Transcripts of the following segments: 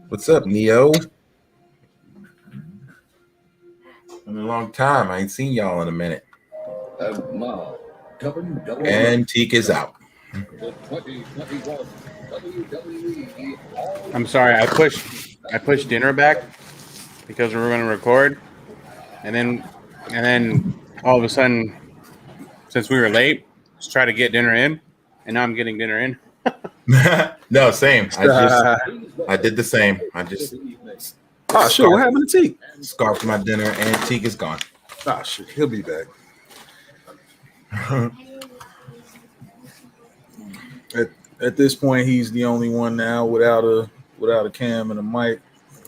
What's up, Neo? Been a long time. I ain't seen y'all in a minute. And now, Antique is out. the 2021 WWE. I'm sorry, I pushed dinner back because we were going to record, and then all of a sudden, since we were late, just try to get dinner in, and now I'm getting dinner in. No, same. I did the same. I just shit, what happened to Teak? scarfed my dinner. Antique is gone. Shit, he'll be back. At this point, he's the only one now without a cam and a mic.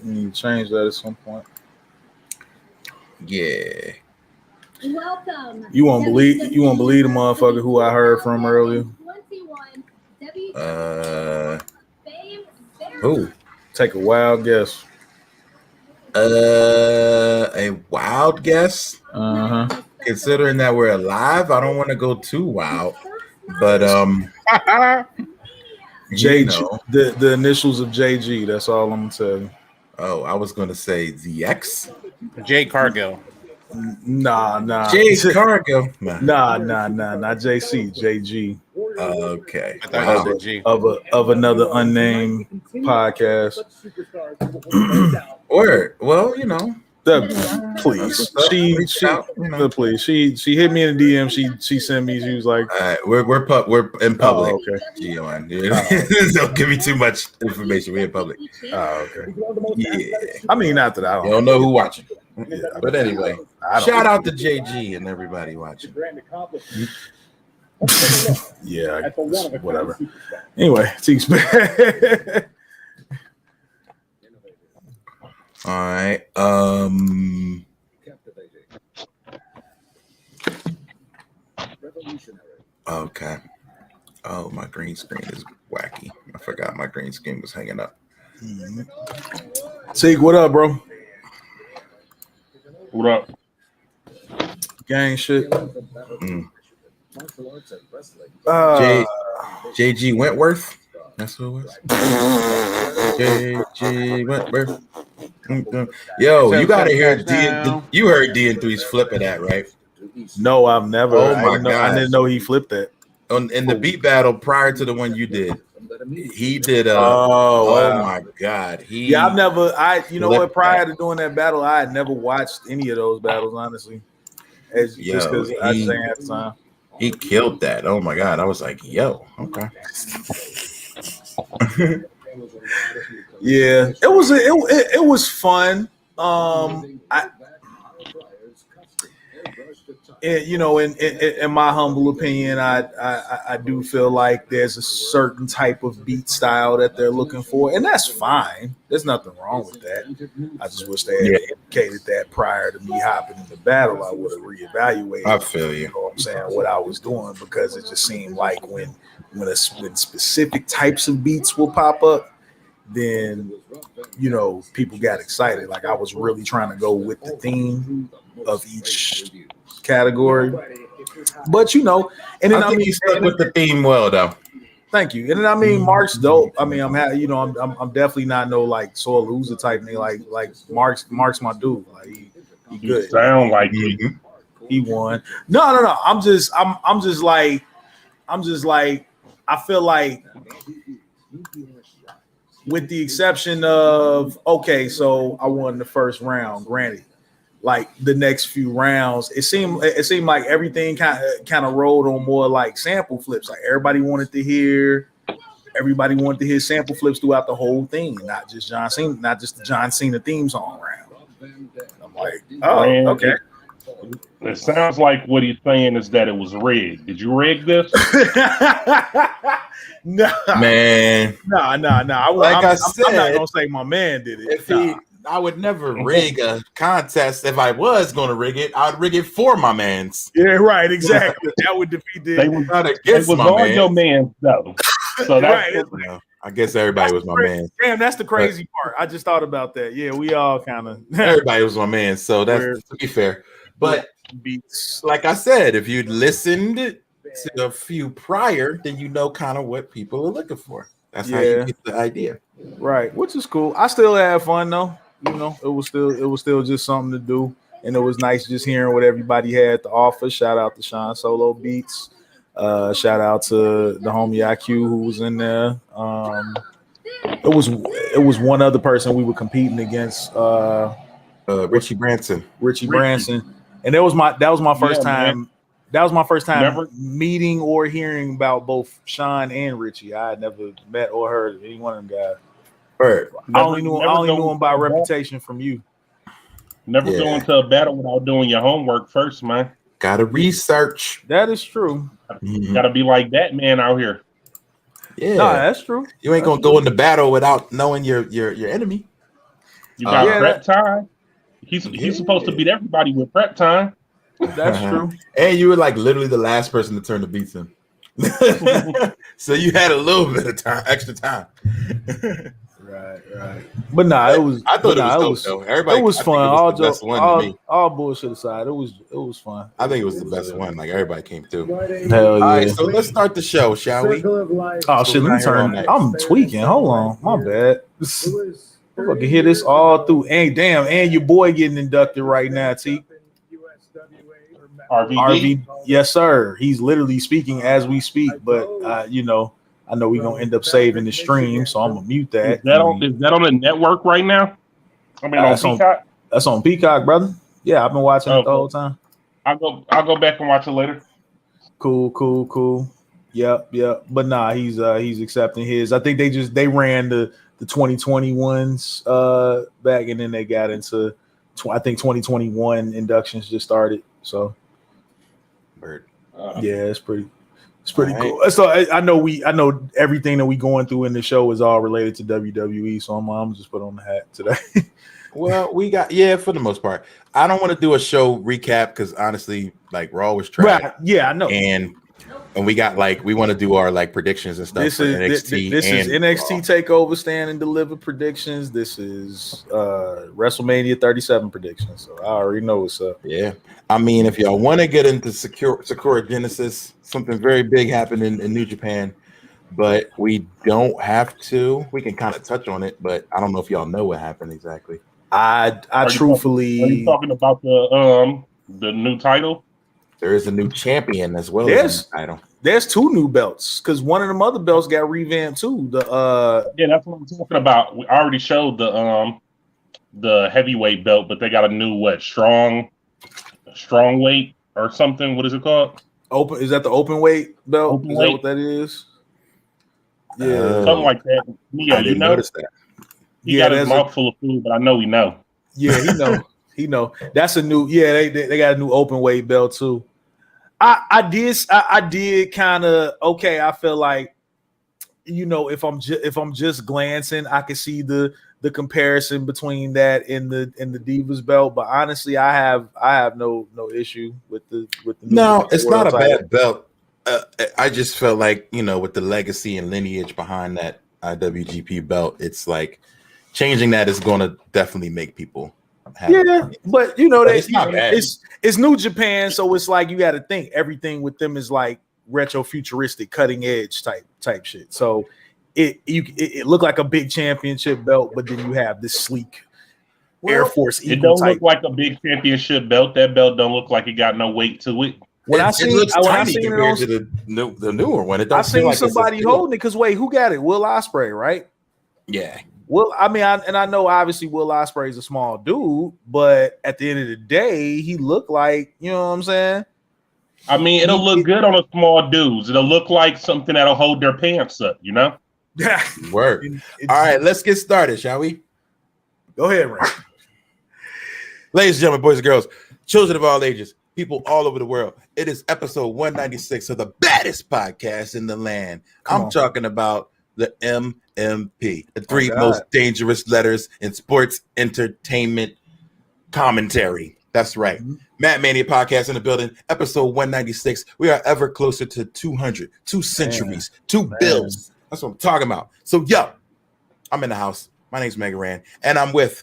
We need to change that at some point. Yeah. Welcome. You won't believe the motherfucker who I heard from earlier. Who? Take a wild guess. A wild guess. Considering that we're alive, I don't want to go too wild, but JG, the initials of JG. That's all I'm gonna tell you. Oh, I was gonna say the X. Jay Cargill. Nah. Jay Cargill. Nah. Not JC. JG. Okay. I thought it was a G. Of another unnamed podcast. Word. Well, you know. Please. She hit me in the DM. She sent me. She was like, all right, we're in public. Oh, okay. G-on, dude. Don't give me too much information. We're in public. Oh, okay. Yeah. I mean, not that I You don't know who watching. Yeah, But anyway, shout out to JG and everybody watching. Yeah, whatever. Anyway, Teak's back. All right. Okay. Oh, my green screen is wacky. I forgot my green screen was hanging up. Teak, what up, bro? What up? Gang shit. JG Wentworth. That's who it was. JG Wentworth. Yo, you gotta hear you heard D&3's flip of that, right? No, I've never. Oh my God. I didn't know he flipped that. In the beat battle prior to the one you did, he did. Wow. My God. I've never. You know what? Prior that. to doing that battle, I had never watched any of those battles, honestly. Just because I just ain't had time. He killed that. Oh my God. I was like, yo, okay. Yeah, it was fun. In my humble opinion, I do feel like there's a certain type of beat style that they're looking for, and that's fine. There's nothing wrong with that. I just wish they had indicated that prior to me hopping in the battle. I would have reevaluated. I feel you. You know what I'm saying? What I was doing, because it just seemed like when specific types of beats will pop up, then people got excited. Like I was really trying to go with the theme of each category, but and then I think you stuck with the theme well, though. Thank you. And then Mark's dope. I mean, I'm definitely not no like Soul Loser type nigga. Like Mark's my dude. Like he good. You sound like he won. No. I'm just like I feel like, with the exception of, okay, so I won the first round, granted. Like the next few rounds, it seemed like everything kind of rolled on more like sample flips. Like everybody wanted to hear sample flips throughout the whole thing, not just John Cena, not just the John Cena theme song round. I'm like, oh, man, okay. It sounds like what he's saying is that it was rigged. Did you rig this? No, man. No. I'm not gonna say my man did it. I would never rig a contest. If I was going to rig it, I'd rig it for my mans. Yeah, right. Exactly. That would defeat it. They was all your mans, though. So that's right. I guess everybody was my man. Damn, that's the crazy part. I just thought about that. Yeah, we all kind of. Everybody was my man. So that's to be fair. But beats, like I said, if you'd listened to a few prior, then you know kind of what people are looking for. That's how you get the idea. Right, which is cool. I still had fun though. You know, it was still just something to do, and it was nice just hearing what everybody had to offer. Shout out to Sean Solo Beats. Shout out to the homie IQ who was in there. It was one other person we were competing against. Richie Branson. And that was my first time. Man. That was my first time meeting or hearing about both Sean and Richie. I had never met or heard of any one of them guys. Right. I only knew him by reputation from you. Never go into a battle without doing your homework first, man. Gotta research. That is true. Gotta be like that man out here. Yeah, no, that's true. You ain't gonna go into battle without knowing your enemy. You got prep time. He's supposed to beat everybody with prep time. That's true. And you were like literally the last person to turn to beat him. So you had a little bit of time, extra time. Right. But nah, it was. I thought it was dope, though. Everybody, it was fun. All bullshit aside, it was fun. I think it was the best one. Like everybody came through. Hell yeah. All right, so let's start the show, shall we? Oh shit, let me turn. I'm tweaking. Hold on, my bad. I can hear this all through. And your boy getting inducted right now, T. RV, yes, sir. He's literally speaking as we speak, but I know we're gonna end up saving the stream, so I'm gonna mute that. Is that on the network right now? I mean, on Peacock. That's on Peacock, brother. Yeah, I've been watching it the whole time. I'll go back and watch it later. Cool. Yep. But nah, he's accepting his. I think they ran the 2021s back, and then they got into I think 2021 inductions just started. So. Yeah, it's pretty cool. So I know everything that we going through in the show is all related to WWE. So I'm just put on the hat today. Well, we got for the most part. I don't want to do a show recap because honestly, like Raw was trash. Right. Yeah, I know. And we got we want to do our predictions and stuff. This is NXT Takeover Stand and Deliver predictions. This is WrestleMania 37 predictions. So I already know what's up. Yeah. I mean, if y'all want to get into Sakura Genesis, something very big happened in New Japan, but we don't have to. We can kind of touch on it, but I don't know if y'all know what happened exactly. I truthfully. Are you talking about the new title? There is a new champion as well as a new title. There's two new belts because one of them other belts got revamped too. That's what I'm talking about. We already showed the heavyweight belt, but they got a new strong weight or something. What is it called? Is that the open weight belt? Is that what that is? Yeah, something like that. Yeah, you noticed that. He got his mouth full of food, but I know he know. Yeah, he know. That's a new. Yeah, they got a new open weight belt too. I did kind of okay. I feel like if I'm just glancing, I can see the comparison between that and the Divas belt. But honestly, I have no issue with the no. It's not a bad belt. I just felt like with the legacy and lineage behind that IWGP belt, it's like changing that is going to definitely make people. But it's New Japan, so it's like you got to think everything with them is like retro futuristic, cutting edge type shit. So it looked like a big championship belt, but then you have this sleek Air Force Eagle. It don't look like a big championship belt. That belt don't look like it got no weight to it. It looks tiny compared to the newer one. I seen somebody holding it because wait, who got it? Will Ospreay, right? Yeah. Well, I mean, I know obviously Will Ospreay is a small dude, but at the end of the day, he looked like, you know what I'm saying? I mean, it'll look good on a small dudes. It'll look like something that'll hold their pants up, Yeah. Word. All right, let's get started, shall we? Go ahead, Ray. Ladies and gentlemen, boys and girls, children of all ages, people all over the world, it is episode 196 of the baddest podcast in the land. I'm talking about the MMP, the three most dangerous letters in sports entertainment commentary. That's right. Matt Mania podcast in the building, episode 196. We are ever closer to 200, 2 centuries, 2 bills. That's what I'm talking about. So, I'm in the house. My name's Megaran, and I'm with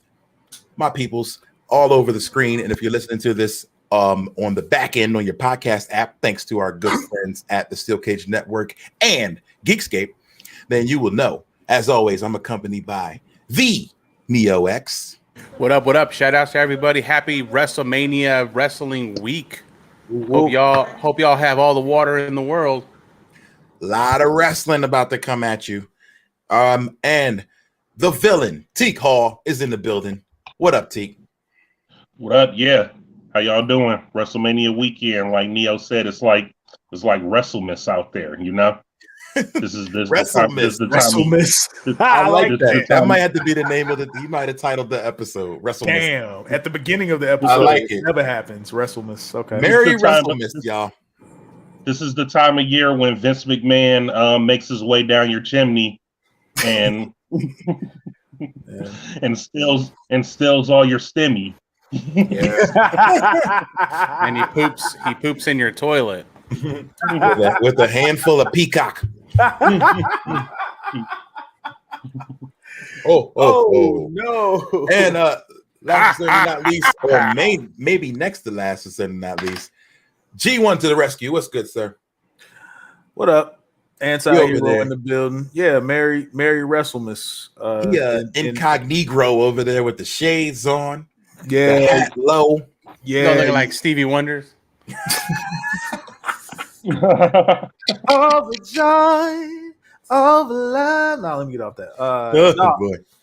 my peoples all over the screen. And if you're listening to this on the back end on your podcast app, thanks to our good friends at the Steel Cage Network and Geekscape, then you will know. As always, I'm accompanied by the Neo X. What up? What up? Shout out to everybody. Happy WrestleMania wrestling week. Hope y'all have all the water in the world. A lot of wrestling about to come at you. And the villain, Teak Hall, is in the building. What up, Teak? What up? Yeah. How y'all doing? WrestleMania weekend, like Neo said, it's like WrestleMania out there, you know? This is WrestleMania. I like that. That might have to be the name of he might have titled the episode. WrestleMania. Damn. At the beginning of the episode, I like it. Never happens. WrestleMania. Okay. Merry WrestleMania, y'all. This is the time of year when Vince McMahon makes his way down your chimney and and steals all your stimmy. And he poops in your toilet. with a handful of peacock. Oh no. And last but certainly not least, or maybe next to last but certainly not least, G1 to the rescue. What's good, sir? What up? Anti-hero in the building. Yeah, Merry WrestleMania. Incognito over there with the shades on. Yeah, the hat low. Yeah, looking like Stevie Wonders. All the joy, all the love. No, let me get off that.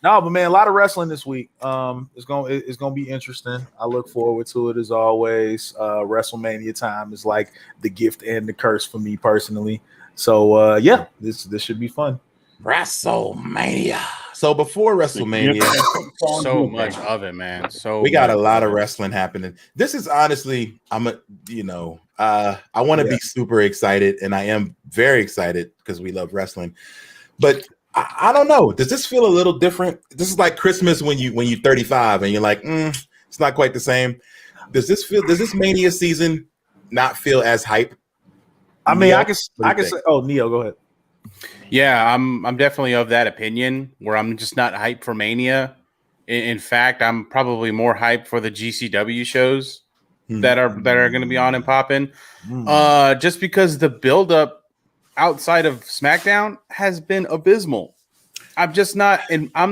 No, but man, a lot of wrestling this week. It's gonna be interesting. I look forward to it as always. WrestleMania time is like the gift and the curse for me personally. So yeah, this should be fun. WrestleMania. So before WrestleMania, so much of it, man. So we got a lot of wrestling happening. This is honestly, I want to be super excited, and I am very excited because we love wrestling. But I don't know. Does this feel a little different? This is like Christmas when you're 35 and you're like, it's not quite the same. Does this Mania season not feel as hype? I mean, I can say. Oh, Neo, go ahead. Yeah, I'm definitely of that opinion where I'm just not hyped for Mania. In fact, I'm probably more hyped for the GCW shows that are going to be on and popping. Just because the buildup outside of SmackDown has been abysmal. I'm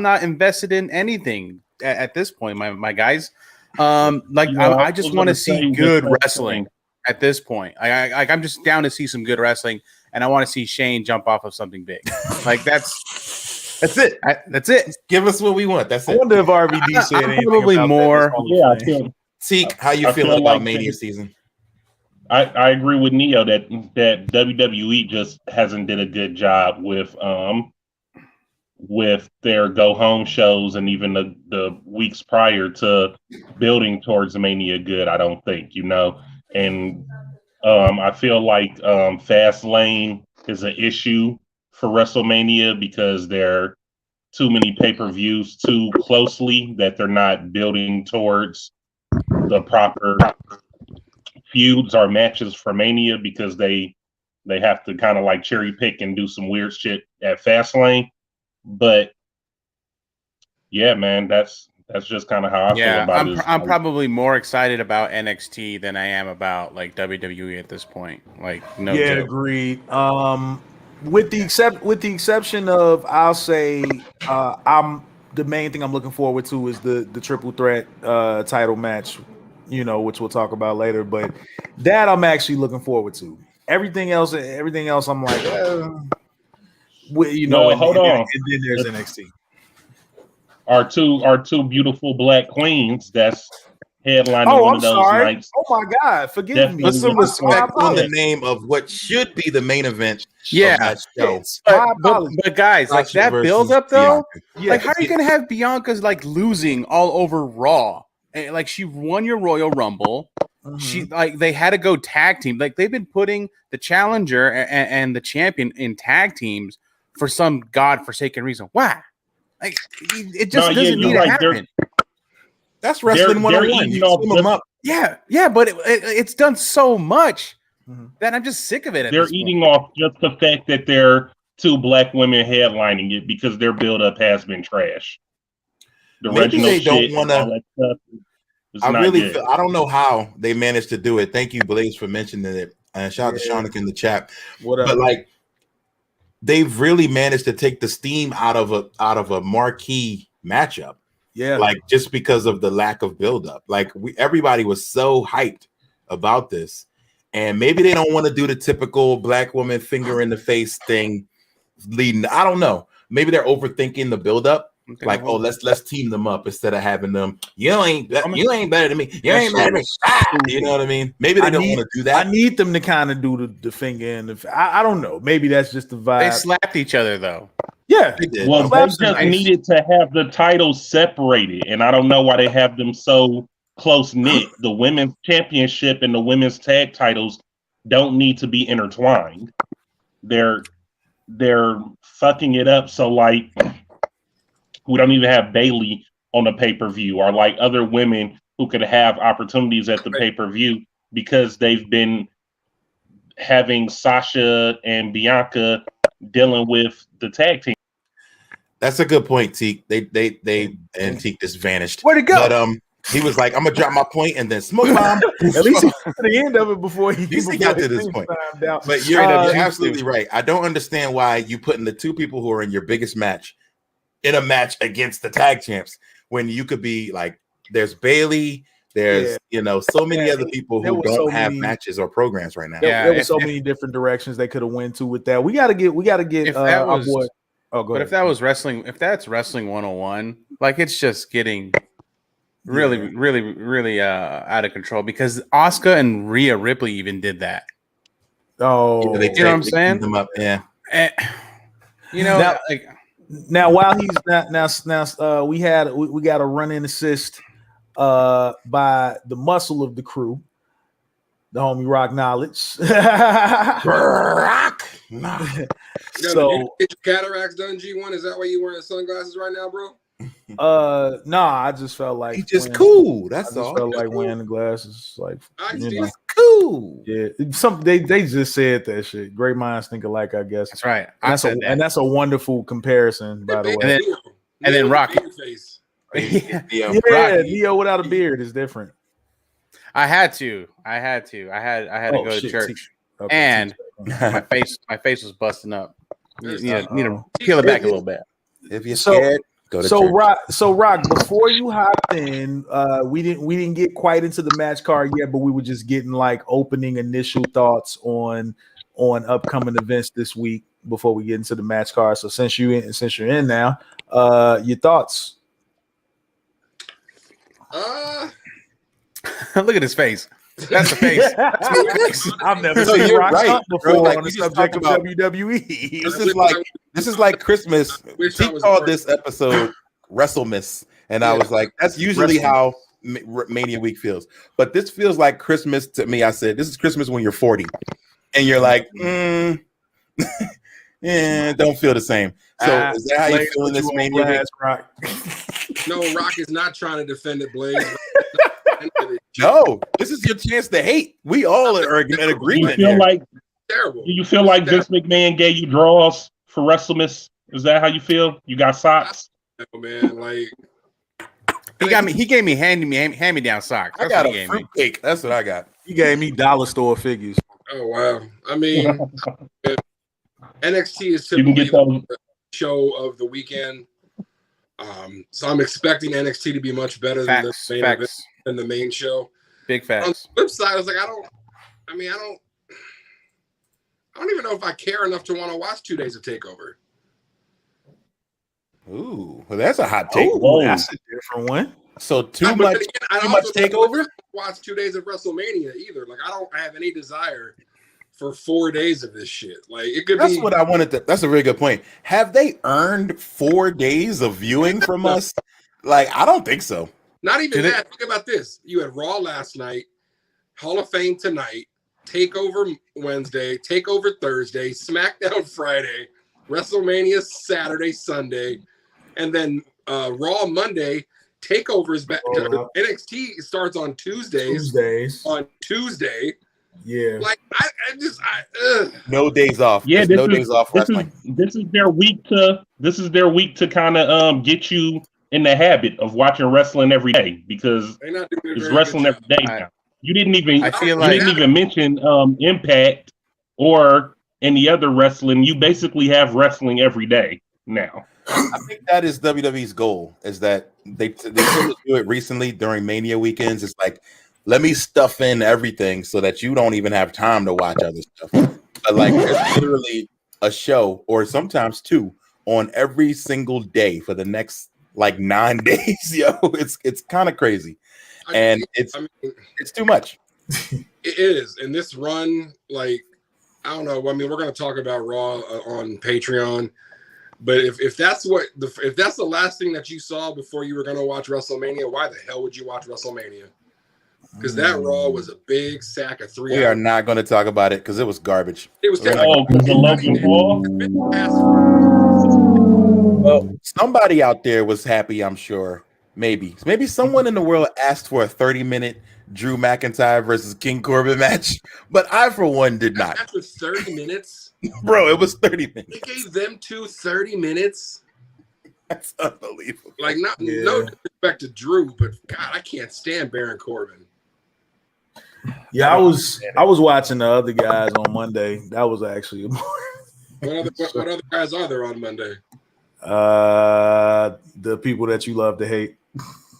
not invested in anything at this point, my guys. I just want to see good wrestling at this point. I'm just down to see some good wrestling. And I want to see Shane jump off of something big. Like that's it. That's it. Give us what we want. That's it. I wonder if RVD said anything probably about more. Yeah, Teak, how you feeling about Mania season? I agree with Neo that WWE just hasn't did a good job with their go home shows and even the weeks prior to building towards Mania good. I don't think, and. I feel like Fastlane is an issue for WrestleMania because there are too many pay-per-views too closely that they're not building towards the proper feuds or matches for Mania because they have to kind of like cherry pick and do some weird shit at Fastlane. But yeah, man, that's just kind of how I feel about it. I'm probably more excited about NXT than I am about like WWE at this point. Like, no joke. Agreed. With the exception of, I'll say, the main thing I'm looking forward to is the triple threat title match, which we'll talk about later. But that I'm actually looking forward to. Everything else, I'm like, hold on. And then there's NXT. Our two beautiful black queens that's headlining one of those nights. Oh my God, forgive me. Put some respect on the name of what should be the main event. Yeah, of that show. But guys, like that build up though, like how are you gonna have Bianca's like losing all over Raw? And, like she won your Royal Rumble. She they had to go tag team. Like they've been putting the challenger and the champion in tag teams for some godforsaken reason. Why? Like it just doesn't need to happen. That's wrestling 101. You team them up. Yeah, but it's done so much that I'm just sick of it. They're eating off just the fact that they're two black women headlining it because their build-up has been trash. The Maybe they don't want to. I don't know how they managed to do it. Thank you, Blaze, for mentioning it. And shout out to Shauna in the chat. What up? But like, they've really managed to take the steam out of a marquee matchup. Yeah, like just because of the lack of buildup. Like everybody was so hyped about this, and maybe they don't want to do the typical black woman finger in the face thing. Leading, I don't know. Maybe they're overthinking the buildup. Like, oh, let's team them up instead of having them. You ain't better than me. You ain't better than me. You know what I mean? Maybe they don't want to do that. I need them to kind of do the finger in the. I don't know. Maybe that's just the vibe. They slapped each other though. Yeah, they did. Well, they just needed to have the titles separated, and I don't know why they have them so close knit. The women's championship and the women's tag titles don't need to be intertwined. They're fucking it up. So like, we don't even have Bayley on the pay-per-view, or like other women who could have opportunities at the pay-per-view because they've been having Sasha and Bianca dealing with the tag team. That's a good point, Teak. They and Teak just vanished. Where'd it go? But he was like, I'm gonna drop my point and then smoke bomb. At least he got to the end of it before he got to this point. But you're absolutely right. I don't understand why you putting the two people who are in your biggest match in a match against the tag champs when you could be like, there's Bayley, there's so many other people who don't have matches or programs right now. There were so many different directions they could have went to with that. We got to get our boy. Oh, go ahead. If that was wrestling, if that's wrestling 101, like it's just getting really out of control because Asuka and Rhea Ripley even did that. Oh, you know what I'm saying? Them up, yeah. And, now while he's now we got a run-in assist by the muscle of the crew, the homie Rock Knowledge. Rock. Nah. So get your cataracts done, G1. Is that why you wearing sunglasses right now, bro? Nah, I just felt like he's just cool. That's all. Felt like wearing the glasses, like cool. Yeah, they just said that shit. Great minds think alike, I guess. That's right. And that's a wonderful comparison, by the way. And then Rock. Neo without a beard is different. I had to go to church, okay, and my face was busting up. You need to peel it back a little bit. If you're scared, go to church. Rock, before you hopped in, we didn't get quite into the match card yet, but we were just getting like opening initial thoughts on upcoming events this week before we get into the match card. So since you're in now, your thoughts. Look at his face. That's the face. I've never seen Rock right, before like, on the subject of WWE. This is like Christmas. He called this episode WrestleMiss, and I was like, that's usually how Mania week feels. But this feels like Christmas to me. I said, this is Christmas when you're 40, and you're like, don't feel the same. So is that how you feel in this Mania week? Rock? No, Rock is not trying to defend it, Blaze. No, this is your chance to hate. We all are in agreement. Do you feel like Vince McMahon gave you draws for WrestleMania? Is that how you feel? You got socks? Oh man, like he gave me hand-me-down socks. I got a fruitcake. That's what I got. He gave me dollar store figures. Oh wow. I mean NXT is typically the show of the weekend. So I'm expecting NXT to be much better than the main show. Big facts. On the flip side, I was like, I don't even know if I care enough to want to watch 2 days of Takeover. Ooh, well, that's a hot take. That's a different one. So too much Takeover? Watch 2 days of WrestleMania either. Like, I don't have any desire for 4 days of this shit. Like, it could be. That's what I wanted to. That's a really good point. Have they earned 4 days of viewing from us? Like, I don't think so. Not even that. Think about this. You had Raw last night, Hall of Fame tonight, Takeover Wednesday, Takeover Thursday, SmackDown Friday, WrestleMania Saturday, Sunday, and then Raw Monday. Takeover is back. NXT starts on Tuesdays. On Tuesday. Yeah. Like no days off. Yeah, no days off wrestling. This is their week to kind of get you in the habit of watching wrestling every day because it's wrestling every day now. You didn't even mention Impact or any other wrestling. You basically have wrestling every day now. I think that is WWE's goal, is that they tend to do it recently during Mania weekends. It's like, let me stuff in everything so that you don't even have time to watch other stuff. But like, there's literally a show or sometimes two on every single day for the next like 9 days. Yo, it's kind of crazy, and it's too much. It is, and this run, like, I don't know. I mean, we're going to talk about Raw on Patreon. But if that's if that's the last thing that you saw before you were going to watch WrestleMania, why the hell would you watch WrestleMania? Because that Raw was a big sack of 3 hours. We are not going to talk about it because it was garbage. It was terrible. Because the Logan Paul. Well, somebody out there was happy, I'm sure. Maybe someone in the world asked for a 30-minute Drew McIntyre versus King Corbin match, but I, for one, did not. After 30 minutes? Bro, it was 30 minutes. They gave them 30 minutes? That's unbelievable. Like, no disrespect to Drew, but God, I can't stand Baron Corbin. Yeah, I was watching the other guys on Monday. That was actually what other guys are there on Monday? The people that you love to hate.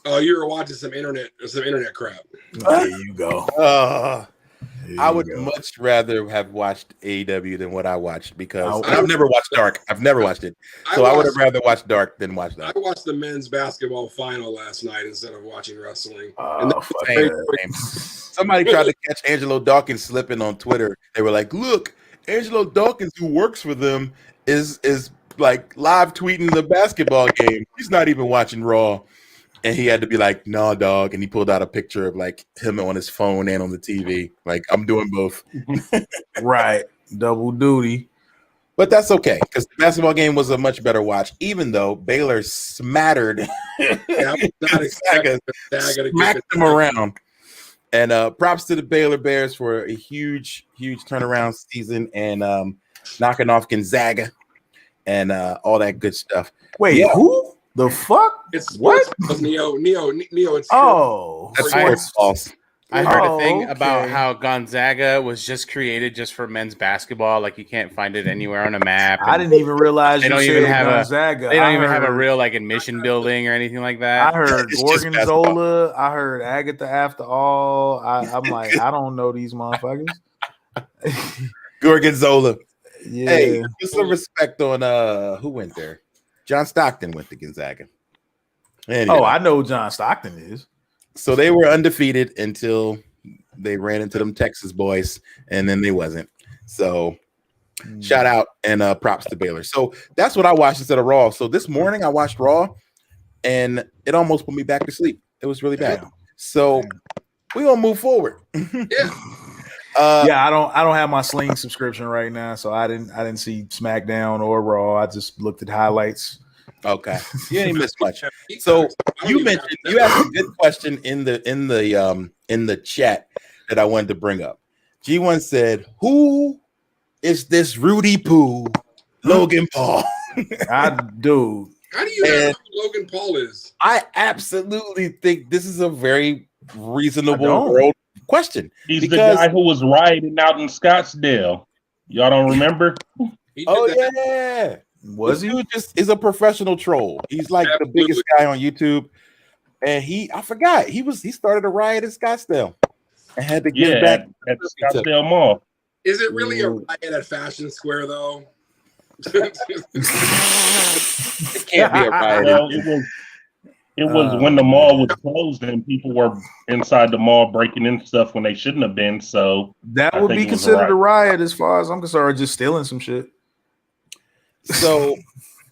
Oh, you were watching some internet crap. There you go. I would much rather have watched AEW than what I watched because I've never watched Dark. I've never watched it. So I would have rather watched Dark than watch that. I watched the men's basketball final last night instead of watching wrestling. Somebody tried to catch Angelo Dawkins slipping on Twitter. They were like, look, Angelo Dawkins, who works for them, is like live tweeting the basketball game. He's not even watching Raw. And he had to be like, "Nah, dog," and he pulled out a picture of like him on his phone and on the TV. Like, I'm doing both. Right, double duty. But that's okay because the basketball game was a much better watch, even though Baylor smattered, smacked them around. And props to the Baylor Bears for a huge turnaround season and knocking off Gonzaga and all that good stuff. Wait, who? The fuck? It's what? Neo. It's that's false. I heard a thing about how Gonzaga was just created just for men's basketball. Like you can't find it anywhere on a map. I didn't even realize they don't even have Gonzaga. They don't even have a real like admission building or anything like that. I heard Gorgonzola. I heard Agatha After All. I'm like, I don't know these motherfuckers. Gorgonzola. Yeah. Hey, put some respect on who went there. John Stockton went to Gonzaga. Anyway. Oh, I know who John Stockton is. So they were undefeated until they ran into them Texas boys, and then they wasn't. So shout out and props to Baylor. So that's what I watched instead of Raw. So this morning I watched Raw, and it almost put me back to sleep. It was really bad. So we're gonna move forward. Yeah. I don't have my Sling subscription right now, so I didn't see SmackDown or Raw. I just looked at highlights. Okay, you ain't missed much. So you asked a good question in the chat that I wanted to bring up. G1 said, "Who is this Rudy Poo, Logan Paul?" Dude. How do you know who Logan Paul is? I absolutely think this is a very reasonable world question. He's the guy who was rioting out in Scottsdale. Y'all don't remember? Yeah. Was he? Just is a professional troll. He's like the biggest guy on YouTube. And I forgot. He started a riot in Scottsdale and had to get back at the Scottsdale Mall. Is it really a riot at Fashion Square though? It can't be a riot. Well, it was when the mall was closed and people were inside the mall breaking in stuff when they shouldn't have been. So that would be considered a riot as far as I'm concerned, just stealing some shit. So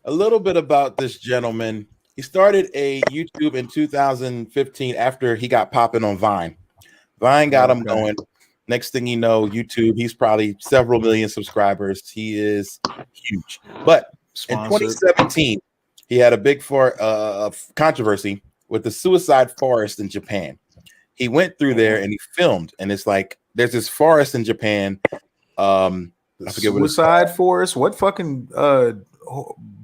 a little bit about this gentleman. He started a YouTube in 2015 after he got popping on Vine. Vine got him going. Next thing you know, YouTube, he's probably several million subscribers. He is huge. But in 2017, he had a big controversy with the suicide forest in Japan. He went through there and he filmed, and it's like there's this forest in Japan. I forget Suicide Forest. What fucking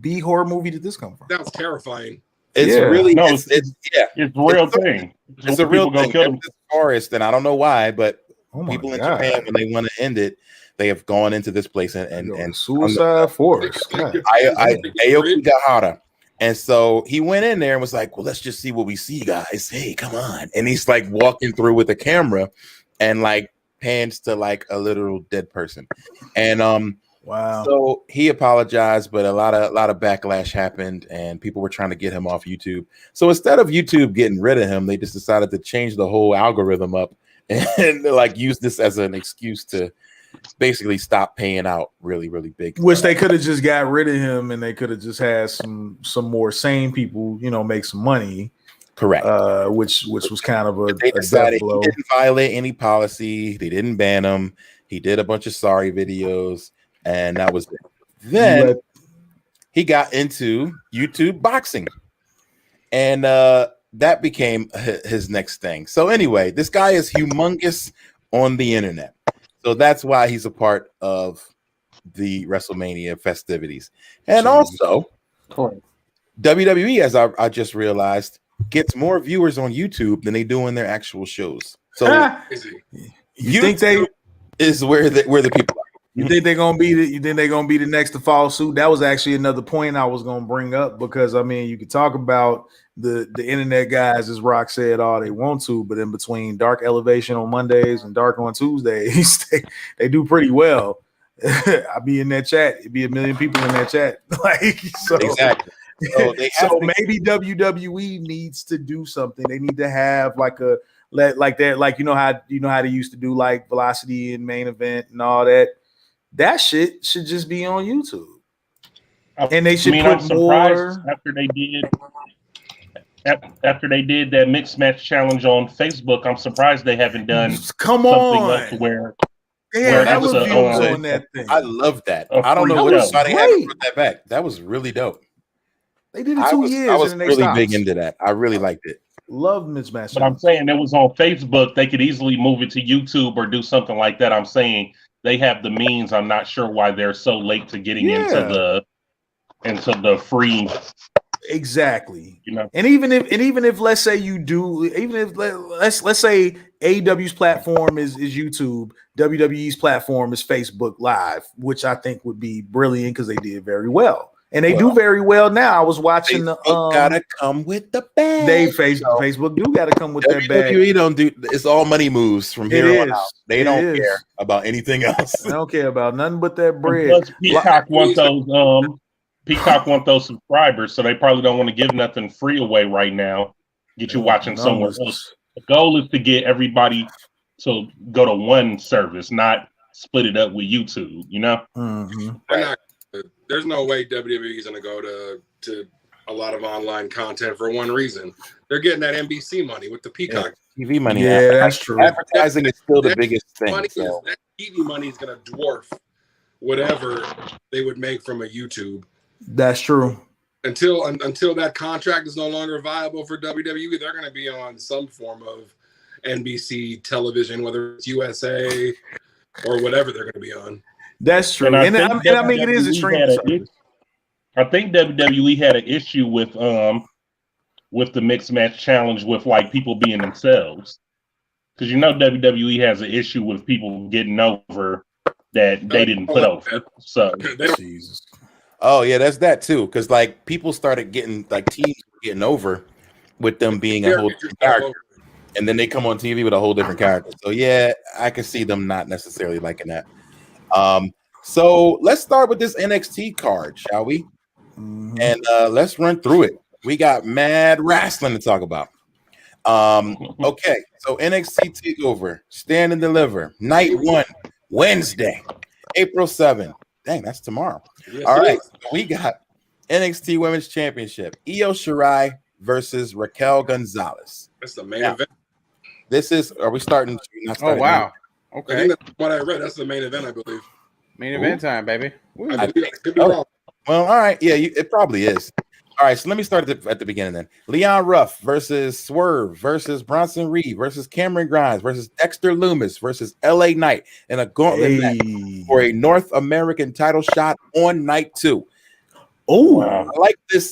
B horror movie did this come from? That was terrifying. It's really it's a real thing. It's a real thing. It's this forest, and I don't know why, but people in Japan, when they want to end it, They have gone into this place and Suicide Force. Aoki Gahara. And so he went in there and was like, well, let's just see what we see, guys. Hey, come on. And he's like walking through with the camera and like pans to like a literal dead person. And wow. So he apologized, but a lot of backlash happened and people were trying to get him off YouTube. So instead of YouTube getting rid of him, they just decided to change the whole algorithm up and like use this as an excuse to basically stop paying out really, really big. Which they could have just got rid of him and they could have just had some more sane people, make some money. Correct. Which was kind of they decided he didn't violate any policy. They didn't ban him. He did a bunch of sorry videos, and that was it. Then he got into YouTube boxing, and that became his next thing. So anyway, this guy is humongous on the internet. So that's why he's a part of the WrestleMania festivities. And also, WWE, as I just realized, gets more viewers on YouTube than they do in their actual shows. So you think they is where the people are. You think they're gonna be the next to follow suit? That was actually another point I was gonna bring up, because I mean, you could talk about the internet guys, as Rock said, all they want to, but in between Dark Elevation on Mondays and Dark on Tuesdays, they do pretty well. I'll be in that chat. It'd be a million people in that chat. Exactly. So maybe WWE needs to do something. They need to have like that, like you know how they used to do like Velocity and Main Event and all that. That shit should just be on YouTube. And they should put more. After they did that mixed match challenge on Facebook, I'm surprised they haven't done something else where that was on that thing. I love that. I don't know why they haven't put that back. That was really dope. They did it 2 years. I was really big into that. I really liked it. Love mismatch. But I'm saying it was on Facebook. They could easily move it to YouTube or do something like that. I'm saying they have the means. I'm not sure why they're so late to getting into the free. Exactly. And even if let's say you do, even if let's say AEW's platform is YouTube, WWE's platform is Facebook Live, which I think would be brilliant because they did very well. And they do very well now. I was watching Facebook gotta come with the bag. Facebook do gotta come with that bag. WWE don't do. It's all money moves from here on out. They don't care about anything else. They don't care about nothing but that bread. Plus, Peacock want those subscribers, so they probably don't want to give nothing free away right now. Get you watching somewhere else. The goal is to get everybody to go to one service, not split it up with YouTube. Mm-hmm. There's no way WWE is going to go to a lot of online content for one reason. They're getting that NBC money with the Peacock TV money. Yeah, that's true. Advertising is still the biggest thing. That TV money is going to dwarf whatever they would make from a YouTube. That's true. Until that contract is no longer viable for WWE, they're going to be on some form of NBC television, whether it's USA or whatever they're going to be on. That's true. And I mean, it is a streaming. I think WWE had an issue with the mixed match challenge with like people being themselves, because WWE has an issue with people getting over that they didn't put over. So Jesus. Oh yeah, that's that too. Because like people started getting like teams getting over with them being a whole different character, and then they come on TV with a whole different character. So yeah, I can see them not necessarily liking that. So let's start with this NXT card, shall we? Mm-hmm. And let's run through it. We got mad wrestling to talk about. Okay, so NXT Takeover, Stand and Deliver, Night 1, Wednesday, April 7th. Dang, that's tomorrow. Yes, all right, so we got NXT Women's Championship, Io Shirai versus Raquel Gonzalez. That's the main event. This is, are we starting? Oh, wow. I Okay. think that's what I read. That's the main event, I believe. Main event time, baby. I believe it. Could be wrong. Well, all right. Yeah, it probably is. All right, so let me start at the beginning then. Leon Ruff versus Swerve versus Bronson Reed versus Cameron Grimes versus Dexter Lumis versus LA Knight in a gauntlet match for a North American title shot on night 2. Oh, wow.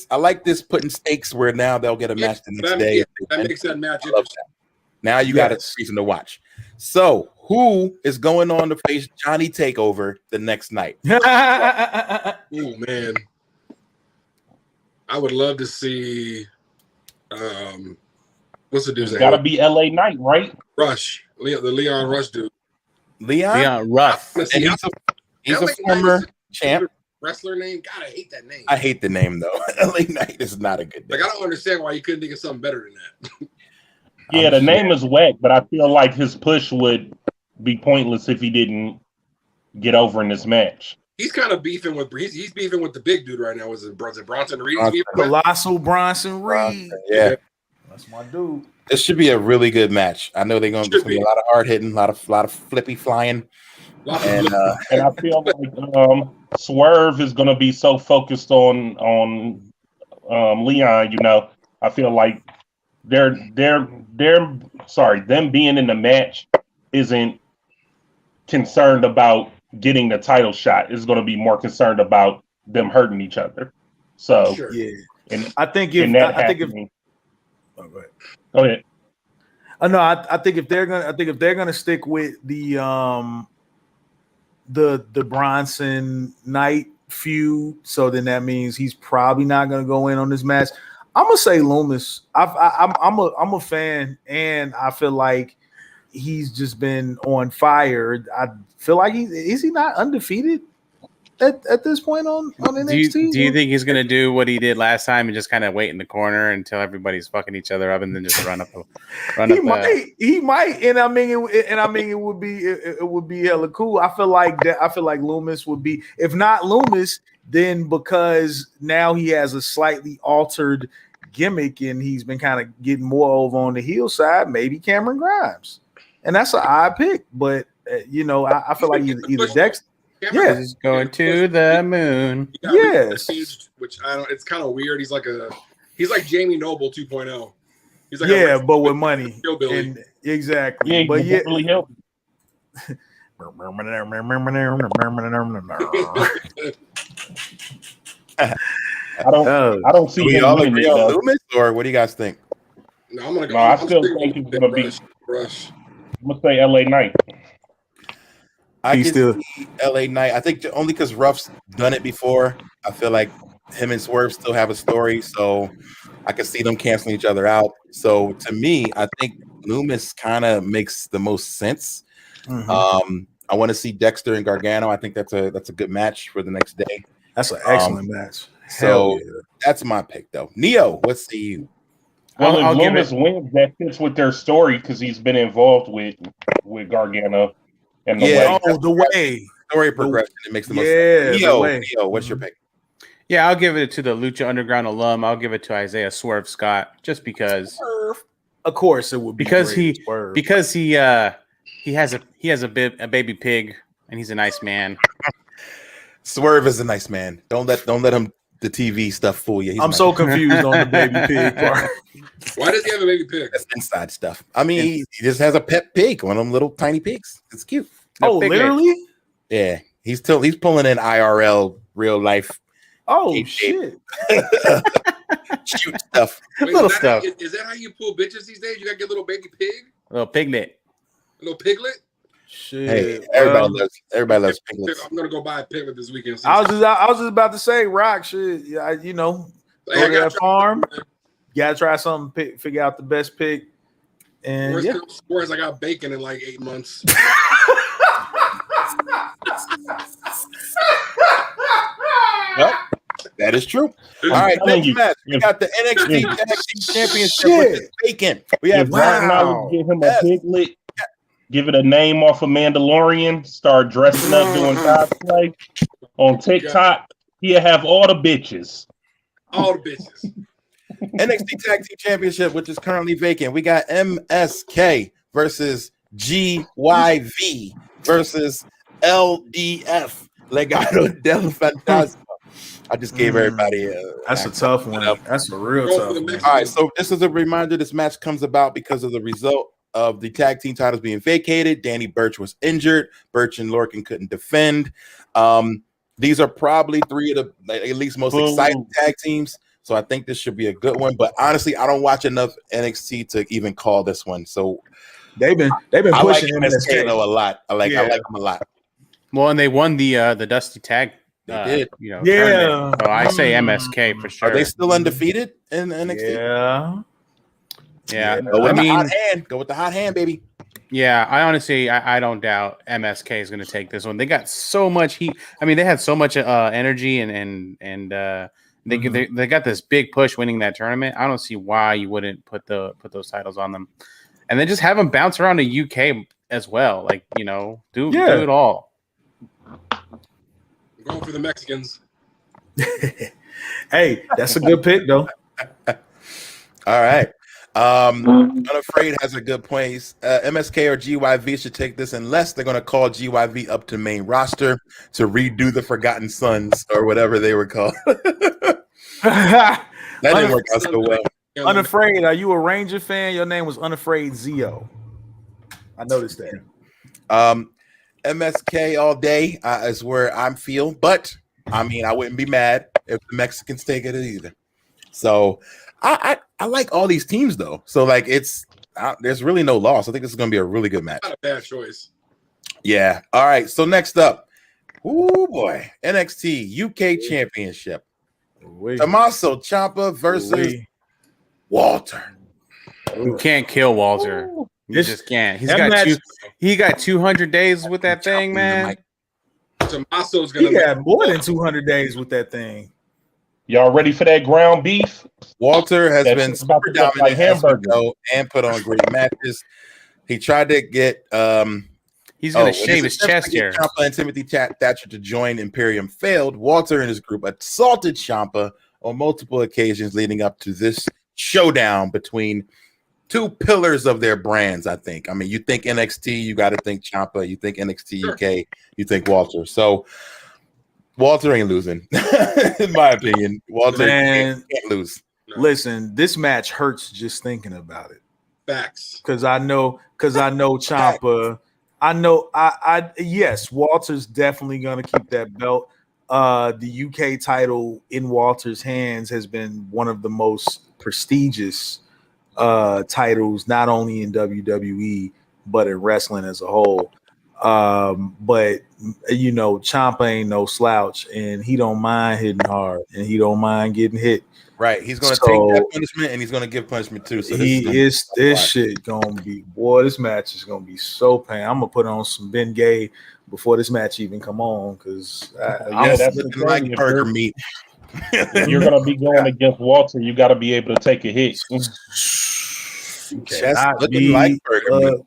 I like this putting stakes where now they'll get a match the next day. That makes that match I love interesting. Now you got a reason to watch. So who is going on to face Johnny Takeover the next night? Oh man, I would love to see. What's the dude's name? Got to be LA Knight, right? Rush, the Leon Rush dude. Leon Ruff. And he's a former champ. Wrestler name? God, I hate that name. I hate the name though. LA Knight is not a good name. Like, I don't understand why you couldn't think of something better than that. Yeah, the name is whack, but I feel like his push would be pointless if he didn't get over in this match. He's kind of beefing with he's beefing with the big dude right now. Was it Bronson Reed? Colossal Bronson Reed. Yeah, that's my dude. This should be a really good match. I know they're going to be a lot of hard hitting, a lot of flippy flying, and I feel like Swerve is going to be so focused on Leon. You know, I feel like them being in the match isn't concerned about getting the title shot. It's going to be more concerned about them hurting each other. So yeah, and I think if oh, go ahead. Go ahead. No, I think if they're gonna stick with the Bronson Knight feud, so then that means he's probably not gonna go in on this match. I'm gonna say Loomis. I'm a fan, and I feel like he's just been on fire. I feel like is he not undefeated at this point on NXT? Do you think he's gonna do what he did last time and just kind of wait in the corner until everybody's fucking each other up and then just run up? He might, and I mean it would be hella cool. I feel like Loomis would be, if not Loomis, then because now he has a slightly altered gimmick and he's been kind of getting more over on the heel side, maybe Cameron Grimes, and that's an odd pick, but I feel like either Dexter. Yeah, he's going to the moon. Yes, which I don't. It's kind of weird. He's like Jamie Noble 2.0. He's like but with money. And, exactly. Yeah, but really help. I don't see. We all agree on Loomis, or what do you guys think? No, I'm gonna go. No, I still think he's gonna be. Rush. I'm gonna say LA Knight. I can see LA Knight. I think only because Ruff's done it before. I feel like him and Swerve still have a story, so I can see them canceling each other out. So to me, I think Loomis kind of makes the most sense. Mm-hmm. I want to see Dexter and Gargano. I think that's a good match for the next day. That's an excellent match. So that's my pick, though. Neo, what say you? Well, if Loomis wins, that fits with their story because he's been involved with Gargano. And the way story progression, it makes the most sense. Neo, what's your pick? Yeah, I'll give it to the Lucha Underground alum. I'll give it to Isaiah Swerve Scott, just because. Of course, it would be because he has a baby pig and he's a nice man. Swerve is a nice man. Don't let him the TV stuff fool you. I'm so confused on the baby pig part. Why does he have a baby pig? That's inside stuff. I mean, he just has a pet pig, one of them little tiny pigs. It's cute. Literally? Yeah. He's pulling in IRL real life. Oh shit. Cute stuff. Wait, little stuff. Is that how you pull bitches these days? You gotta get a little baby pig? A little piglet. A little piglet? Shit. Hey, everybody loves piglets. I'm gonna go buy a piglet this weekend. I was just about to say, Rock, shit. Yeah, go to that farm. You gotta try something, figure out the best pig. And whereas I got bacon in like 8 months. Well, that is true. All right, next match. We got the NXT Tag Team Championship with bacon. We have give him a piglet. Give it a name off of Mandalorian. Start dressing up, doing cosplay on TikTok. He'll have all the bitches. All the bitches. NXT Tag Team Championship, which is currently vacant. We got MSK versus GYV versus LDF, Legado del Fantasma. I just gave everybody that's a tough one. That's a real tough one. All right, so this is a reminder. This match comes about because of the result of the tag team titles being vacated. Danny Burch was injured. Burch and Lorcan couldn't defend. These are probably three of the at least most exciting tag teams. So I think this should be a good one. But honestly, I don't watch enough NXT to even call this one. So they've been I like pushing MSK though a lot. I like them a lot. Well, and they won the Dusty Tag. They did. Tournament. So I say MSK for sure. Are they still undefeated in NXT? Yeah. Go with the hot hand. Go with the hot hand, baby. Yeah, I honestly, I don't doubt MSK is going to take this one. They got so much heat. I mean, they had so much energy, and they got this big push winning that tournament. I don't see why you wouldn't put those titles on them, and then just have them bounce around the UK as well. Like, do it all. I'm going for the Mexicans. Hey, that's a good pick, though. All right. Unafraid has a good point. MSK or GYV should take this unless they're going to call GYV up to main roster to redo the Forgotten Sons or whatever they were called. That didn't work out so well. Unafraid, are you a Ranger fan? Your name was Unafraid Zio. I noticed that. MSK all day is where I'm feel, but I mean, I wouldn't be mad if the Mexicans take it either. So I like all these teams though. So like there's really no loss. I think this is going to be a really good match. Not a bad choice. Yeah. All right. So next up, boy, NXT UK Championship. Tommaso Ciampa versus Walter. You can't kill Walter. You just can't. He got 200 days with that thing, man. Tommaso's gonna. He got more than 200 days with that thing. Y'all ready for that ground beef? Walter has been super dominant like hamburger and put on great matches. He tried to get he's gonna shave his chest here. Ciampa and Timothy Thatcher to join Imperium failed. Walter and his group assaulted Ciampa on multiple occasions leading up to this showdown between two pillars of their brands, I think. I mean, you think NXT, you got to think Ciampa. You think NXT UK, you think Walter. So Walter ain't losing, in my opinion. Walter can't lose. No. Listen, this match hurts just thinking about it. Facts. Because I know Ciampa. Yes, Walter's definitely gonna keep that belt. The UK title in Walter's hands has been one of the most prestigious titles, not only in WWE but in wrestling as a whole. But Ciampa ain't no slouch, and he don't mind hitting hard, and he don't mind getting hit. Right, he's going to take that punishment, and he's going to give punishment too. So this shit gonna be, this match is gonna be so pain. I'm gonna put on some Ben Gay before this match even come on, because that's looking like burger meat. If you're going to be going against Walter, you got to be able to take a hit. That's looking like burger meat.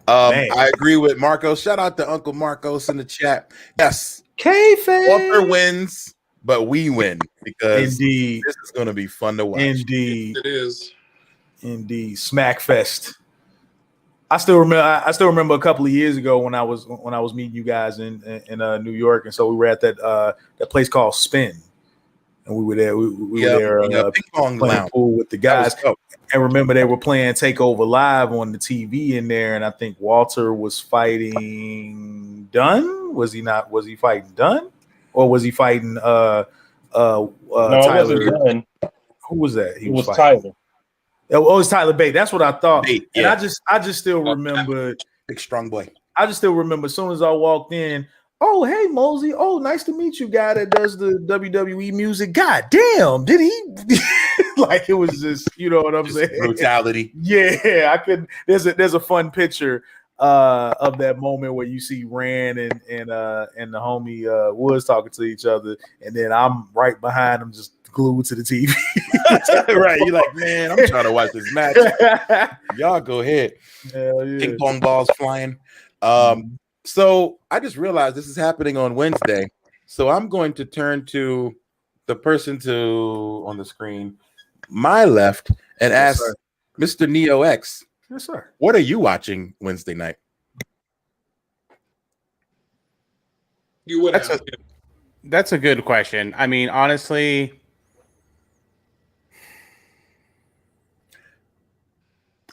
I agree with Marcos. Shout out to Uncle Marcos in the chat. Yes, kayfabe. Walter wins, but we win because indeed this is going to be fun to watch. Indeed, it is. Indeed, Smackfest. I still remember a couple of years ago when I was meeting you guys in New York, and so we were at that place called Spin, and we were there. We were there ping pong playing pool with the guys. And remember, they were playing Takeover Live on the TV in there, and I think Walter was fighting Dunn. Was he not? Was he fighting Dunn, or was he fighting no, Tyler? It wasn't Dunn. Who was that? It was Tyler. Oh, it was Tyler Bate. That's what I thought. Bate, and I just still remember. Big strong boy. I just still remember as soon as I walked in. Oh, hey, Mosey. Oh, nice to meet you, guy that does the WWE music. God damn, did he? Like, it was just, you know what I'm saying? Brutality. Yeah, I could. There's a fun picture of that moment where you see Rand and the homie Woods talking to each other, and then I'm right behind them, just glued to the TV. Right, you're like, man, I'm trying to watch this match. Y'all go ahead. Hell yeah. Ping pong balls flying. So I just realized this is happening on Wednesday. So I'm going to turn to the person on the screen, my left, and ask Mr. Neo X. Yes, sir. What are you watching Wednesday night? You would ask. That's a good question. I mean, honestly,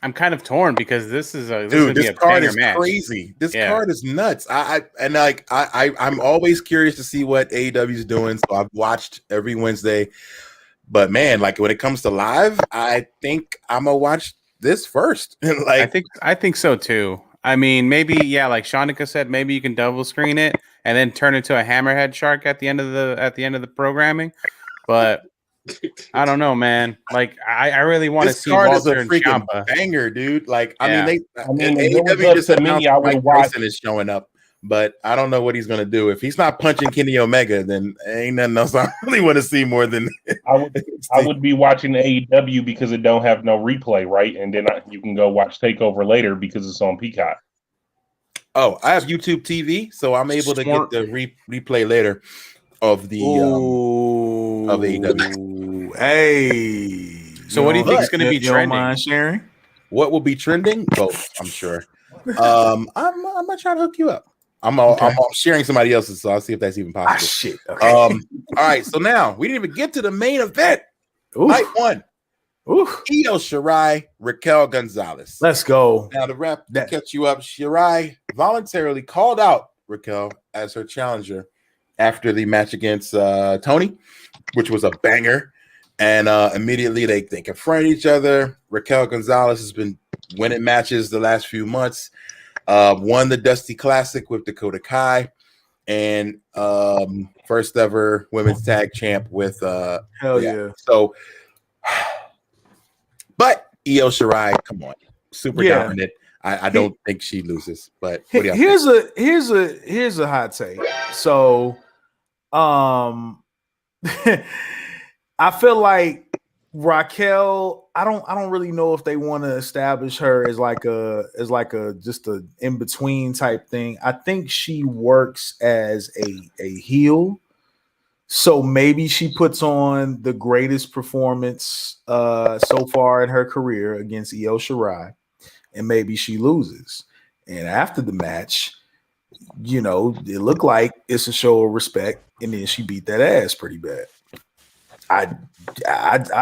I'm kind of torn because this card is crazy. This card is nuts. I'm always curious to see what AEW is doing. So I've watched every Wednesday. But man, like when it comes to live, I think I'm gonna watch this first. Like I think so too. I mean, maybe like Shanika said, maybe you can double screen it and then turn into a hammerhead shark at the end of the programming. But I don't know, man. Like I really want to this see card is a Walter and freaking Ciampa. banger, dude. Like I Yeah. mean, if it was AEW up just to me, announced I would Mike watch. Tyson is showing up, but I don't know what he's gonna do. If he's not punching Kenny Omega, then ain't nothing else I really want to see more than. I would be watching AEW because it don't have no replay, right? And then you can go watch Takeover later because it's on Peacock. Oh, I have YouTube TV, so I'm able to get the replay later of the of AEW. Hey, So what do you think is going to be you don't trending? mind sharing? What will be trending? Both, I'm sure. I'm gonna try to hook you up. I'm sharing somebody else's, so I'll see if that's even possible. Shit. Okay. All right. So now we didn't even get to the main event. Night one. Io Shirai, Raquel Gonzalez. Let's go. Now to catch you up, Shirai voluntarily called out Raquel as her challenger after the match against Tony, which was a banger. And immediately they confront each other. Raquel Gonzalez has been winning matches the last few months. Won the Dusty Classic with Dakota Kai, and first ever women's tag champ with hell yeah. So, but Io Shirai, come on, super dominant. I don't think she loses. But what do here's a hot take. So, I feel like Raquel, I don't really know if they want to establish her as like a just a in between type thing. I think she works as a heel, so maybe she puts on the greatest performance so far in her career against Io Shirai, and maybe she loses. And after the match, it looked like it's a show of respect, and then she beat that ass pretty bad. I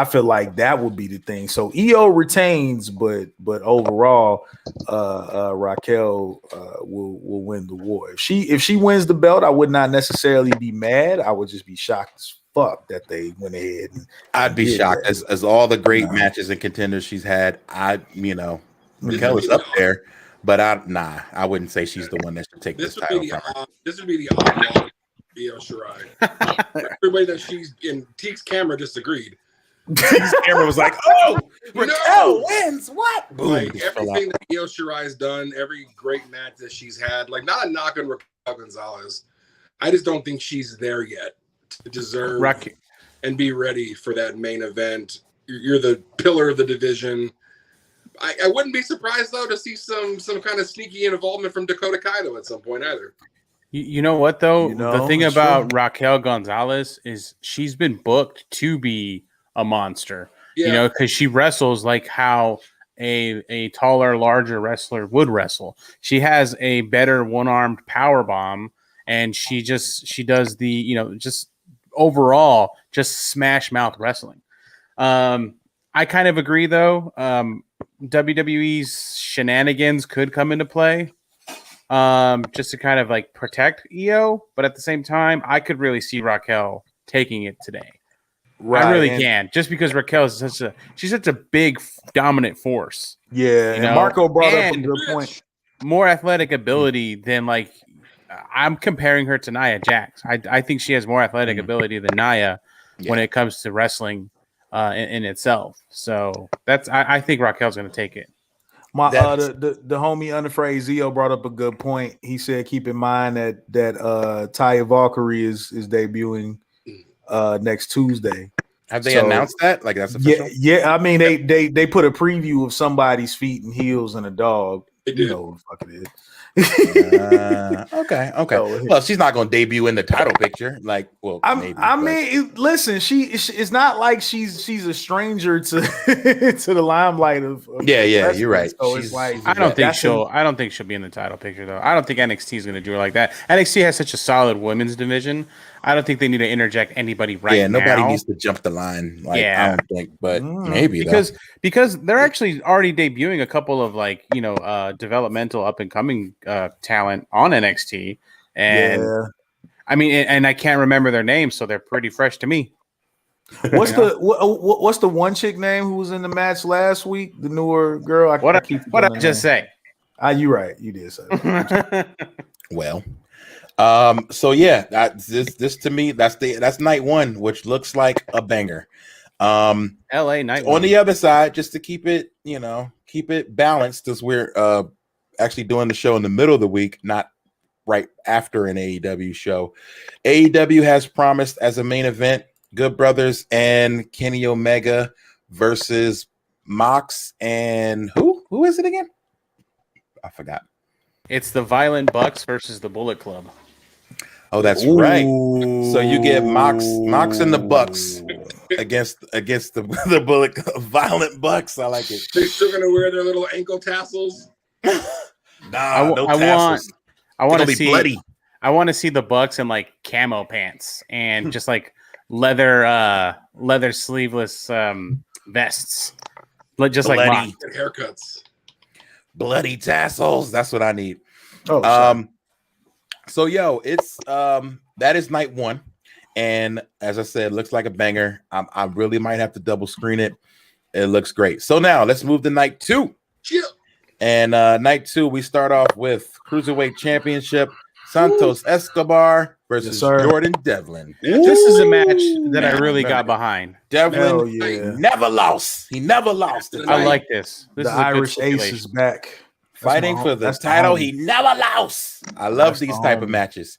feel like that would be the thing. So Io retains, but overall, Raquel will win the war. If she wins the belt, I would not necessarily be mad. I would just be shocked as fuck that they went ahead. I'd be shocked as all the great matches and contenders she's had. Raquel is up there, but I wouldn't say she's the one that should take this title. This would be the odd Io Shirai. Everybody that she's in, Teek's camera disagreed. Teek's camera was like, "Oh, Raquel wins! What?" Boom, like everything that Io Shirai's done, every great match that she's had, like not a knock on Raquel Gonzalez. I just don't think she's there yet to deserve and be ready for that main event. You're the pillar of the division. I wouldn't be surprised though to see some kind of sneaky involvement from Dakota Kai though at some point either. You know what though? The thing about Raquel Gonzalez is she's been booked to be a monster. Yeah. Because she wrestles like how a taller, larger wrestler would wrestle. She has a better one-armed power bomb, and she does the just overall just smash mouth wrestling. I kind of agree though. WWE's shenanigans could come into play. Just to kind of like protect Io, but at the same time, I could really see Raquel taking it today. Right, I really can, just because Raquel is such a big dominant force. Yeah, and Marco brought up a good point. More athletic ability than I'm comparing her to Nia Jax. I think she has more athletic ability than Nia when it comes to wrestling in itself. So I think Raquel's going to take it. The homie Unafraid Zio brought up a good point. He said, keep in mind that Taya Valkyrie is debuting next Tuesday. Have they announced that? Like that's official? Yeah. I mean, they put a preview of somebody's feet and heels and a dog. You know who the fuck it is. Okay. Well, she's not going to debut in the title picture. Listen, it's not like she's a stranger to to the limelight of yeah. You're right. So it's like I don't think she'll be in the title picture though. I don't think NXT is going to do her like that. NXT has such a solid women's division. I don't think they need to interject anybody now. Yeah, nobody needs to jump the line. I don't think, but maybe because they're actually already debuting a couple of developmental up and coming talent on NXT, and I mean, and I can't remember their names, so they're pretty fresh to me. What's what's the one chick name who was in the match last week? The newer girl. What did I just say? You right. You did say that. Well, so yeah, this to me, that's night one, which looks like a banger. LA night on one. the other side, just to keep it balanced, as we're actually doing the show in the middle of the week, not right after an AEW show. AEW has promised as a main event Good Brothers and Kenny Omega versus Mox and who is it again? I forgot. It's the Violent Bucks versus the Bullet Club. Oh, that's right. So you get Mox and the Bucks against the Bullet Violent Bucks. I like it. They're still gonna wear their little ankle tassels. No tassels. I want to be see bloody. I want to see the Bucks in like camo pants and just like leather sleeveless vests. Just bloody. like And haircuts. Bloody tassels. That's what I need. Oh, sorry. So it's that is night one, and as I said, looks like a banger. I really might have to double screen it. It looks great. So now let's move to night two. Yeah. And night two, we start off with Cruiserweight Championship, Santos Escobar versus Jordan Devlin. This is a match that I really got behind. Devlin never lost. He never lost. I like this. The Irish Ace is back. Fighting for the title. He never lost. I love these type of matches.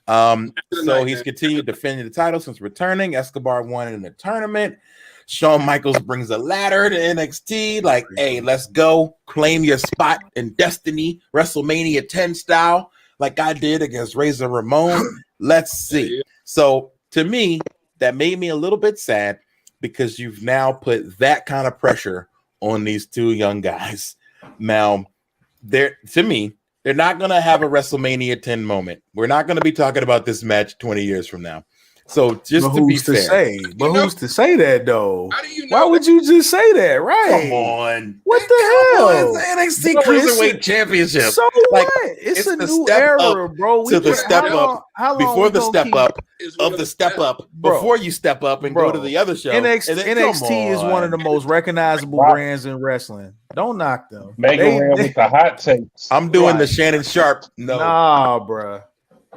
So he's continued defending the title since returning. Escobar won in the tournament. Shawn Michaels brings a ladder to NXT. Like, hey, let's go claim your spot in Destiny, WrestleMania 10 style, like I did against Razor Ramon. Let's see. So to me, that made me a little bit sad because you've now put that kind of pressure on these two young guys. Now, they're not going to have a WrestleMania 10 moment. We're not going to be talking about this match 20 years from now. So just to be fair, who's to say that though? How do you know Why would you just say that? Right? Come on, what the hell? It's the NXT Cruiserweight Championship. So like, what? It's a the new step era, up bro. To the step up before the step up of the step up before you step up and go to the other show. NXT is one of the most recognizable brands in wrestling. Don't knock them. With the hot takes. I'm doing the Shannon Sharp. No, nah, bro.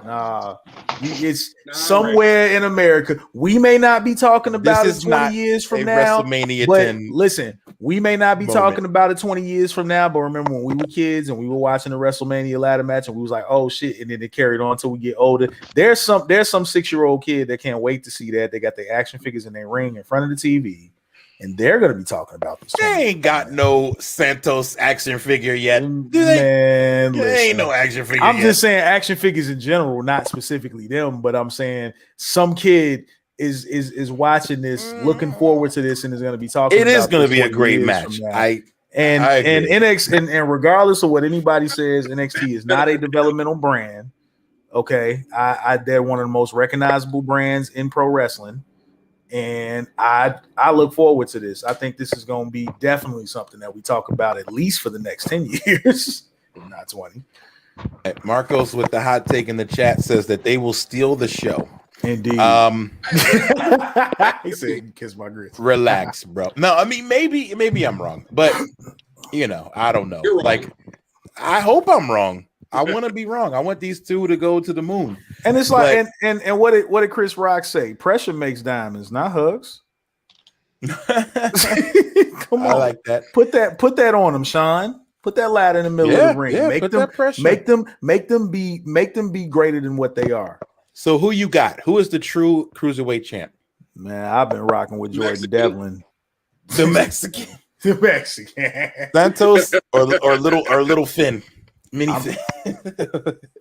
Nah, it's somewhere in America. We may not be talking about it 20 years from now. WrestleMania but 10 listen, we may not be talking about it 20 years from now. But remember when we were kids and we were watching the WrestleMania ladder match and we was like, oh shit, and then it carried on until we get older. There's some 6-year-old kid that can't wait to see that. They got their action figures in their ring in front of the TV. And they're going to be talking about this. They ain't got no Santos action figure yet. Man, there ain't no action figure I'm yet. just saying action figures in general, not specifically them, but I'm saying some kid is watching this, looking forward to this, and is going to be talking about it. It is going to be a great match. And regardless of what anybody says, NXT is not a developmental brand. Okay. They're one of the most recognizable brands in pro wrestling. And I look forward to this. I think this is going to be definitely something that we talk about at least for the next 10 years, if not 20. Marcos with the hot take in the chat says that they will steal the show. Indeed. He said, "Kiss my grits." Relax, bro. No, I mean maybe I'm wrong, but I don't know. Like, I hope I'm wrong. I want to be wrong. I want these two to go to the moon. And it's like, and what did Chris Rock say? Pressure makes diamonds, not hugs. Come on, I like that. Put that on them, Sean. Put that ladder in the middle of the ring. Yeah, make them be greater than what they are. So who you got? Who is the true Cruiserweight champ? Man, I've been rocking with Jordan Devlin. The Mexican. The Mexican. Santos or little Finn.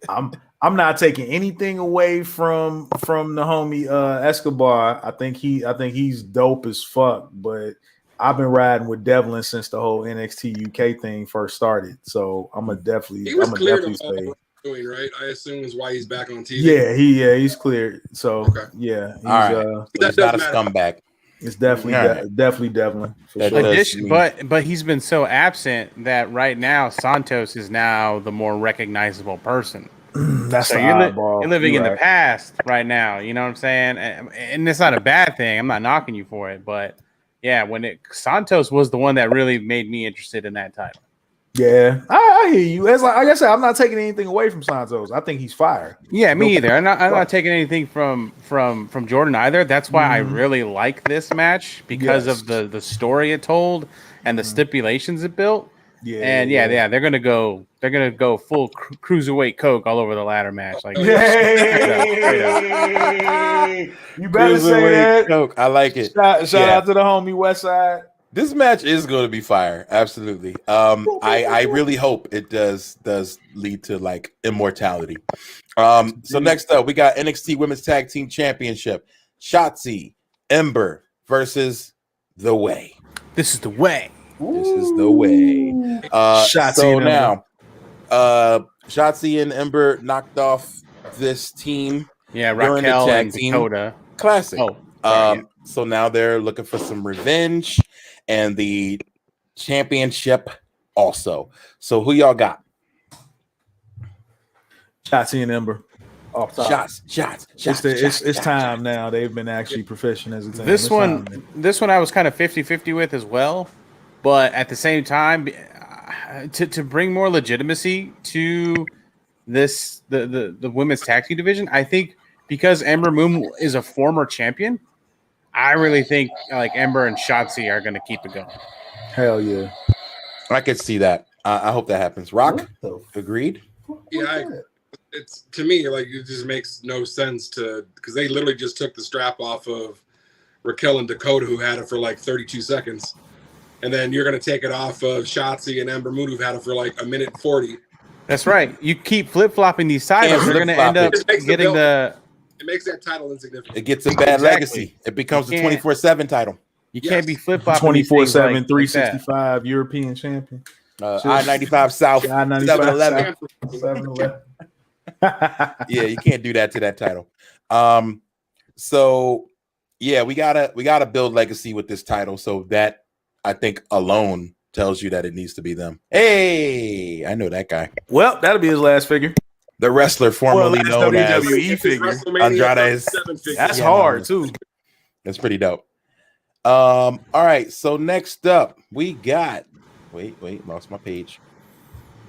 I'm not taking anything away from the homie Escobar. I think he's dope as fuck, but I've been riding with Devlin since the whole NXT UK thing first started. So I'm definitely say. Doing, right? I assume is why he's back on TV. Yeah, he's cleared. So yeah, he's, all right. He's not a scumbag. It's definitely Devlin. For sure. But he's been so absent that right now Santos is now the more recognizable person. That's So the you're oddball. living You're in the right. past right now. You know what I'm saying? And it's not a bad thing. I'm not knocking you for it, but yeah, Santos was the one that really made me interested in that title. Yeah, I hear you. As like I said, I'm not taking anything away from Santos. I think he's fire. Yeah, me No- either. I'm not taking anything from Jordan either. That's why I really like this match because Yes. of the story it told and the stipulations it built. Yeah, And yeah, they're gonna go full cruiserweight coke all over the ladder match. Like straight Hey, you better say Cruiserweight that. Coke. I like it. Shout Yeah. out to the homie West Side. This match is going to be fire. Absolutely. I really hope it does lead to like immortality. So next up, we got NXT Women's Tag Team Championship. Shotzi, Ember versus The Way. this is the way. This is the way. Shotzi So and now, Shotzi and Ember knocked off this team. Yeah, During the Raquel tag and team. Dakota. Classic. Oh, sorry, So now they're looking for some revenge and the championship also. So who y'all got? Shotzi and Ember. Off top. Shots. It's time now. They've been actually proficient as a team. This It's one, time. I was kind of 50-50 with as well, but at the same time, to bring more legitimacy to this the women's tag team division, I think because Ember Moon is a former champion, I really think like Ember and Shotzi are going to keep it going. Hell yeah. I could see that. I hope that happens. Rock, agreed. Yeah, it's to me like it just makes no sense because they literally just took the strap off of Raquel and Dakota, who had it for like 32 seconds, and then you're going to take it off of Shotzi and Ember Moon, who've had it for like 1:40. That's right. You keep flip flopping these titles, Yeah, they're going to flip-flop end up it. getting It makes that title insignificant. It gets a bad Exactly. legacy. It becomes the 24/7 title. You Yes. can't be flip flopping 24/7, 365. 365 European champion. I-95 South, I-95 7-Eleven. 7-Eleven. Yeah, you can't do that to that title. So yeah, we gotta build legacy with this title. So that I think alone tells you that it needs to be them. Hey, I know that guy. Well, that'll be his last figure. The wrestler formerly last known as WWE It's his figure. WrestleMania Andrade 37 figure. That's Yeah, hard no. too. That's pretty dope. All right, so next up we got wait, lost my page.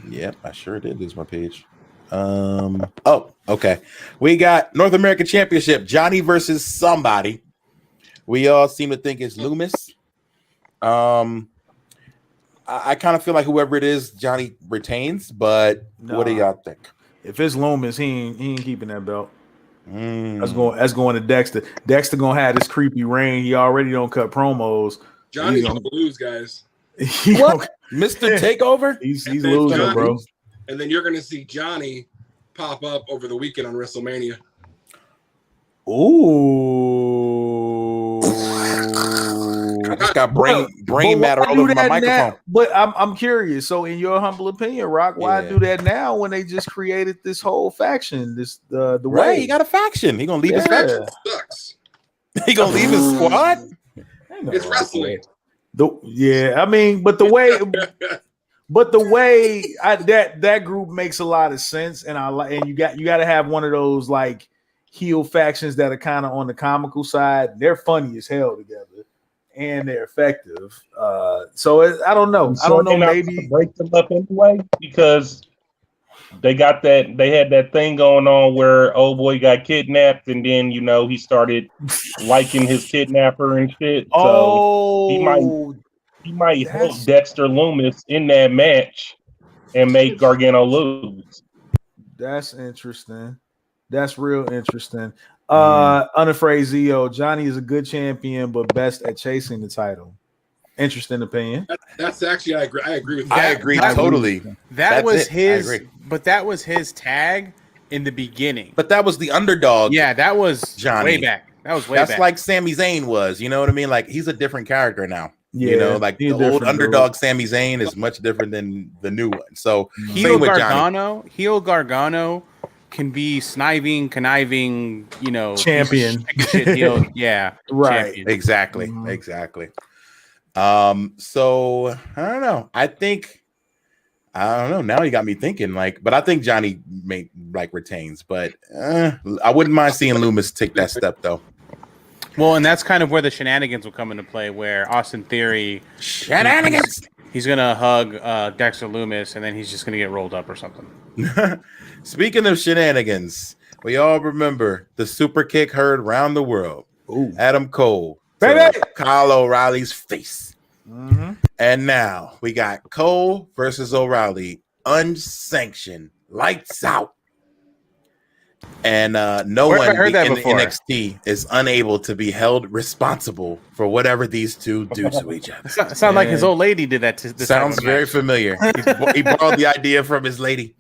Yep, I sure did lose my page. Okay. We got North American Championship, Johnny versus somebody. We all seem to think it's Loomis. I kind of feel like whoever it is, Johnny retains, but what do y'all think? If it's Loomis, he ain't keeping that belt. Mm. That's going to Dexter. Dexter gonna have this creepy reign. He already don't cut promos. Johnny's gonna lose, guys, What? Mr. Takeover? He's And then losing, Johnny- bro. and then you're gonna see Johnny pop up over the weekend on WrestleMania. Ooh. I just got brain But matter why all do over my that microphone. now? But I'm curious. So, in your humble opinion, Rock, why Yeah. do that now when they just created this whole faction? This the Right, way he got a faction. He gonna leave his Yeah. faction. Sucks. He gonna leave his squad. Ain't no It's right wrestling. I mean, but the way that group makes a lot of sense, and I like, and you got to have one of those like heel factions that are kind of on the comical side. They're funny as hell together, and they're effective. So I don't know. I don't know. they're not Maybe gonna break them up anyway because they had that thing going on where old boy got kidnapped and then he started liking his kidnapper and shit. So he might help that's- Dexter Loomis in that match and make Gargano lose. That's interesting. That's real interesting. Unafraid Zio, Johnny is a good champion, but best at chasing the title. Interesting opinion. That's actually I agree with I that. agree that- totally. That That's was it. I his, agree. but that was his tag in the beginning. But that was the underdog. Yeah, that was Johnny. way back. That was way That's back. like Sami Zayn was. You know what I mean? Like he's a different character now. Yeah, Like he's the a old different underdog Sami Zayn is much different than the new one. So heel same with Johnny. Gargano can be sniving, conniving, Champion. shit heel. Yeah, Right. champion. Exactly. Mhm. Exactly. So I don't know. I think I don't know. Now you got me thinking. But I think Johnny retains. But I wouldn't mind seeing Loomis take that step though. Well, and that's kind of where the shenanigans will come into play. Where Austin Theory shenanigans. He's gonna hug Dexter Loomis, and then he's just gonna get rolled up or something. Speaking of shenanigans, we all remember the super kick heard around the world. Ooh. Adam Cole, baby, Kyle O'Reilly's face. Mm-hmm. And now we got Cole versus O'Reilly, unsanctioned, lights out. And no one in NXT is unable to be held responsible for whatever these two do to each other. Sounds like his old lady did that. Sounds very familiar. He borrowed the idea from his lady.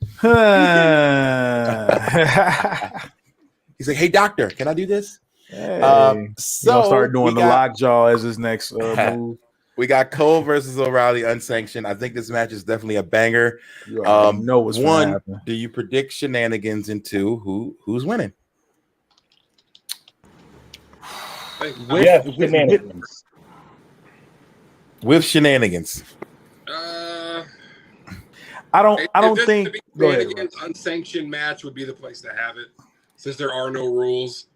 He's like, "Hey, doctor, can I do this?" Hey, so start doing the lockjaw as his next move. We got Cole versus O'Reilly unsanctioned. I think this match is definitely a banger. You know what's one, happen. do you predict shenanigans? And two, who's winning? Shenanigans. With shenanigans. I don't think shenanigans unsanctioned match would be the place to have it, since there are no rules.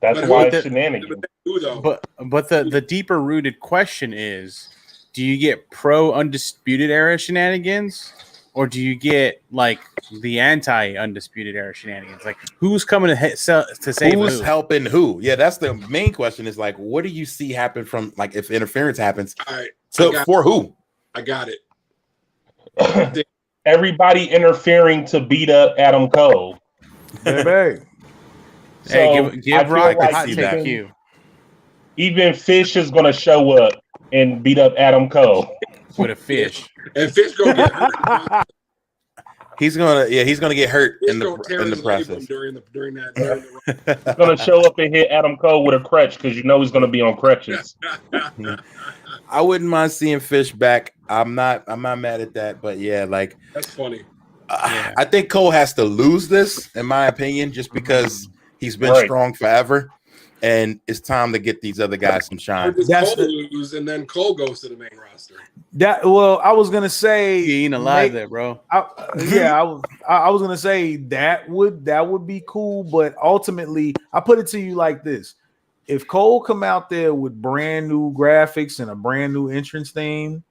That's why it's shenanigans. But the deeper rooted question is, do you get pro undisputed era shenanigans, or do you get like the anti undisputed era shenanigans? Like who's coming to save who's who? helping who? Yeah, that's the main question. Is like, what do you see happen from like if interference happens? For who? I got it. Everybody interfering to beat up Adam Cole. Baby. So hey, give Rock a hot take you. Even Fish is going to show up and beat up Adam Cole with a fish. And Fish gonna get hurt. He's gonna get hurt in the process. During that. He's gonna show up and hit Adam Cole with a crutch because you know he's gonna be on crutches. I wouldn't mind seeing Fish back. I'm not mad at that, but yeah, like that's funny. I think Cole has to lose this, in my opinion, just because he's been strong forever, and it's time to get these other guys some shine. Cole lose, and then Cole goes to the main roster. I was gonna say he ain't alive there, bro. I was gonna say that would be cool, but ultimately, I put it to you like this: if Cole come out there with brand new graphics and a brand new entrance theme,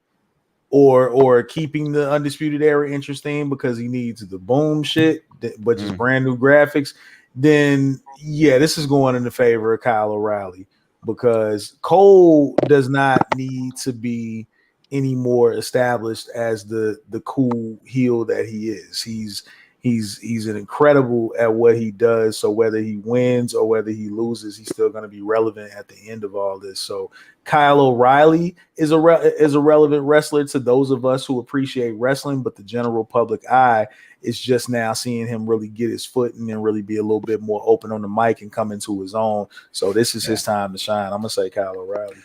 or keeping the Undisputed Era entrance theme because he needs the boom shit, but just brand new graphics, then yeah, this is going in the favor of Kyle O'Reilly because Cole does not need to be any more established as the cool heel that he is. He's an incredible at what he does. So whether he wins or whether he loses, he's still going to be relevant at the end of all this. So Kyle O'Reilly is a relevant wrestler to those of us who appreciate wrestling, but the general public eye is just now seeing him really get his footing and really be a little bit more open on the mic and come into his own. So this is his time to shine. I'm gonna say Kyle O'Reilly.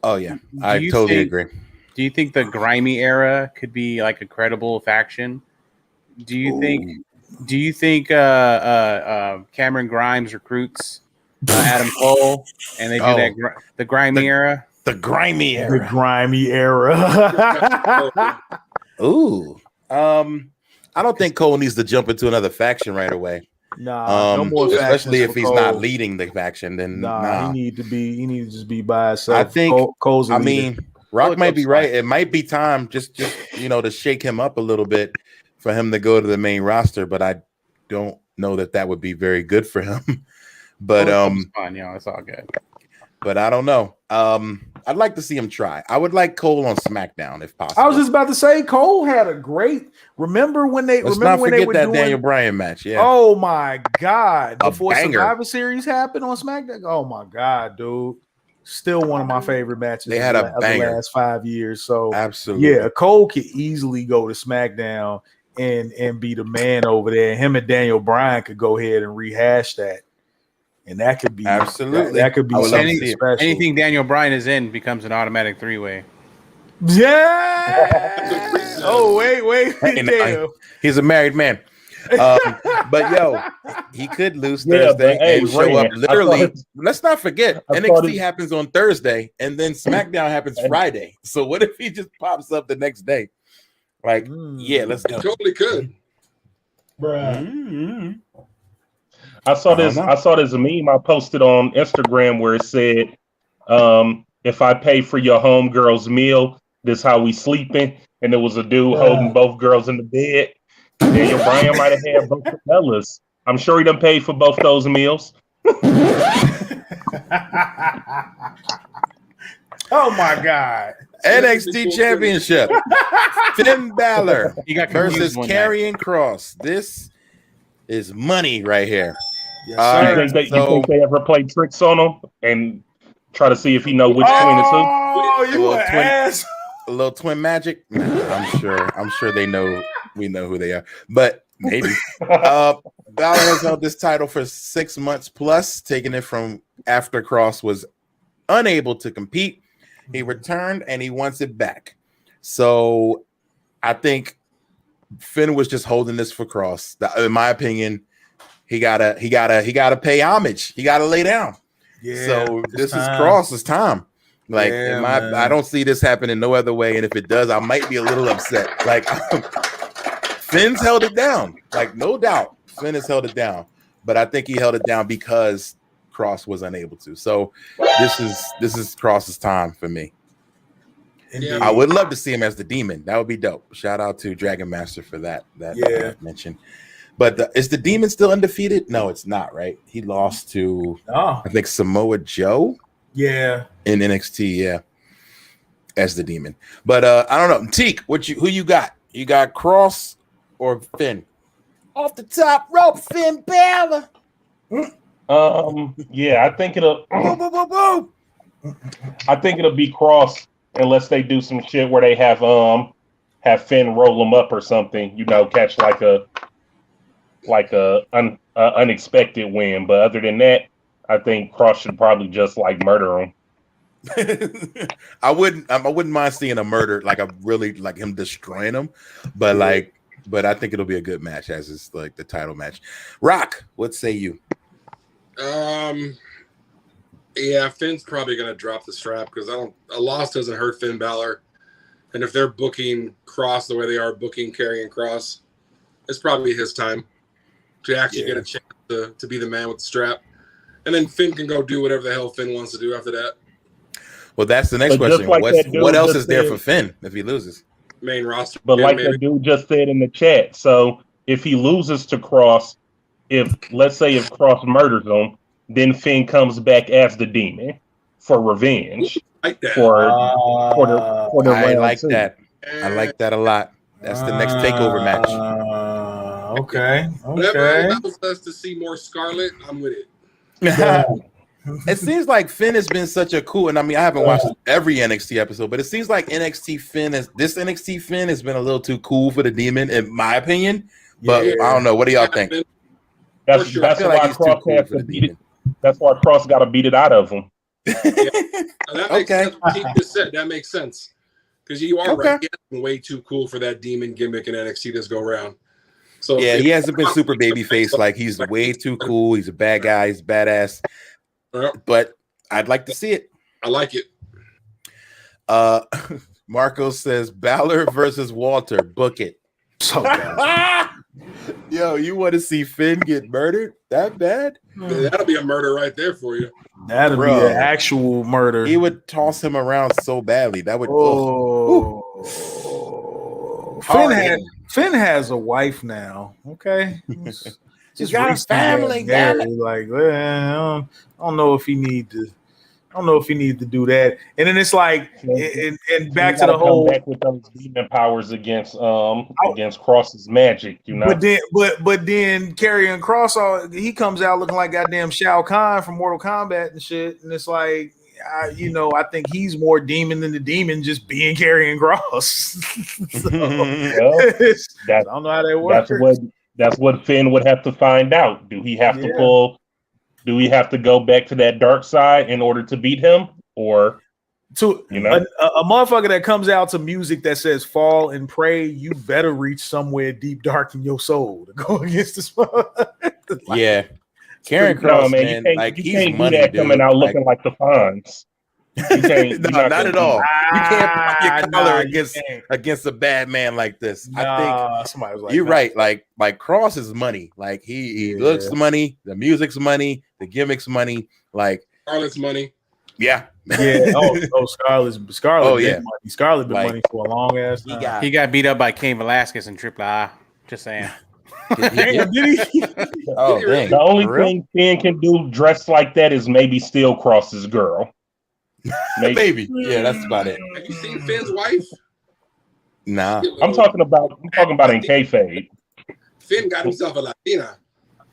Oh yeah, I totally agree. Do you think the grimy era could be like a credible faction? Do you think Cameron Grimes recruits Adam Cole and they do the grimy era? The grimy era. The grimy era. Ooh. I don't think Cole needs to jump into another faction right away. No more especially if he's Cole. Not leading the faction. Then he need to just be by himself. I think Cole's I mean, Rock might be right. It might be time just to shake him up a little bit for him to go to the main roster, but I don't know that would be very good for him. But it's fine, it's all good. But I don't know. I'd like to see him try. I would like Cole on SmackDown if possible. I was just about to say Cole had a great. Remember when they Let's remember not forget when they were that doing, Daniel Bryan match? Yeah. Oh my God! Before banger. Survivor Series happened on SmackDown. Oh my God, dude! Still one of my favorite matches. They had of banger. the last 5 years. So absolutely, yeah, Cole could easily go to SmackDown and be the man over there. Him and Daniel Bryan could go ahead and rehash that. And that could be absolutely that could be something special. Anything Daniel Bryan is in becomes an automatic 3-way. Yeah. Oh wait. He's a married man. But yo, he could lose Thursday and show up literally. Let's not forget, NXT happens on Thursday and then SmackDown happens Friday. So what if he just pops up the next day? Like, yeah, let's go. Totally could. Bruh. I saw this meme I posted on Instagram where it said, if I pay for your homegirl's meal, this how we sleeping. And there was a dude holding both girls in the bed. Daniel Bryan might have had both the fellas. I'm sure he done paid for both those meals. Oh my God. NXT Championship. Finn Balor versus one Karrion Kross. This is money right here. Yes, You think they ever play tricks on him and try to see if he know which twin is who? Oh, you an ass. A little twin magic. Nah, I'm sure they know. We know who they are, but maybe. Balor has held this title for 6 months plus, taking it from after Kross was unable to compete. He returned and he wants it back. So I think Finn was just holding this for Kross. In my opinion, he gotta pay homage. He gotta lay down. Yeah. So this is Kross's time. Like, Yeah, I don't see this happening no other way. And if it does, I might be a little upset. Like, Finn's held it down. Like, no doubt, Finn has held it down. But I think he held it down because Kross was unable to. So this is Kross's time for me. Yeah. I would love to see him as the Demon. That would be dope. Shout out to Dragon Master for that mention. But is the Demon still undefeated? No, it's not, right? He lost to I think Samoa Joe. Yeah. In NXT, yeah. As the Demon. But I don't know. Teak, who you got? You got Kross or Finn? Off the top rope, Finn Balor. Yeah, I think it'll be Kross unless they do some shit where they have Finn roll him up or something, catch like a unexpected win. But other than that, I think Kross should probably just like murder him. I wouldn't mind seeing a murder, like a really like him destroying him, but I think it'll be a good match as it's like the title match. Rock, what say you? Yeah, Finn's probably gonna drop the strap because a loss doesn't hurt Finn Balor, and if they're booking Kross the way they are booking Karrion Kross, it's probably his time to actually get a chance to be the man with the strap, and then Finn can go do whatever the hell Finn wants to do after that. Well, that's the next question. What else is there for Finn if he loses? Main roster. But like the dude just said in the chat, so if he loses to Kross, let's say if Kross murders him, then Finn comes back as the Demon for revenge. Like that. For the I like that. I like that a lot. That's the next takeover match. Okay. Whatever allows us to see more Scarlet, I'm with it. It seems like Finn has been such a cool, and I mean I haven't watched every NXT episode, but it seems like NXT Finn has been a little too cool for the Demon, in my opinion. But I don't know. What do y'all think? That's why Kross got to beat it out of him. That makes sense. What Keith just said. That makes sense because you are right. He's been way too cool for that Demon gimmick in NXT this go round. So yeah, he hasn't been super babyface. Like he's way too cool. He's a bad guy. He's badass. But I'd like to see it. I like it. Marco says Balor versus Walter. Book it. So bad. Yo, you want to see Finn get murdered that bad? That'll be a murder right there for you. That'll be an actual murder. He would toss him around so badly. That would. Finn has a wife now. Okay. He's got a family. Like, well, I don't know if he need to. I don't know if he needs to do that. And then it's like, and back to the whole back with those demon powers against Kross's magic, But then Karrion Kross, he comes out looking like goddamn Shao Kahn from Mortal Kombat and shit. And it's like, I think he's more demon than the Demon, just being Karrion Kross. I don't know how that works. That's what Finn would have to find out. Do we have to go back to that dark side in order to beat him, or a motherfucker that comes out to music that says "fall and pray"? You better reach somewhere deep, dark in your soul to go against this. Yeah, Karrion Kross, man, like you he's can't money, do that dude. coming out looking like the Fonz. You can't. No, not at all. You can't put your collar you against a bad man like this. I think somebody was like, you're right. Like Cross is money. Like he looks the money, the music's money, the gimmicks money. Like Scarlett's money. yeah. Scarlett's Oh, yeah. money. Scarlett been Like, money for a long ass time. He got beat up by Cain Velasquez and Triple I. Just saying. Damn, did he? Oh, dang. The only For real? thing Finn can do dressed like that is maybe steal Cross's girl. Maybe. Yeah, that's about it. Have you seen Finn's wife? Nah. I'm talking about in kayfabe. Finn got himself a Latina.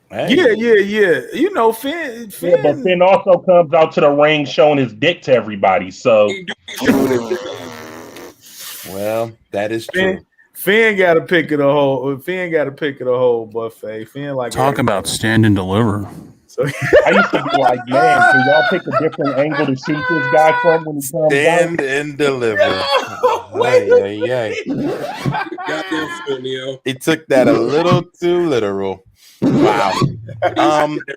Hey. Yeah. You know, Finn. Yeah, but Finn also comes out to the ring showing his dick to everybody. So He do Well, that is true. Finn got to pick of the whole buffet. Finn like Talk about stand and deliver. So I used to be like, man, can y'all pick a different angle to shoot this guy from when he comes Stand out? and deliver. Wait. goddamn Finn, Neo. He took that a little too literal. Wow.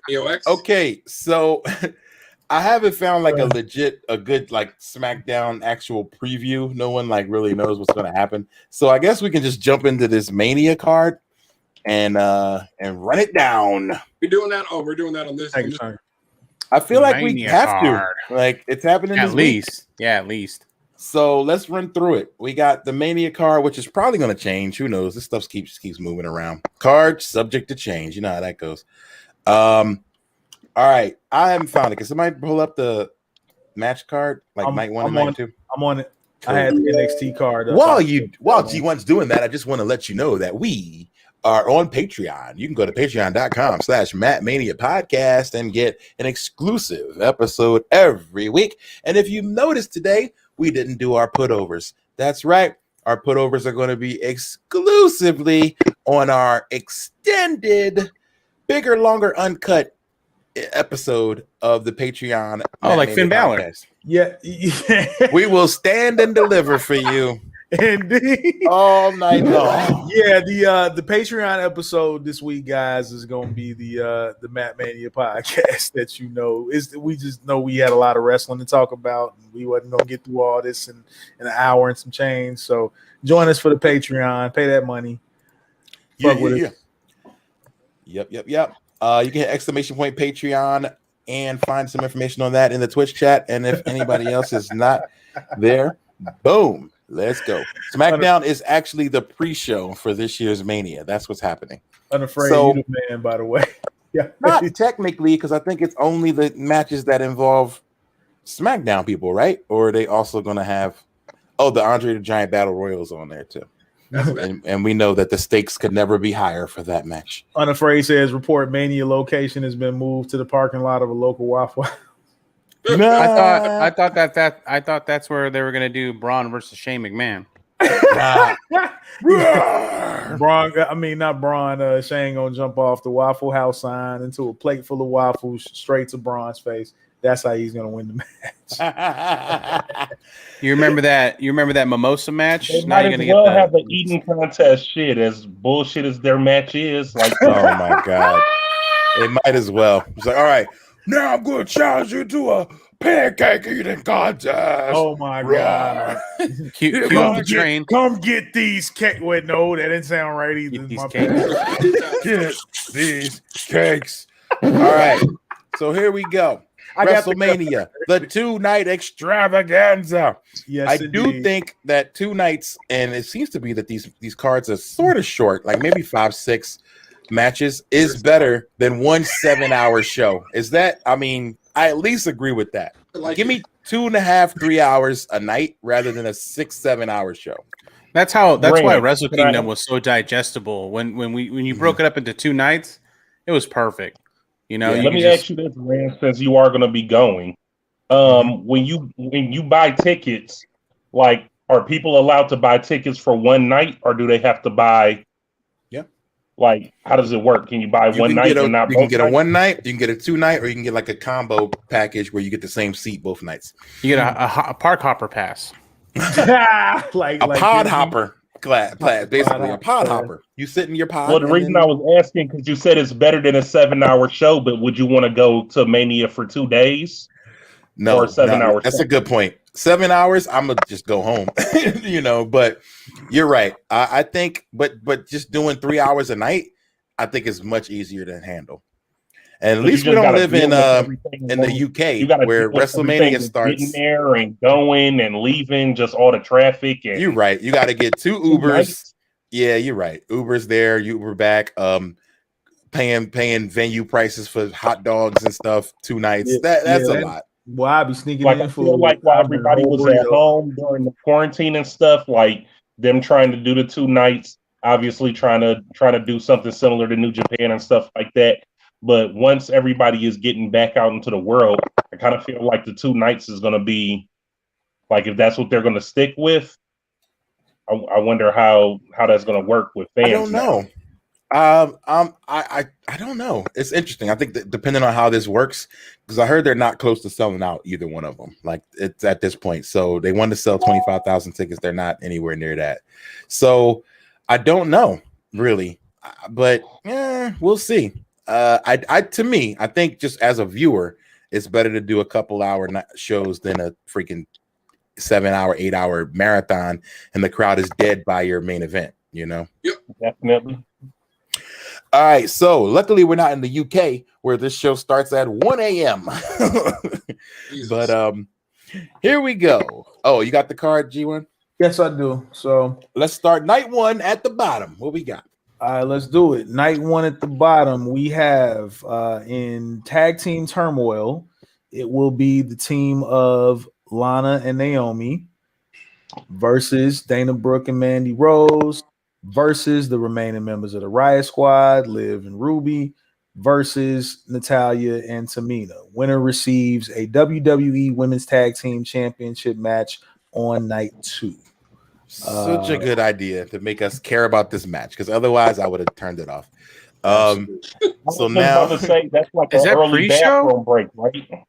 Neo-X. Okay, so I haven't found like a good like SmackDown actual preview. No one like really knows what's going to happen. So I guess we can just jump into this Mania card and run it down. We're doing that. Oh, we're doing that on this. Thank you, Sean. I feel like we Mania have card. to. Like it's happening At this week. least. Yeah, at least. So let's run through it. We got the Mania card, which is probably going to change. Who knows? This stuff keeps moving around. Card subject to change. You know how that goes. All right. I haven't found it. Can somebody pull up the match card? Like night 1 and night 2? I'm on it. I had the NXT card. While G1's doing that, I just want to let you know that we are on Patreon. You can go to patreon.com/MattMania podcast and get an exclusive episode every week. And if you noticed today, we didn't do our putovers. That's right. Our putovers are going to be exclusively on our extended, bigger, longer, uncut episode of the Patreon. Oh, like Finn Balor. podcast. Yeah. We will stand and deliver for you Indeed. all night long. Yeah, the Patreon episode this week, guys, is going to be the Matt Mania podcast that we just know we had a lot of wrestling to talk about, and we wasn't going to get through all this in an hour and some change. So join us for the Patreon, pay that money. Fuck with us. Yep. You can hit exclamation point Patreon and find some information on that in the Twitch chat. And if anybody else is not there, boom. Let's go. SmackDown is actually the pre-show for this year's Mania. That's what's happening. Unafraid So- you the man, by the way. Yeah. Not technically, because I think it's only the matches that involve SmackDown people, right? Or are they also going to have the Andre the Giant Battle Royals on there too? And we know that the stakes could never be higher for that match. Unafraid says report Mania location has been moved to the parking lot of a local Waffle House. No. I thought that's where they were gonna do Braun versus Shane McMahon. Not Braun. Shane gonna jump off the Waffle House sign into a plate full of waffles straight to Braun's face. That's how he's gonna win the match. You remember that? You remember that mimosa match? They Now might you're as gonna well get have an eating contest. Shit, as bullshit as their match is. Like, Oh my god. They might as well. It's like, all right, now I'm gonna challenge you to a pancake eating contest. Oh my god! cue up the train. Come get these cake. Wait, no, that didn't sound right either. Get these My cakes. Get these cakes. All right. So here we go. I got the- WrestleMania, the 2-night extravaganza. Yes, I do indeed. think that 2 nights, and it seems to be that these cards are sort of short, like maybe 5-6 matches, is better than 1 7-hour show. Is that? I mean, I at least agree with that. Give me 2.5, 3 hours a night rather than a 6-7 hour show. That's why Brand, Wrestle could I- Kingdom was so digestible. When you broke it up into 2 nights, it was perfect. You know, Yeah, you let could me just- ask you this, Rand, since you are going to be going. When you buy tickets, like, are people allowed to buy tickets for one night, or do they have to buy? Yeah. Like, how does it work? Can you buy one night and not You both can get a nights? 1 night, you can get a 2 night, or you can get like a combo package where you get the same seat both nights. you get a park hopper pass. like A pod Disney. hopper class, basically a pod hopper. hopper. You sit in your pod. Well, the and reason then- I was asking, because you said it's better than a 7-hour show, but would you want to go to Mania for 2 days? No, or 7 hours. That's a good point. 7 hours, I'm gonna just go home, But you're right. I think, but just doing 3 hours a night, I think is much easier to handle. And at least we don't live in the UK where WrestleMania starts. Getting there and going and leaving, just all the traffic. And you're right. You got to get 2 Ubers. Yeah, you're right. Uber's there, Uber back. Paying venue prices for hot dogs and stuff 2 nights. That's a lot. Well, I'll be sneaking like, in I for feel like while everybody was at home during the quarantine and stuff, like them trying to do the 2 nights, obviously trying to do something similar to New Japan and stuff like that. But once everybody is getting back out into the world, I kind of feel like the 2 nights is going to be like, if that's what they're going to stick with, I wonder how that's going to work with fans. I don't know. I don't know. It's interesting. I think that depending on how this works, because I heard they're not close to selling out either one of them. Like it's at this point, so they wanted to sell 25,000 tickets. They're not anywhere near that. So I don't know really, but we'll see. To me, I think just as a viewer, it's better to do a couple hour shows than a freaking 7 hour, 8 hour marathon, and the crowd is dead by your main event. Yep, Definitely. All right, so luckily we're not in the UK where this show starts at 1 a.m. But here we go. Oh, you got the card, G1? Yes, I do. So let's start night 1 at the bottom. What we got? All right, let's do it. Night 1 at the bottom, we have in Tag Team Turmoil, it will be the team of Lana and Naomi versus Dana Brooke and Mandy Rose versus the remaining members of the Riot Squad, Liv and Ruby, versus Natalya and Tamina. Winner receives a WWE Women's Tag Team Championship match on night 2. Such a good idea to make us care about this match, because otherwise I would have turned it off. So now say that's like is an that early pre-show? bathroom break, right?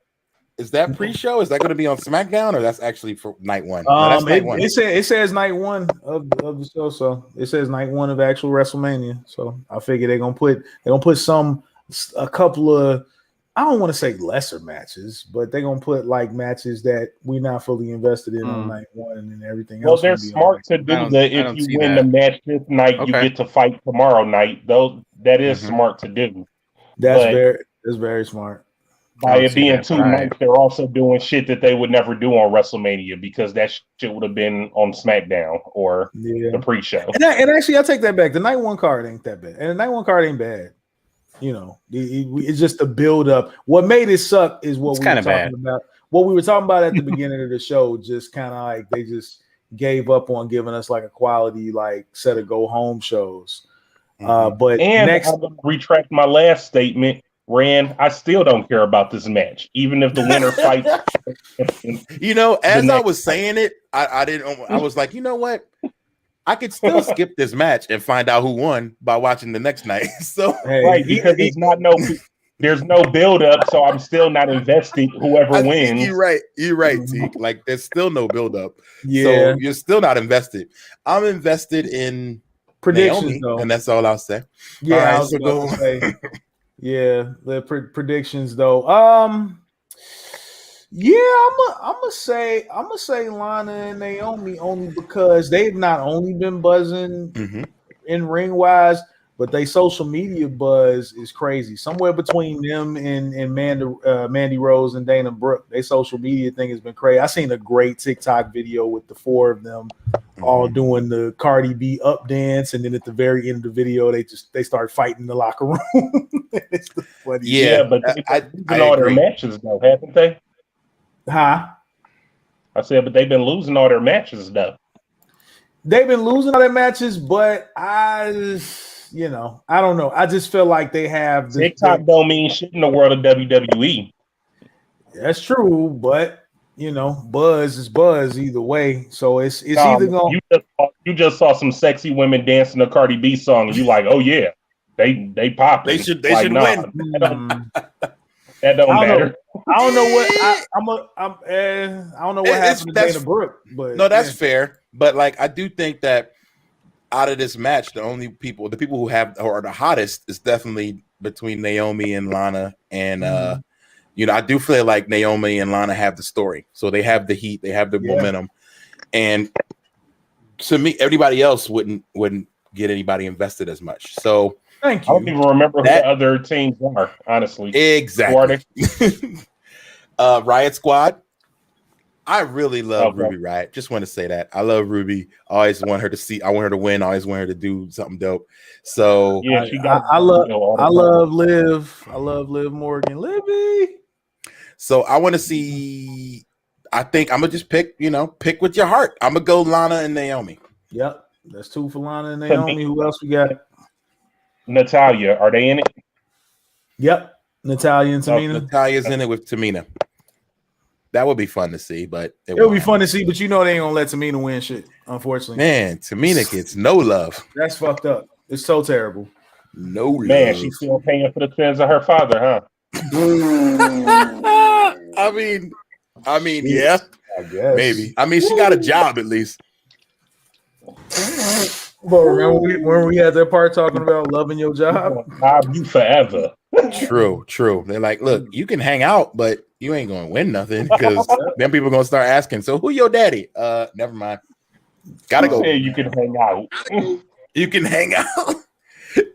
Is that pre-show? Is that going to be on SmackDown, or that's actually for night 1? No, that's night 1. It says night 1 of the show, so it says night 1 of actual WrestleMania. So I figure they're gonna put a couple of, I don't want to say lesser matches, but they're gonna put like matches that we're not fully invested in on night 1, and then everything else. Well, they're smart to do that. If you win the match this night, you get to fight tomorrow night. Though that is smart to do. That's very smart. By it being 2 nights, they're also doing shit that they would never do on WrestleMania, because that shit would have been on SmackDown or the pre-show. And actually, I take that back. The night 1 card ain't that bad, and the night 1 card ain't bad. It's just the build up. What made it suck is what we were talking about. What we were talking about at the beginning of the show, just kind of like they just gave up on giving us like a quality like set of go home shows. But next, I'm gonna retract my last statement. Rand, I still don't care about this match, even if the winner fights. As I was saying it, I didn't. I was like, you know what? I could still skip this match and find out who won by watching the next night. So right, because there's no build up, so I'm still not invested. Whoever wins, you're right, Teak. Like there's still no build up. Yeah, so you're still not invested. I'm invested in predictions, Naomi, though, and that's all I'll say. Yeah, all right, I was going to say. Yeah, the predictions though. Yeah, I'm gonna say Lana and Naomi, only because they've not only been buzzing in ring wise, but they social media buzz is crazy. Somewhere between them and Mandy Rose and Dana Brooke, their social media thing has been crazy. I seen a great TikTok video with the 4 of them all doing the Cardi B up dance, and then at the very end of the video, they start fighting in the locker room. It's the funny. Yeah, but they've been all their matches though, haven't they? Huh? I said, but they've been losing all their matches though. They've been losing all their matches, but I don't know. I just feel like they have TikTok don't mean shit in the world of WWE. That's true, but buzz is buzz either way. So it's either going. You just saw some sexy women dancing a Cardi B song, and you like, oh yeah, they pop. They should win. That don't matter. I don't know what I don't know what happened to Dana Brooke, but no, that's fair. But like, I do think that out of this match, the people who are the hottest is definitely between Naomi and Lana and I do feel like Naomi and Lana have the story, so they have the heat, they have the momentum, and to me, everybody else wouldn't get anybody invested as much. So thank I don't you. even remember who the other teams are, honestly. Exactly. Riot Squad. I really love Okay. Ruby Riot. Just want to say that. I love Ruby. I always want her to win. I always want her to do something dope. So Yeah, I love Liv. I love Liv Morgan. Livy. So I want to see. I think I'm gonna just pick with your heart. I'm gonna go Lana and Naomi. Yep, that's 2 for Lana and Naomi. Who else we got? Natalia, are they in it? Yep, Natalia and Tamina. Natalia's in it with Tamina. That would be fun to see, but it would be fun to see. But they ain't gonna let Tamina win shit. Unfortunately, man, Tamina gets no love. That's fucked up. It's so terrible. No love. Man, she's still paying for the sins of her father, huh? I mean, yeah, I guess. maybe. I mean, she got a job at least. But remember when we had that part talking about loving your job? Job you forever. True. They're like, look, you can hang out, but you ain't gonna win nothing because then people are gonna start asking. So who your daddy? Never mind. Gotta go. You can hang out. You can hang out.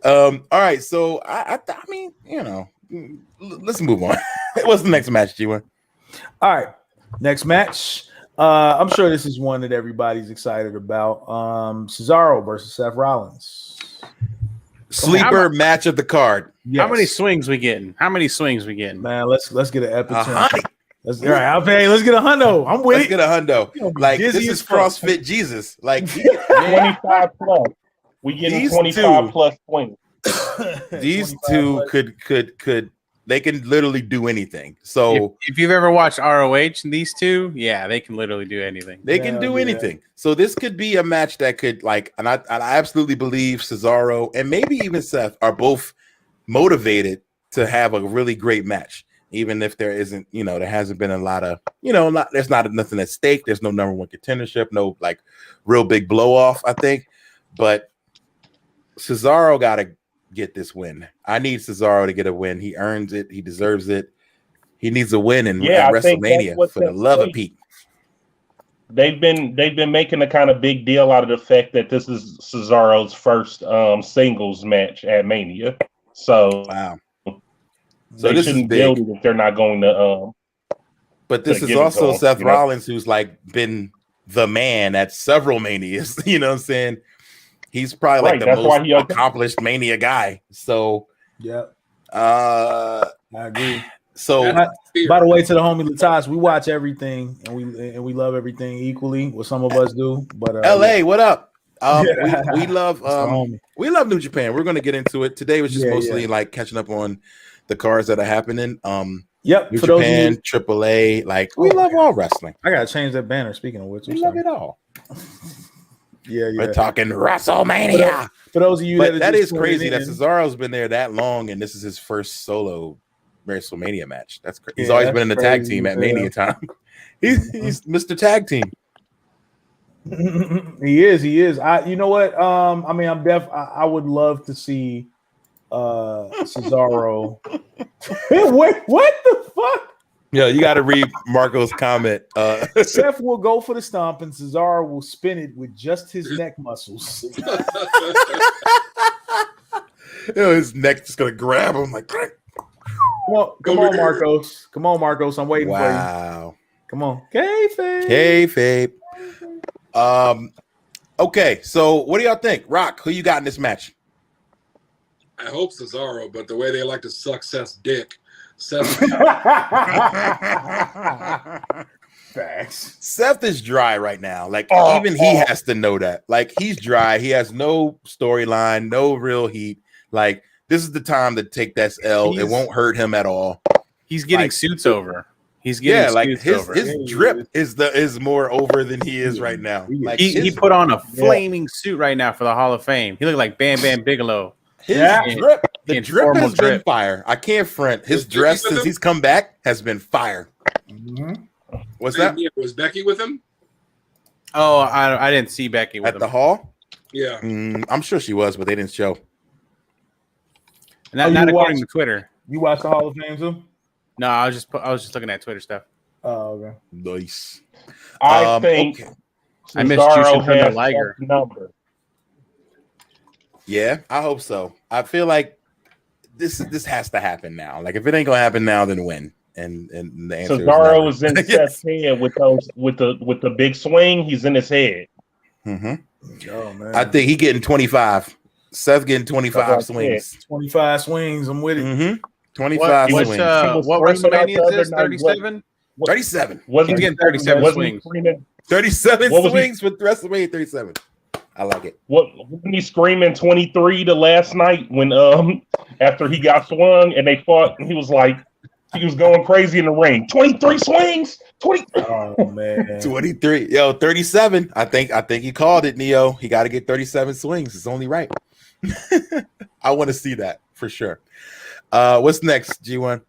All right. So I mean, let's move on. What's the next match, G1? All right, next match. I'm sure this is one that everybody's excited about. Cesaro versus Seth Rollins. Sleeper match of the card. Yes. How many swings we getting? Man, let's get an epic. Let's get a hundo. I'm with Let's get a hundo. Like this is CrossFit Jesus. Like 25 plus. We getting 25 plus swings. These two could they can literally do anything. So if you've ever watched ROH, these two, yeah, they can literally do anything. They can do anything. So this could be a match that could and I absolutely believe Cesaro and maybe even Seth are both motivated to have a really great match. Even if there isn't, there hasn't been a lot of, there's not nothing at stake. There's no number one contendership, no like real big blow off, I think. But Cesaro got to get this win. I need Cesaro to get a win. He earns it. He deserves it. He needs a win in WrestleMania for the love of Pete. They've been making a kind of big deal out of the fact that this is Cesaro's first singles match at Mania. So wow. So they shouldn't build it if they're not going to. But this is also Seth Rollins, who's like been the man at several Manias. You know what I'm saying? He's probably like the most accomplished Mania guy. So yeah, I agree. So by the way, to the homie Latas, we watch everything and we love everything equally. What some of us do, but LA, what up? We love New Japan. We're going to get into it. Today was just mostly like catching up on the cards that are happening. Yep, New Japan, AAA, like we love all wrestling. I gotta change that banner. Speaking of which, we love it all. Yeah, we're talking WrestleMania. For those of you that is crazy that Cesaro's been there that long, and this is his first solo WrestleMania match. That's crazy. He's always been in the tag team at Mania time. He's Mr. Tag Team. He is. You know what? I mean, I would love to see Cesaro. Wait, what the fuck? Yeah, you got to read Marco's comment. Seth will go for the stomp, and Cesaro will spin it with just his neck muscles. His neck just gonna grab him like. Come on, Marcos. Come on, Marcos. I'm waiting for you. Wow. Come on, kayfabe. Okay, so what do y'all think, Rock? Who you got in this match? I hope Cesaro, but the way they like to suck Seth's dick. Facts. Seth is dry right now. Like even he has to know that. Like he's dry. He has no storyline, no real heat. Like this is the time to take that L. It won't hurt him at all. He's getting suits over. He's getting his drip is more over than he is right now. Like he put on a flaming suit right now for the Hall of Fame. He looked like Bam Bam Bigelow. The drip has been fire. I can't front. His dress since he's come back has been fire. Mm-hmm. What's that? Was Becky with him? Oh, I didn't see Becky with at the hall. Yeah, I'm sure she was, but they didn't show. Not according to Twitter. You watched the Hall of Fame too? No, I was just looking at Twitter stuff. Oh, okay. Nice. I think okay. I missed Jushin Cesaro Thunder has Liger. Seth's number. Yeah, I hope so. I feel like this has to happen now. Like if it ain't gonna happen now, then when? And the answer Cesaro is is in Seth's head with the big swing. He's in his head. Mm-hmm. Oh man, I think he getting 25. Seth getting 25 swings. 25 swings. I'm with it. Mm-hmm. 25 What swings. WrestleMania is this? 37? 37. He's getting 37 swings. 37 What was he- swings with WrestleMania 37. I like it. Wasn't he screaming 23 the last night when after he got swung and they fought? And he was like, he was going crazy in the ring. 23 swings. 23. Oh man, 23. Yo, 37. I think he called it, Neo. He got to get 37 swings. It's only right. I want to see that for sure. What's next, G1?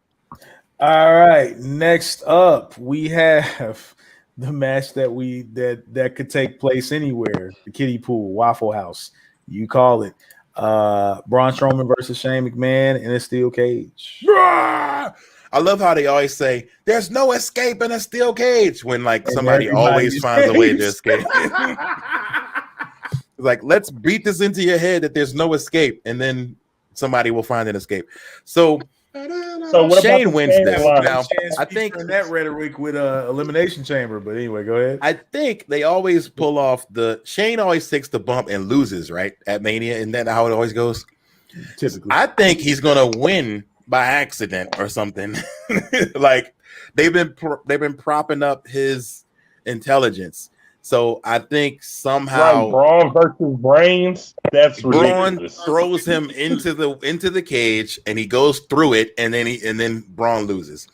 All right. Next up, we have the match that could take place anywhere. The kiddie pool, Waffle House. You call it. Braun Strowman versus Shane McMahon in a steel cage. I love how they always say there's no escape in a steel cage when like And somebody everybody always finds a way to escapes. escape. It's like, let's beat this into your head that there's no escape, and then somebody will find an escape. So What Shane about the wins this. line? Now, Chance I think featuring that rhetoric with Elimination Chamber. But anyway, go ahead. I think they always pull off Shane always takes the bump and loses, right? At Mania, and that how it always goes. Typically, I think he's gonna win by accident or something. Like they've been propping up his intelligence. So I think somehow Braun versus Brains. That's Braun ridiculous. throws him into the cage and he goes through it, and then Braun loses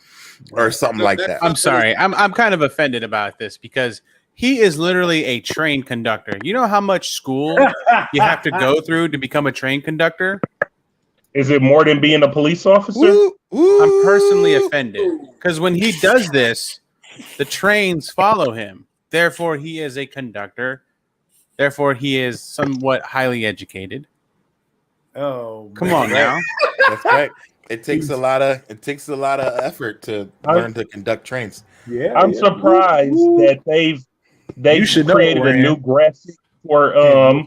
or something like that. I'm sorry. I'm kind of offended about this because he is literally a train conductor. You know how much school you have to go through to become a train conductor? Is it more than being a police officer? Woo, woo. I'm personally offended because when he does this, the trains follow him. Therefore, he is a conductor. Therefore, he is somewhat highly educated. oh, Come man. on now. That's right. It takes a lot of effort to learn to conduct trains. Yeah, I'm yeah. surprised that they've You should know, created a Rand. new graphic for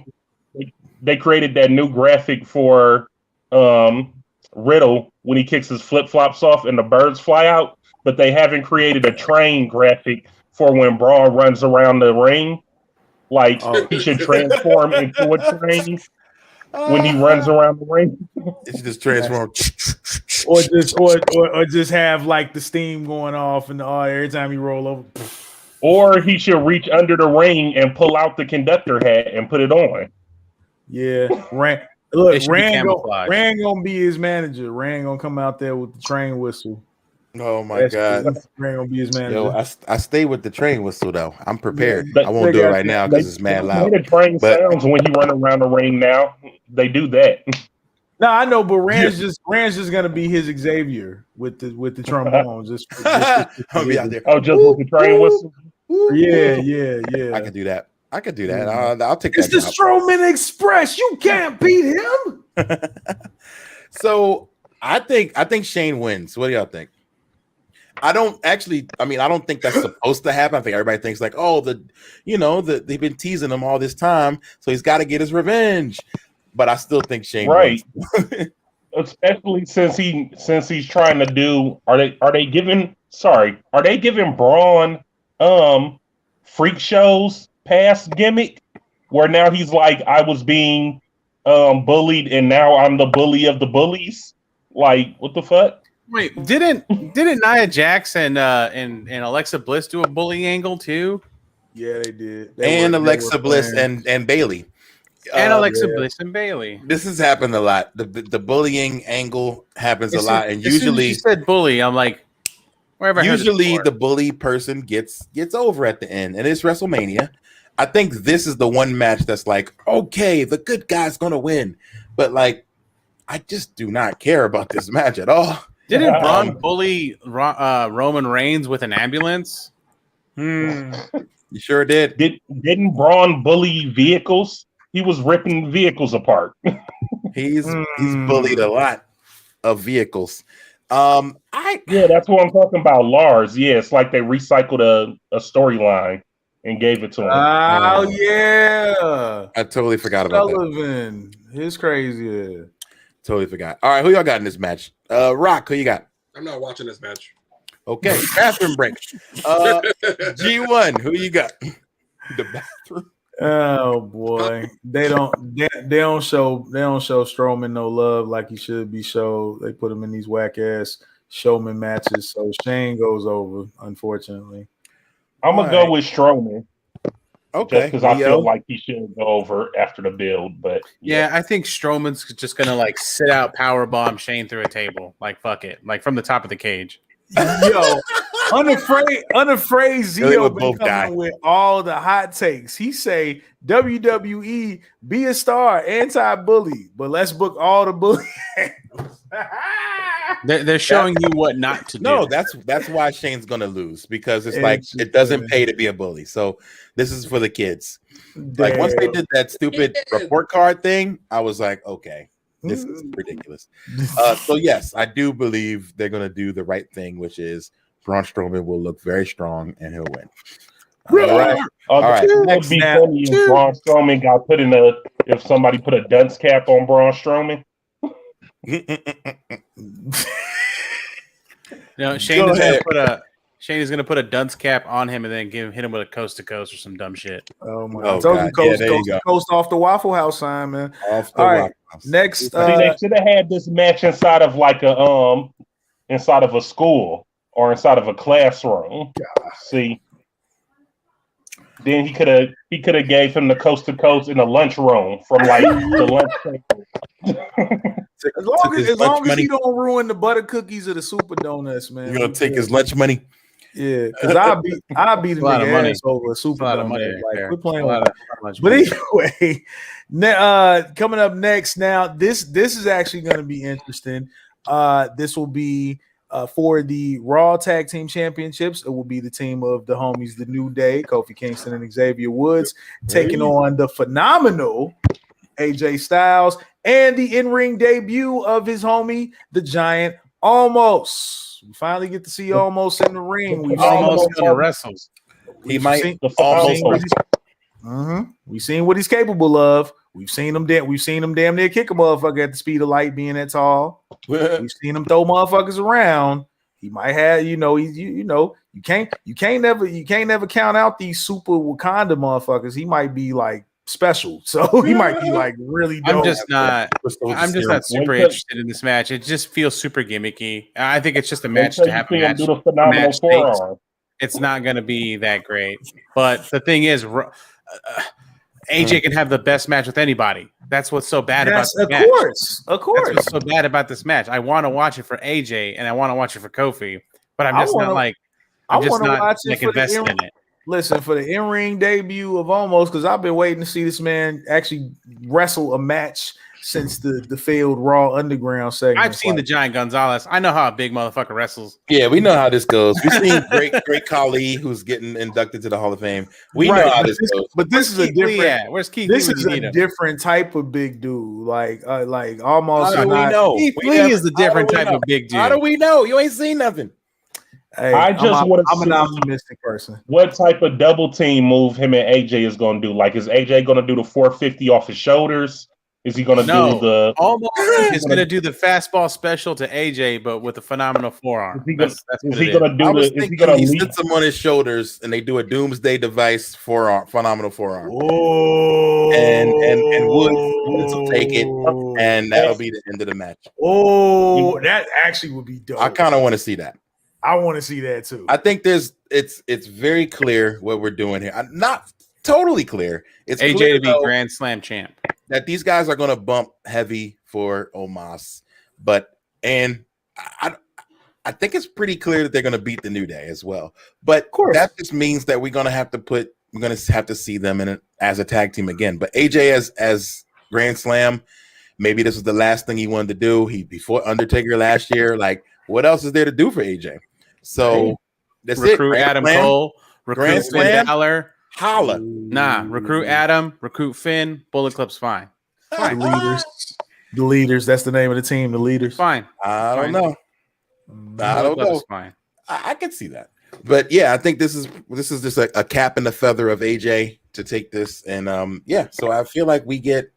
they created that new graphic for Riddle when he kicks his flip flops off and the birds fly out, but they haven't created a train graphic for when Braun runs around the ring. Like he should transform into a train when he runs around the ring. It's just transform. or just have like the steam going off and every time you roll over. Or he should reach under the ring and pull out the conductor hat and put it on. Yeah, Rand. It Look, should be Rand camouflage. gonna be his manager. Rand gonna come out there with the train whistle. Oh my God. Rand gonna be his manager. Yo, I stay with the train whistle though. I'm prepared. Yeah, I won't do it right now because it's mad loud. The train But- sounds when he run around the ring now. They do that. No, I know, but Rand's just gonna be his Xavier with the trombone. I'll be out there. Oh, just with the train whistle. Yeah. I can do that. I'll take It's that. the job. Strowman Express. You can't beat him. So I think Shane wins. What do y'all think? I don't think that's supposed to happen. I think everybody thinks like, oh, they've been teasing him all this time, so he's got to get his revenge. But I still think Shane Right. wins. Especially since he's trying to do. Are they giving Braun freak shows past gimmick where now he's like, I was being bullied and now I'm the bully of the bullies? Like, what the fuck? Wait, didn't Nia Jax and Alexa Bliss do a bully angle too? Yeah, they did. And Alexa Bliss and Bailey. And Alexa Bliss and Bailey. This has happened a lot. The bullying angle happens a lot, and As soon as usually you said bully, I'm like, wherever. usually the bully person gets over at the end, and it's WrestleMania. I think this is the one match that's like, okay, the good guy's gonna win, but like, I just do not care about this match at all. Didn't Braun bully Roman Reigns with an ambulance? You sure did. Didn't Braun bully vehicles? He was ripping vehicles apart. He's bullied a lot of vehicles. Yeah, that's what I'm talking about. Lars. Yeah, it's like they recycled a storyline and gave it to him. Oh yeah, I totally forgot about that. Sullivan. He's crazy. Totally forgot. All right, who y'all got in this match? Rock, who you got? I'm not watching this match. Okay, bathroom break. G1, who you got? The bathroom. Oh boy, they don't show Strowman no love like he should be showed. They put him in these whack ass showman matches, so Shane goes over. Unfortunately, I'm gonna go with Strowman. Okay, just because I feel like he should go over after the build, but yeah, I think Strowman's just gonna like sit out, power bomb Shane through a table, like fuck it, like from the top of the cage. Yo, unafraid Zio been both coming die. with all the hot takes. He say WWE be a star, anti-bully, but let's book all the bully. They're showing you what not to do. No, that's why Shane's gonna lose, because it's like it doesn't pay to be a bully. So this is for the kids. Like once they did that stupid report card thing, I was like, okay, this is ridiculous. So yes, I do believe they're gonna do the right thing, which is Braun Strowman will look very strong and he'll win. All right. All right. It would be funny if Braun Strowman got put in if somebody put a dunce cap on Braun Strowman. No, Shane is gonna put a dunce cap on him and then hit him with a coast to coast or some dumb shit. Oh my god! Told you coast off the Waffle House sign, man. Off the All right, Waffle House. Next, See, they should have had this match inside of like inside of a school or inside of a classroom. See, then he could have gave him the coast to coast in the lunchroom from like the lunch table. As long as he don't ruin the butter cookies or the super donuts, man. You're gonna take his lunch money. Yeah, because I'll be the nigga ass over a super donut. Like we're playing with but anyway, coming up next now, this is actually going to be interesting. This will be for the Raw Tag Team Championships. It will be the team of the homies, the New Day, Kofi Kingston and Xavier Woods, taking on the phenomenal AJ Styles and the in-ring debut of his homie, the Giant Almost. We finally get to see Almost in the ring. We've almost gonna wrestle. He might almost. We've seen what he's capable of. We've seen him damn near kick a motherfucker at the speed of light, being that tall. We've seen him throw motherfuckers around. He might have, you can't never count out these super Wakanda motherfuckers. He might be like special, so he might be like really dope. I'm just not super interested in this match. It just feels super gimmicky. I think it's just a match to have a match. It's not going to be that great. But the thing is, AJ can have the best match with anybody. That's what's so bad about this match. Of course. That's what's so bad about this match. I want to watch it for AJ and I want to watch it for Kofi, but I'm just not invested in it. Listen, for the in-ring debut of Almost, because I've been waiting to see this man actually wrestle a match since the failed Raw Underground segment. I've seen the Giant Gonzalez. I know how a big motherfucker wrestles. Yeah, we know how this goes. We've seen great Khali, who's getting inducted to the Hall of Fame. We know how this goes. But this is a different. Where's Keith? This is a different type of big dude. Like Almost. How do we know? Keith Lee is a different type of big dude. How do we know? You ain't seen nothing. Hey, I'm an optimistic person. What type of double team move him and AJ is going to do? Like, is AJ going to do the 450 off his shoulders? Is he going to do the Almost? He's going to do the fastball special to AJ, but with a phenomenal forearm. Is he going to do it? Is he going to sits him on his shoulders and they do a doomsday device forearm, phenomenal forearm. Oh, and Woods will take it, and that'll be the end of the match. Oh, that actually would be dope. I kind of want to see that. I want to see that too. I think it's very clear what we're doing here. I'm not totally clear. It's AJ clear, to be Grand Slam champ. That these guys are going to bump heavy for Omos, and I think it's pretty clear that they're going to beat the New Day as well. But that just means that we're going to have to see them as a tag team again. But AJ as Grand Slam, maybe this was the last thing he wanted to do. He before Undertaker last year. Like, what else is there to do for AJ? So that's recruit it. Adam Cole, recruit Finn Balor. Holla. Nah, recruit Adam, recruit Finn. Bullet Club's fine. The leaders. That's the name of the team. The leaders. Fine. I don't know. I don't know. Fine. I can see that. But yeah, I think this is just a cap in the feather of AJ to take this, and so I feel like we get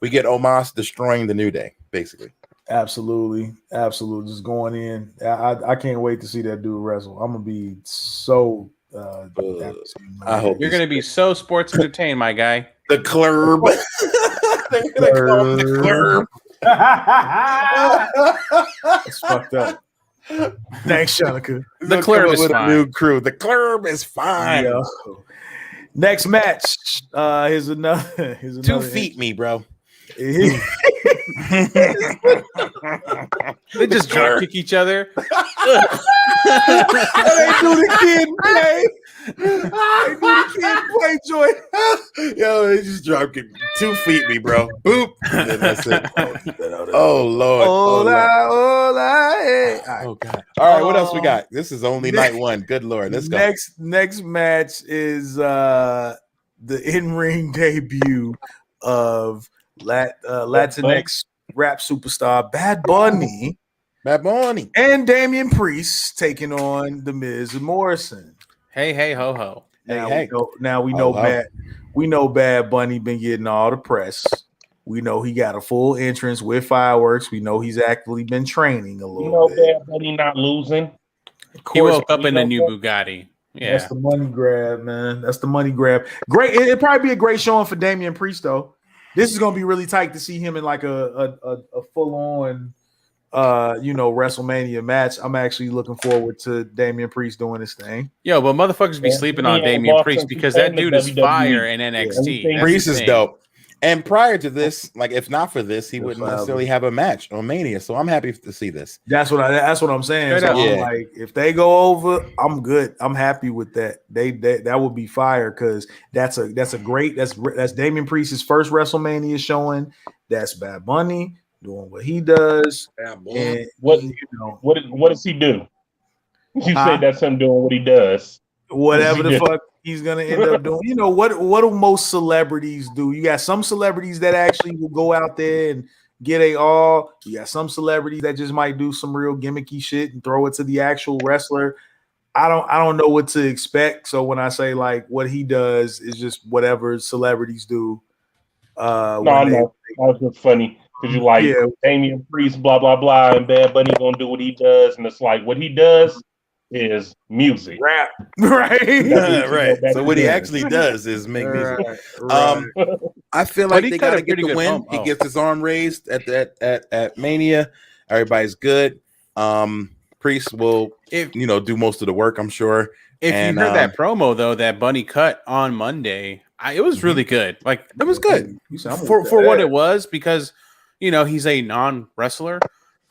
Omos destroying the New Day, basically. Absolutely, just going in. I can't wait to see that dude wrestle. I'm gonna be so. I hope You're gonna be so sports entertained, my guy. The Club. They're gonna call him the Club. It's fucked up. Thanks, Shanika. The Club is with fine. a new crew. The Club is fine. Yo. Next match. Here's another. 2 feet, me, bro. They just drop kick each other. They do the kid play. They do the kid play, Joy. Yo, they just drop kick 2 feet, me, bro. Boop. And then that's it. Oh Lord. Hola, hey. Oh God. All right, what else we got? This is only night one. Good Lord. Let's go. Next match is the in-ring debut of Latinx rap superstar Bad Bunny and Damian Priest taking on The Miz and Morrison. Hey, ho, ho. We know Bad Bunny been getting all the press. We know he got a full entrance with fireworks. We know he's actually been training a little bit. Bad Bunny not losing. He woke up in a new Bugatti. Yeah, that's the money grab, man. That's the money grab. Great. It'd probably be a great showing for Damian Priest, though. This is gonna be really tight to see him in like a full on WrestleMania match. I'm actually looking forward to Damian Priest doing this thing. Yo, but motherfuckers be sleeping on Damian Priest because that dude is fire in NXT. Priest is dope. And prior to this, like if not for this, he wouldn't necessarily have a match on Mania. So I'm happy to see this. That's what I'm saying. So I'm like, if they go over, I'm good. I'm happy with that. That would be fire because that's Damian Priest's first WrestleMania showing. That's Bad Bunny doing what he does. And what does he do? You say that's him doing what he does. Whatever the fuck he's gonna end up doing. You know what do most celebrities do? You got some celebrities that actually will go out there and get a all. You got some celebrities that just might do some real gimmicky shit and throw it to the actual wrestler. I don't know what to expect. So when I say like what he does is just whatever celebrities do. No, I know. That was just funny because you like Damian Priest, blah blah blah, and Bad Bunny gonna do what he does, and it's like what he does is music, rap, right? Right. So what he actually does is make music. Right. I feel like they gotta get the win. He gets his arm raised at Mania. Everybody's good. Priest will, do most of the work, I'm sure. If you heard that promo though, that Bunny cut on Monday, it was really good. Like it was good for what it was because he's a non-wrestler.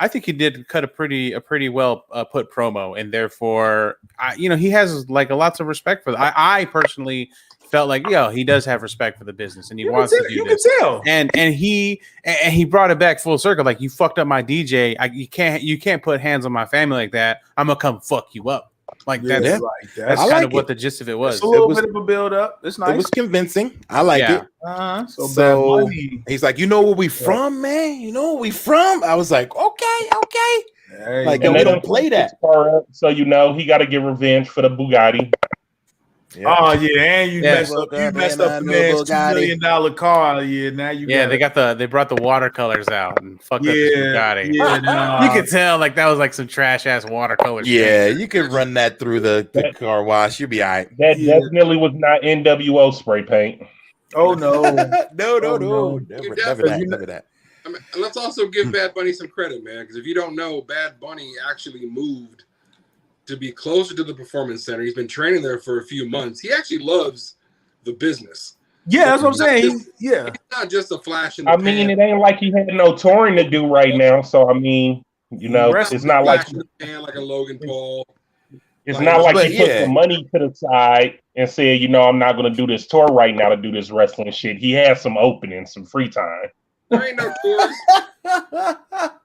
I think he did cut a pretty well put promo, and therefore, he has like lots of respect for that. I personally felt like, he does have respect for the business, and he wants to do this. And he brought it back full circle. Like you fucked up my DJ. You can't put hands on my family like that. I'm gonna come fuck you up. Like that's kind of what the gist of it was. It's a little bit of a build up. It's nice. It was convincing. I like it. So he's like, where we from, man? You know where we from? I was like, okay. Like, and they don't play that. So he got to get revenge for the Bugatti. Yeah. Oh yeah, and you messed up the man's $2 million car. Yeah, now they brought the watercolors out and fucked up this Bugatti. Yeah, you could tell like that was like some trash ass watercolors. Yeah, you could run that through the car wash. You'll be all right. That definitely was not NWO spray paint. Oh no, no, never that. I mean, let's also give Bad Bunny some credit, man, because if you don't know, Bad Bunny actually moved to be closer to the performance center. He's been training there for a few months. He actually loves the business. Yeah, that's what I'm saying. He's not just a flash in the pan. It ain't like he had no touring to do right now. So it's not like like a Logan Paul. It's not like he put some money to the side and said, I'm not going to do this tour right now to do this wrestling shit. He has some openings, some free time. There ain't no tours.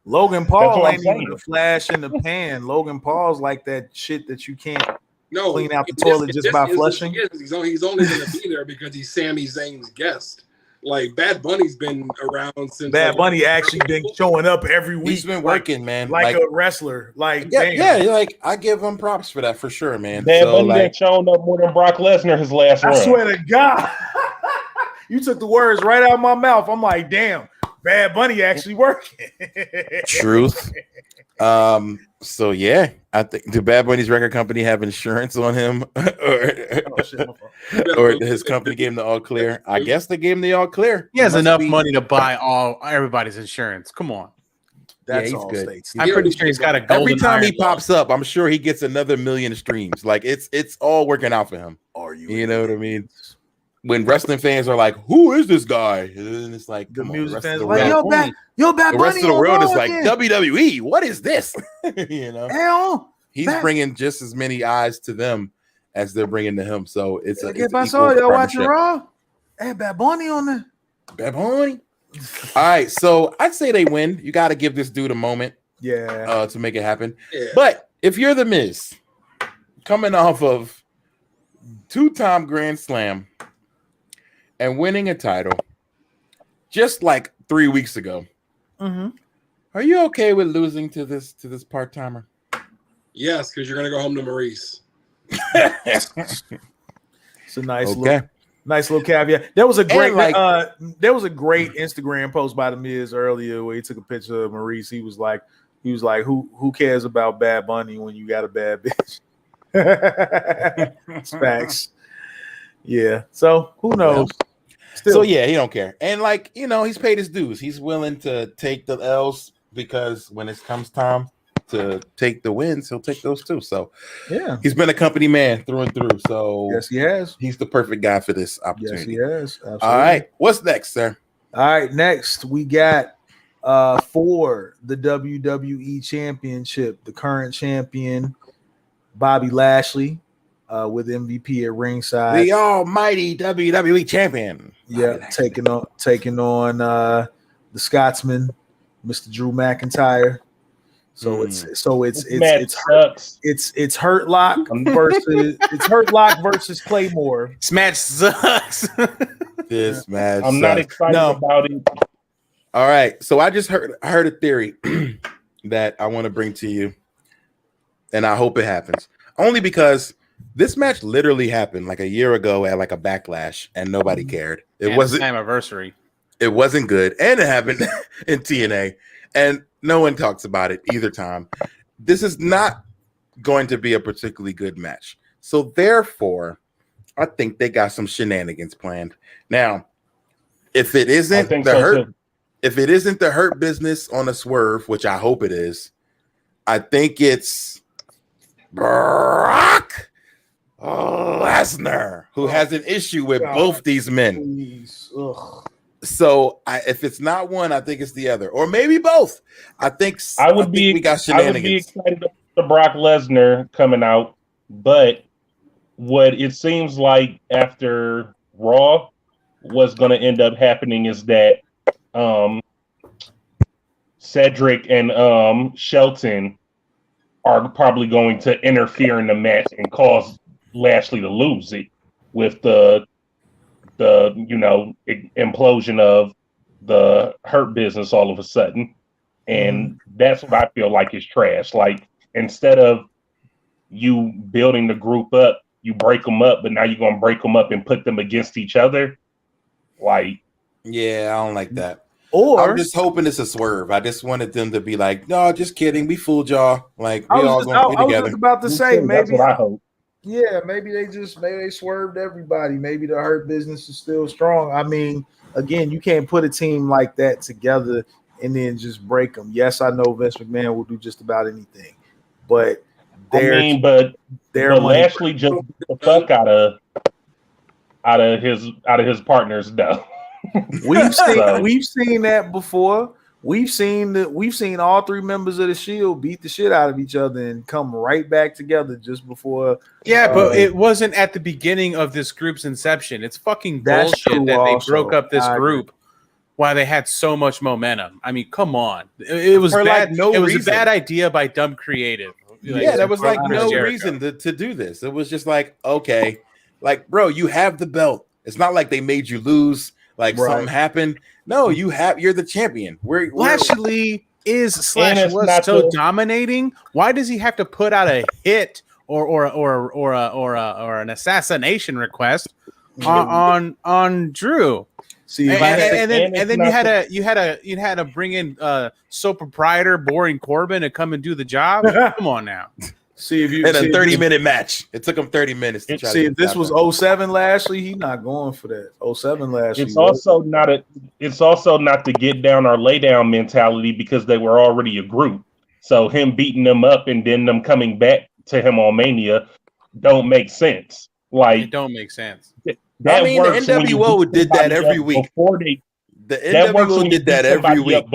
Logan Paul ain't even a flash in the pan. Logan Paul's like that shit that you can't clean out the toilet just by flushing. He's only going to be there because he's Sami Zayn's guest. Like Bad Bunny's been around since Bad Bunny actually been showing up every week. He's been working, man. Like a wrestler. Like, yeah, like I give him props for that for sure, man. Bad Bunny that shown up more than Brock Lesnar his last run. I swear to God. You took the words right out of my mouth. I'm like, damn, Bad Bunny actually working. Truth. So yeah, I think do Bad Bunny's record company have insurance on him, or his company gave him the all clear? I guess they gave him the all clear. He has enough money to buy everybody's insurance. Come on. That's he's all good. states. I'm pretty sure he's got a golden Every time he iron pops up, I'm sure he gets another million streams. Like it's all working out for him. Are you? You know what I mean? When wrestling fans are like, "Who is this guy?" And it's like The come on, music the rest fans of the like, world- yo, Bad the Bunny. rest of the world is like again. WWE. What is this? You know, Hell, he's Bad- bringing just as many eyes to them as they're bringing to him. So it's a if it's I an saw equal y'all watching partnership. Raw, hey, Bad Bunny on there. Bad Bunny. All right, so I'd say they win. You got to give this dude a moment Yeah. to make it happen. Yeah. But if you're the Miz, coming off of 2-time Grand Slam and winning a title just like 3 weeks ago, are you okay with losing to this part timer? Yes, because you're gonna go home to Maurice. It's a nice Okay. little caveat. There was a great And, there was a great Instagram post by the Miz earlier where he took a picture of Maurice. He was like, who cares about Bad Bunny when you got a bad bitch? It's facts. Yeah. So who knows? So yeah, he don't care. And like, you know, he's paid his dues. He's willing to take the L's because when it comes time to take the wins, he'll take those too. So yeah, he's been a company man through and through. So yes, he has. he's the perfect guy for this Yes, opportunity. he has. Absolutely. All right. What's next, sir? All right, next we got for the WWE Championship, the current champion, Bobby Lashley, with MVP at ringside. The almighty WWE champion. Yeah, taking on the Scotsman, Mr. Drew McIntyre. So it's Hurt Lock versus Claymore. This match sucks. This match. I'm not sucks. excited about it. All right. So I just heard a theory that I want to bring to you, and I hope it happens. Only because this match literally happened like a year ago at like a Backlash, and nobody cared. It wasn't anniversary. It wasn't good, and it happened in TNA, and no one talks about it either time. This is not going to be a particularly good match, so therefore, I think they got some shenanigans planned. Now, if it isn't if it isn't the Hurt Business on a swerve, which I hope it is, I think it's Brock Lesnar who has an issue with both these men. So if it's not one, I think it's the other, or maybe both. I think we got shenanigans. I would be excited about Brock Lesnar coming out, but what it seems like after Raw, what's going to end up happening is that Cedric and Shelton are probably going to interfere in the match and cause Lashley to lose it with the implosion of the Hurt Business all of a sudden. And that's what I feel like is trash. Like, instead of you building the group up, you break them up, but now you're going to break them up and put them against each other. Like, yeah, I don't like that. Or I'm just hoping it's a swerve. I just wanted them to be like, no, just kidding. We fooled y'all. Like, we all going to be together. I was just about to say, that's maybe what I hope. Yeah, maybe they swerved everybody. Maybe the Hurt Business is still strong. I mean, again, you can't put a team like that together and then just break them. Yes, I know Vince McMahon will do just about anything, but but Lashley just beat the fuck out of his partners though. We've seen that before. We've seen all three members of the Shield beat the shit out of each other and come right back together just before. Yeah, but it wasn't at the beginning of this group's inception. It's fucking bullshit that they broke up this group while they had so much momentum. I mean, come on. It was bad. It was a bad idea by dumb creative. Yeah, there was like no reason to do this. It was just like, okay, like, bro, you have the belt. It's not like they made you lose like something happened. No, you're the champion. Lashley is / was so dominating. Why does he have to put out a hit or an assassination request on Drew? See, and then you had to bring in sole proprietor Boring Corbin to come and do the job. Come on now. See if you in a 30-minute match. It took him 30 minutes to try see to if this was 07 Lashley, he's not going for that. 07 Lashley. It's also not to get down or lay down mentality because they were already a group. So him beating them up and then them coming back to him on Mania don't make sense. Like it don't make sense. The NWO did that every week. The NWO did that every week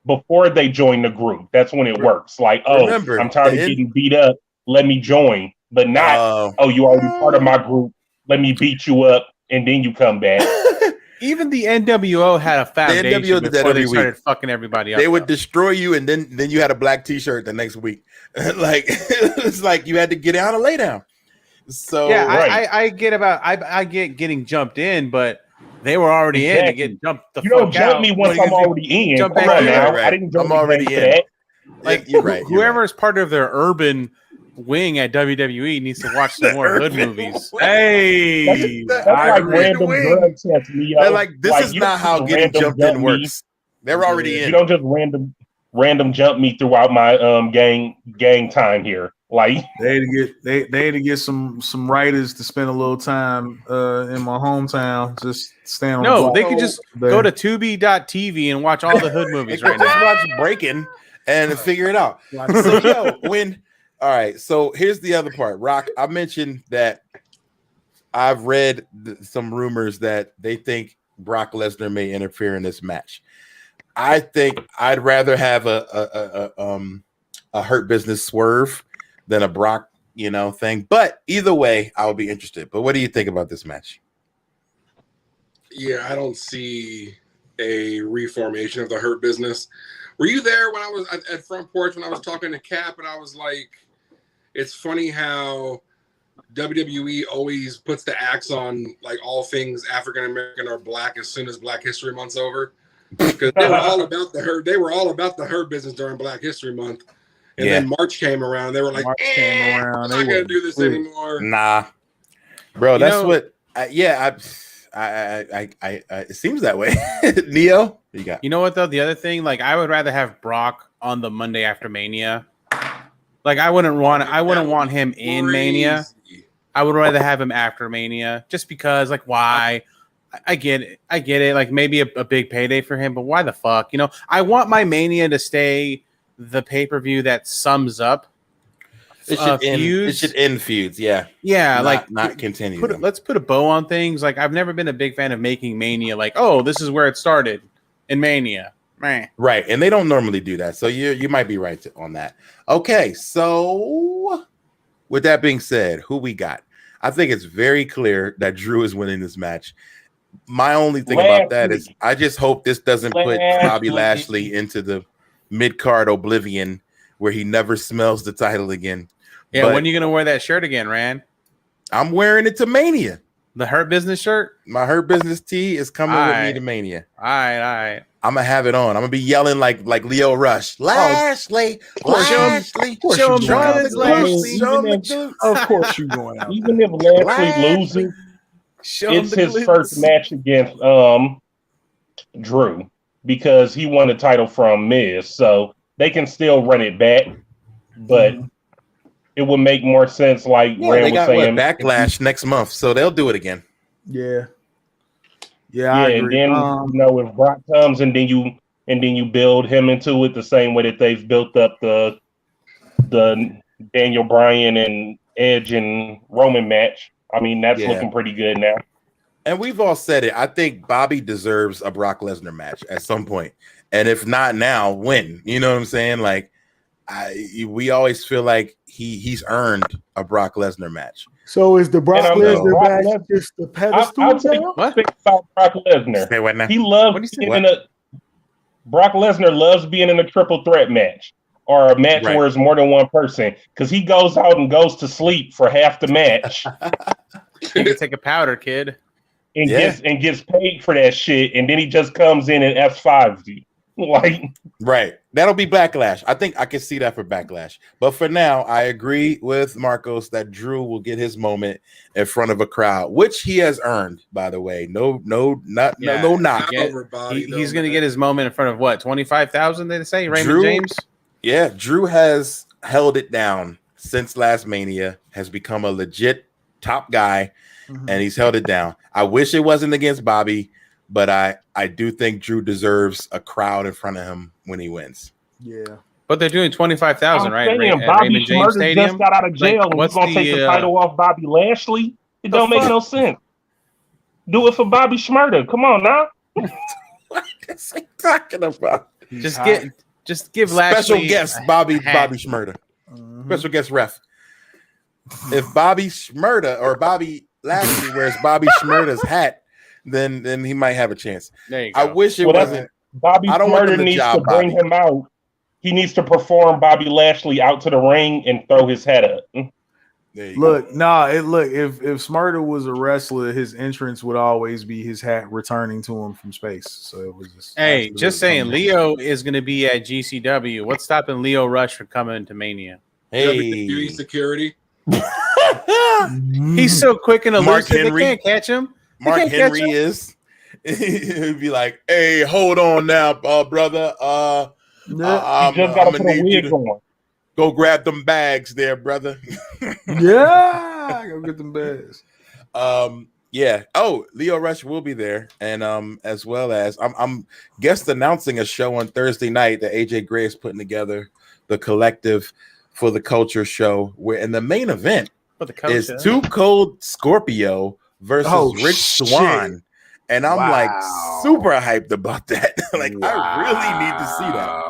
before they join the group. That's when it works. Like, remember, I'm tired of getting beat up. Let me join. But not, you already part of my group. Let me beat you up, and then you come back. Even the NWO had a foundation before they started fucking everybody up. They would destroy you, and then you had a black T-shirt the next week. Like it's like you had to get out and lay down. So yeah, I get getting jumped in, but they were already in to get jumped the fuck out. You don't jump me once I'm already in. Jump back in. Right. I didn't jump I'm already in. That. Like you're right. Whoever is part of their urban wing at WWE needs to watch some more hood movies. Hey, that's like random drug tests. They're like, this is not how getting jumped in works. They're already in. You don't just random jump me throughout my gang time here. Like they had to get some writers to spend a little time in my hometown. Just stand on. No, they could just go to Tubi.tv and watch all the hood movies right now. Just watch Breaking and figure it out. So all right. So here's the other part. Rock, I mentioned that I've read some rumors that they think Brock Lesnar may interfere in this match. I think I'd rather have a Hurt Business swerve than a Brock, thing. But either way, I would be interested. But what do you think about this match? Yeah, I don't see a reformation of the Hurt Business. Were you there when I was at Front Porch when I was talking to Cap and I was like, it's funny how WWE always puts the axe on like all things African American or Black as soon as Black History Month's over. Because they were all about the Hurt. They were all about the Hurt Business during Black History Month. And then March came around. They were like, I'm not going to do this anymore. Nah. Bro, that's what it seems that way. Neo, you got. You know what though? The other thing, like I would rather have Brock on the Monday after Mania. Like I wouldn't want him in Mania. I would rather have him after Mania, just because. Like, why? I get it. Like maybe a big payday for him, but why the fuck? I want my Mania to stay the pay-per-view that sums up. It should end feuds. Yeah. Not continue. Let's put a bow on things. Like I've never been a big fan of making Mania like, oh, this is where it started in Mania. Right, and they don't normally do that, so you might be right on that. Okay, so with that being said, who we got? I think it's very clear that Drew is winning this match. My only thing about that is I just hope this doesn't put Bobby Lashley into the mid-card oblivion where he never smells the title again. Yeah, when are you going to wear that shirt again, Rand? I'm wearing it to Mania. The Hurt Business shirt? My Hurt Business tee is coming with me to Mania. All right. I'm going to have it on. I'm going to be yelling like Leo Rush. Lashley. Show him Lashley. Of course you're going out. Even if Lashley loses, it's his first match against Drew because he won the title from Miz. So they can still run it back, but it would make more sense. Like Rand was saying, Backlash next month, so they'll do it again. Yeah, I agree. And then if Brock comes and then you build him into it the same way that they've built up the Daniel Bryan and Edge and Roman match. I mean, that's looking pretty good now. And we've all said it. I think Bobby deserves a Brock Lesnar match at some point. And if not now, when? You know what I'm saying? Like, we always feel like he's earned a Brock Lesnar match. So is the Brock Lesnar match just the pedestal? I'll tell you what about Brock Lesnar. He loves being Brock Lesnar loves being in a triple threat match or a match where it's more than one person because he goes out and goes to sleep for half the match. You can take a powder, kid. and gets paid for that shit, and then he just comes in and F5s you. Like, right. That'll be Backlash. I think I can see that for Backlash. But for now, I agree with Marcos that Drew will get his moment in front of a crowd, which he has earned, by the way. No knock. He's going to get his moment in front of what, 25,000? They say Raymond Drew, James. Yeah, Drew has held it down since last Mania. Has become a legit top guy, and he's held it down. I wish it wasn't against Bobby. But I do think Drew deserves a crowd in front of him when he wins. Yeah. But they're doing 25,000, right? Bobby Raymond James Stadium just got out of jail. Like, what's going to take the title off Bobby Lashley? It don't make no sense. Do it for Bobby Shmurda. Come on now. What is he talking about? Just give Lashley special guest Bobby Shmurda. Special guest ref. If Bobby Shmurda or Bobby Lashley wears Bobby Shmurda's hat, then he might have a chance. There you go. I wish it wasn't. Bobby Shmurda needs to bring him out. He needs to perform Bobby Lashley out to the ring and throw his head up. Look, if Shmurda was a wrestler, his entrance would always be his hat returning to him from space. So it was just saying, Leo is going to be at GCW. What's stopping Leo Rush from coming to Mania? Hey, security. He's so quick and elusive. They can't catch him. Mark Henry is. He'd be like, "Hey, hold on now, brother. I'm gonna need you to go grab them bags there, brother." Yeah, go get them bags. Yeah. Oh, Leo Rush will be there, and as well as I'm guest announcing a show on Thursday night that AJ Gray is putting together, the Collective for the Culture show, where in the main event is Too Cold Scorpio versus Rich Swann. And I'm like super hyped about that. Like, I really need to see that.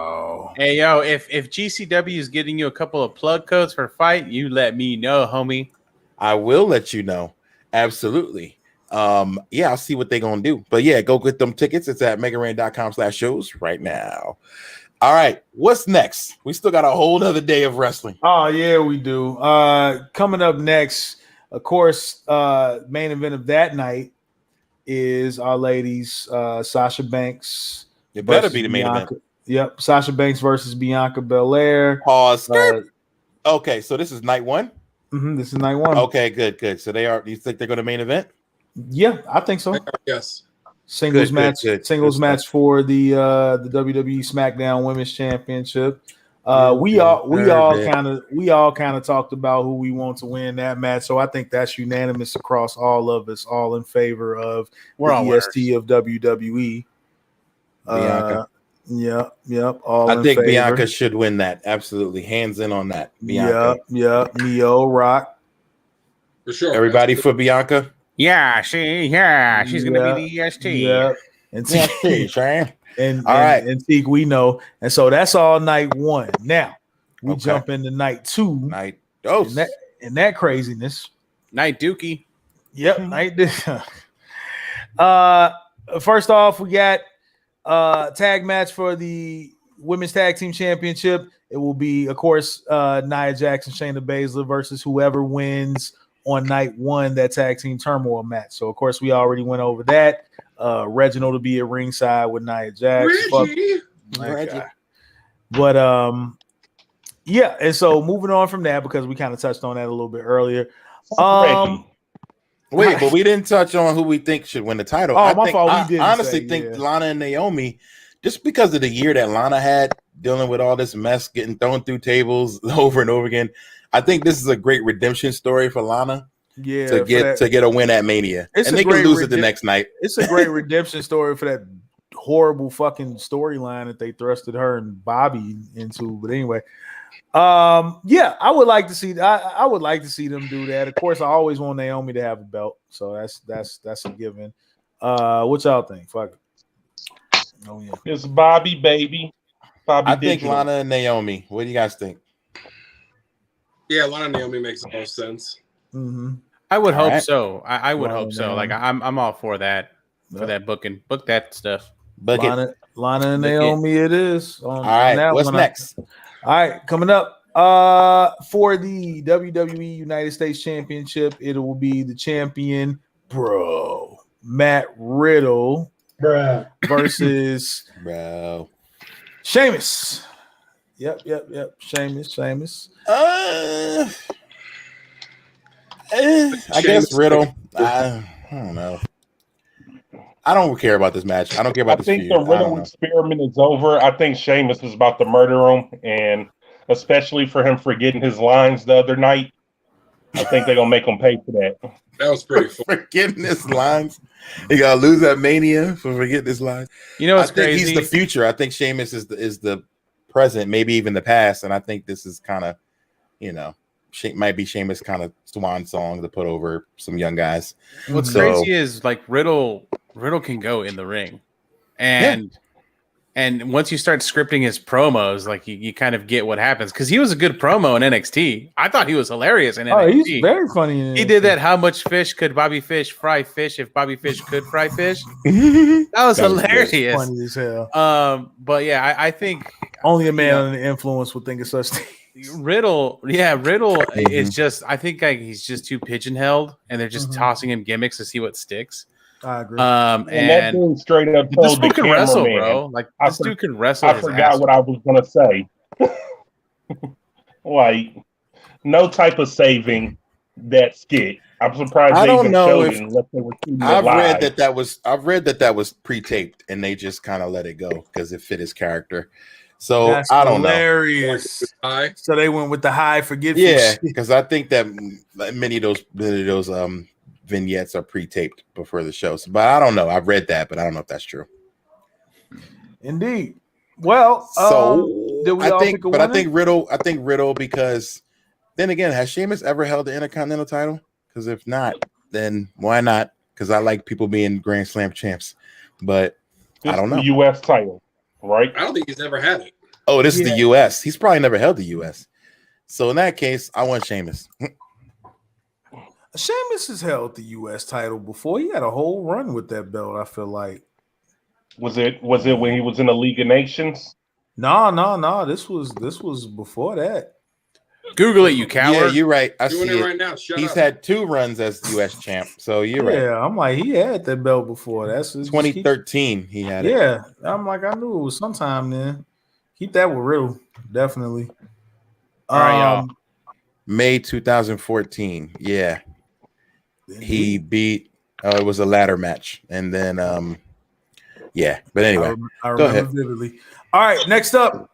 Hey, yo, if GCW is getting you a couple of plug codes for a fight, you let me know, homie. I will let you know. Absolutely. Yeah, I'll see what they're going to do. But yeah, go get them tickets. It's at megaran.com/shows right now. All right, what's next? We still got a whole other day of wrestling. Oh, yeah, we do. Coming up next, of course, main event of that night is our ladies, Sasha Banks. It better be the main Bianca. event. Yep, Sasha Banks versus Bianca Belair. Pause. Okay, so this is night one? This is night one. Okay, good. So you think they're going to main event? Yeah, I think so. Yes. Singles match for the WWE SmackDown Women's Championship. We all kind of talked about who we want to win that match. So I think that's unanimous across all of us, all in favor of the EST of WWE. Bianca. Yep. All I in think favor. Bianca should win that. Absolutely. Hands in on that. Bianca. Yep. Neo Rock. For sure. Everybody for Bianca? Yeah, she's gonna be the EST. Yeah. And all right. And Teak, we know. And so that's all night one. Now we jump into night two. Night dose. And that craziness. Night Dookie. Yep. Night. First off, we got tag match for the Women's Tag Team Championship. It will be, of course, Nia Jackson, Shayna Baszler versus whoever wins on night one, that tag team turmoil match. So, of course, we already went over that. Reginald to be at ringside with Nia Jax. Reggie. But yeah, and so moving on from that, because we kind of touched on that a little bit earlier. Wait, but we didn't touch on who we think should win the title. Oh, my fault. I honestly think Lana and Naomi, just because of the year that Lana had dealing with all this mess, getting thrown through tables over and over again. I think this is a great redemption story for Lana. Yeah, to get a win at Mania, and they can lose it the next night. It's a great redemption story for that horrible fucking storyline that they thrusted her and Bobby into. But anyway, yeah, I would like to see. I would like to see them do that. Of course, I always want Naomi to have a belt, so that's a given. What y'all think? Fuck it. Oh yeah, it's Bobby, baby. Bobby. I think Lana and Naomi. What do you guys think? Yeah, Lana and Naomi makes the most sense. Mm-hmm. I would hope so. I would hope so. Like I'm all for that. For that booking. Book that stuff. Lana and Naomi it is. All right. What's next? All right. Coming up for the WWE United States Championship, it will be the champion, Bro. Matt Riddle versus Bro. Sheamus. Yep. Sheamus. I guess Riddle. I don't know. I don't care about this match. I don't care about this think feud. the Riddle experiment is over. I think Sheamus is about to murder him, and especially for him forgetting his lines the other night, I think they're gonna make him pay for that. That was pretty fun. Forgetting his lines. He gotta lose that Mania for forgetting his lines. You know what's I think crazy? he's the future. I think Sheamus is the present, maybe even the past, and I think this is kind of, might be Sheamus' kind of swan song to put over some young guys. What's crazy is like Riddle can go in the ring, and once you start scripting his promos, like you kind of get what happens, because he was a good promo in NXT. I thought he was hilarious in NXT. He's very funny. He did that. How much fish could Bobby Fish fry fish if Bobby Fish could fry fish? That was hilarious. Funny as hell. But yeah, I think only a man under influence would think of such things. Riddle is just. I think he's just too pigeonholed, and they're just tossing him gimmicks to see what sticks. I agree. And that dude straight up this told the dude can wrestle, cameraman, bro. Like this dude can wrestle. I forgot what I was gonna say. Like, no type of saving that skit. I'm surprised I they don't even know showed if it unless they were shooting it I've read live. I've read that was pre-taped and they just kind of let it go because it fit his character. So That's I don't hilarious. High. So they went with the high forgetful. Yeah, shit. because I think that many of those vignettes are pre-taped before the show. So, but I don't know. I've read that, but I don't know if that's true. Indeed. Well, So did we I all think, pick a but I winner? think Riddle because then again, has Sheamus ever held the Intercontinental title? Because if not, then why not? Because I like people being Grand Slam champs, but This I don't is know. the U.S. title, right? I don't think he's ever had it. Oh, this is the U.S. He's probably never held the U.S. So in that case, I want Sheamus. Sheamus has held the U.S. title before. He had a whole run with that belt. I feel like. Was it when he was in the League of Nations? No. This was before that. Google it, you coward. Yeah, you're right. I Doing see it it. right now. Shut He's up. had 2 runs as U.S. champ. So you're right. Yeah, I'm like he had that belt before. That's 2013. He had it. Yeah, I'm like I knew it was sometime then. Keep that with Riddle, definitely. All right, y'all. May 2014. Yeah. He beat it was a ladder match. And then yeah. But anyway, I go remember ahead. vividly. All right, next up,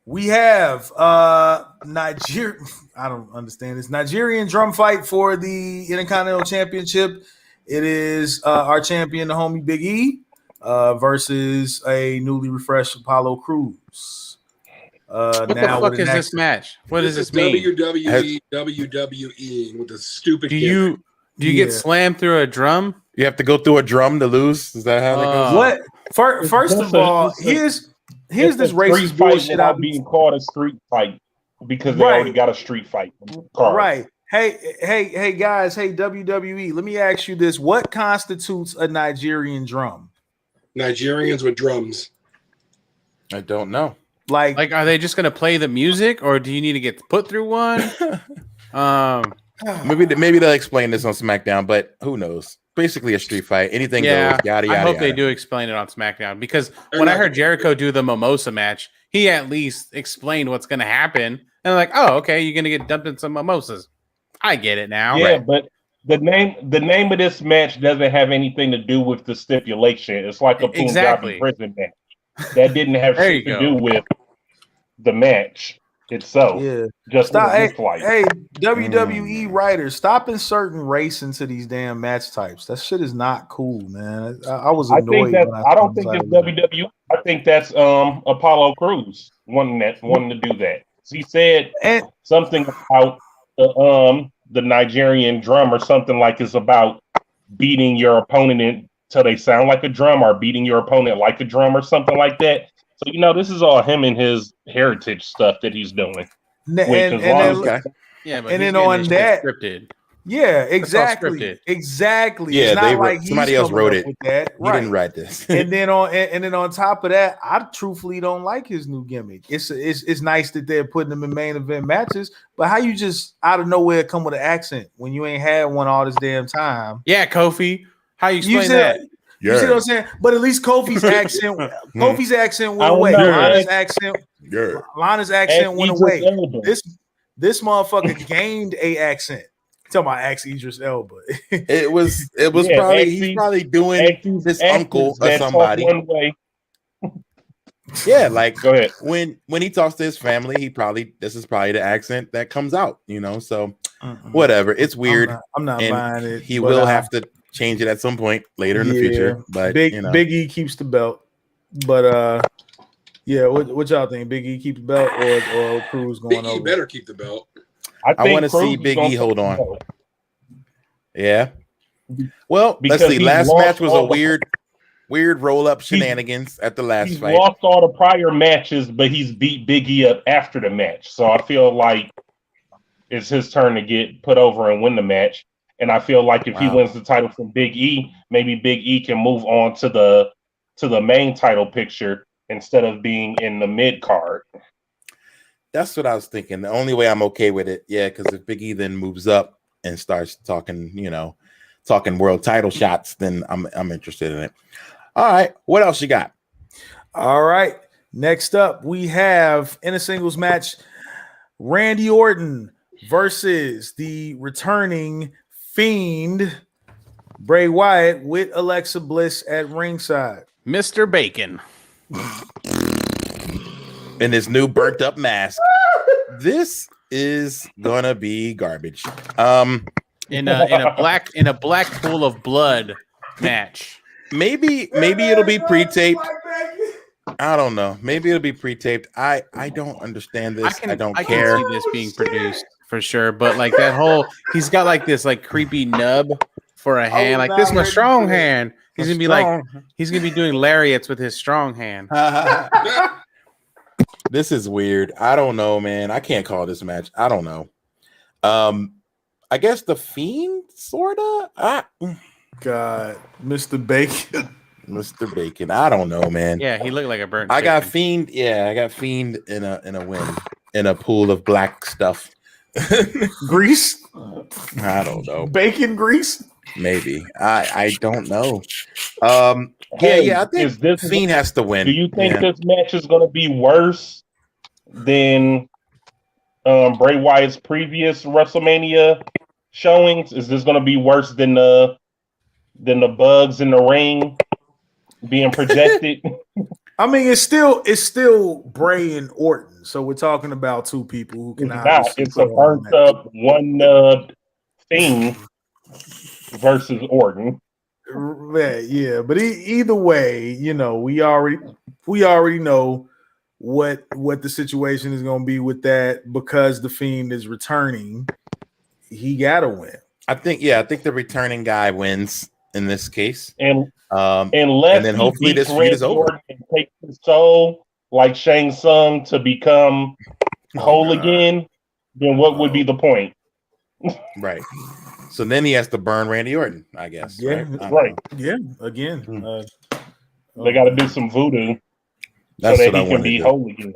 we have Nigeria. I don't understand this. Nigerian drum fight for the Intercontinental Championship. It is our champion, the homie Big E, versus a newly refreshed Apollo Crews. What the fuck is this match? What does this mean? WWE with the stupid. Do you get slammed through a drum? You have to go through a drum to lose. Is that how that goes? What? First of all, here's this racist bullshit. Without being called a street fight because they already got a street fight card. Right. Hey guys. Hey WWE. Let me ask you this: what constitutes a Nigerian drum? Nigerians with drums. I don't know. Like, are they just gonna play the music, or do you need to get put through one? Maybe they'll explain this on SmackDown, but who knows? Basically a street fight. Anything goes. Yada yada. I hope they do explain it on SmackDown, because when I heard Jericho do the mimosa match, he at least explained what's going to happen. And I'm like, oh, okay, you're going to get dumped in some mimosas. I get it now. Yeah, but the name of this match doesn't have anything to do with the stipulation. It's like a Punjabi prison match. That didn't have shit to do with the match itself. Yeah. Just stop. Hey, WWE writers, stop inserting race into these damn match types. That shit is not cool, man. I was annoyed. I don't think it's WWE. I think that's Apollo Crews wanting to do that. He said something about the Nigerian drum or something like it's about beating your opponent until they sound like a drum, or beating your opponent like a drum, or something like that. So this is all him and his heritage stuff that he's doing. But then on that, scripted. Yeah, exactly. Exactly. Yeah, it's not like somebody else wrote it. With that. He didn't write this. and then on top of that, I truthfully don't like his new gimmick. It's nice that they're putting him in main event matches, but how you just out of nowhere come with an accent when you ain't had one all this damn time? Yeah, Kofi. How you explain that? You see what I'm saying? But at least Kofi's accent went away. know, Lana's accent went away. This motherfucker gained a accent. Talking about Axe Idris Elba. It was probably he's probably doing this uncle or somebody. One way. Yeah, like Go ahead. when he talks to his family, this is probably the accent that comes out, so whatever. It's weird. I'm not buying it. He will have to change it at some point later in the future. But Big E keeps the belt. But what y'all think? Big E keeps the belt or Cruz going Big E over? better keep the belt. I want to see Big E hold on. Yeah. Well, let's see. Last match was a weird roll-up shenanigans at the last fight. He's lost all the prior matches, but he's beat Big E up after the match. So I feel like it's his turn to get put over and win the match. And I feel like if he wins the title from Big E, maybe Big E can move on to the main title picture instead of being in the mid card. That's what I was thinking. The only way I'm okay with it, because if Big E then moves up and starts talking, talking world title shots, then I'm interested in it. All right, what else you got? All right, next up we have in a singles match Randy Orton versus the returning Fiend Bray Wyatt with Alexa Bliss at ringside. Mr. Bacon in his new burnt up mask. This is gonna be garbage. In a black pool of blood match. Maybe it'll be pre-taped. I don't know. Maybe it'll be pre-taped. I don't understand this. I don't care. I can see this being produced for sure, but like that whole he's got like this like creepy nub for a hand. Like this is my strong hand. He's gonna be doing lariats with his strong hand. This is weird. I don't know, man. I can't call this match. I don't know. I guess the Fiend, sorta. God, Mr. Bacon. Mr. Bacon. I don't know, man. Yeah, he looked like a burnt. I got Fiend. Yeah, I got Fiend in a win in a pool of black stuff. Grease. I don't know. Bacon grease. Maybe. I don't know. I think Fiend has to win. Do you think this match is going to be worse than Bray Wyatt's previous WrestleMania showings? Is this going to be worse than the bugs in the ring being projected? I mean, it's still Bray and Orton, so we're talking about two people who can. It's a burnt up one nubbed Fiend versus Orton. Yeah, but either way, we already know what the situation is going to be with that because the Fiend is returning. He got to win. I think the returning guy wins in this case, and then hopefully this feud is over. And take his soul like Shang Tsung to become whole again. Then what would be the point? Right. So then he has to burn Randy Orton, I guess. Yeah, right. Yeah, again. They got to do some voodoo so that he can be whole again.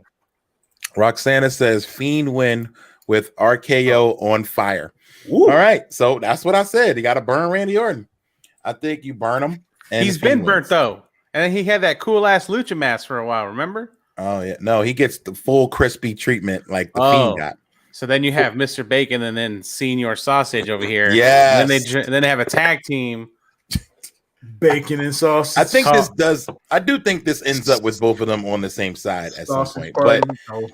Roxana says Fiend win with RKO on fire. Ooh. All right, so that's what I said. You got to burn Randy Orton. I think you burn him. And he's been burnt though, and he had that cool ass lucha mask for a while. Remember? Oh yeah, no, he gets the full crispy treatment like the Fiend got. So then you have Mr. Bacon and then Senior Sausage over here. Yeah. And then they have a tag team. Bacon and sausage. I do think this ends up with both of them on the same side at some point. But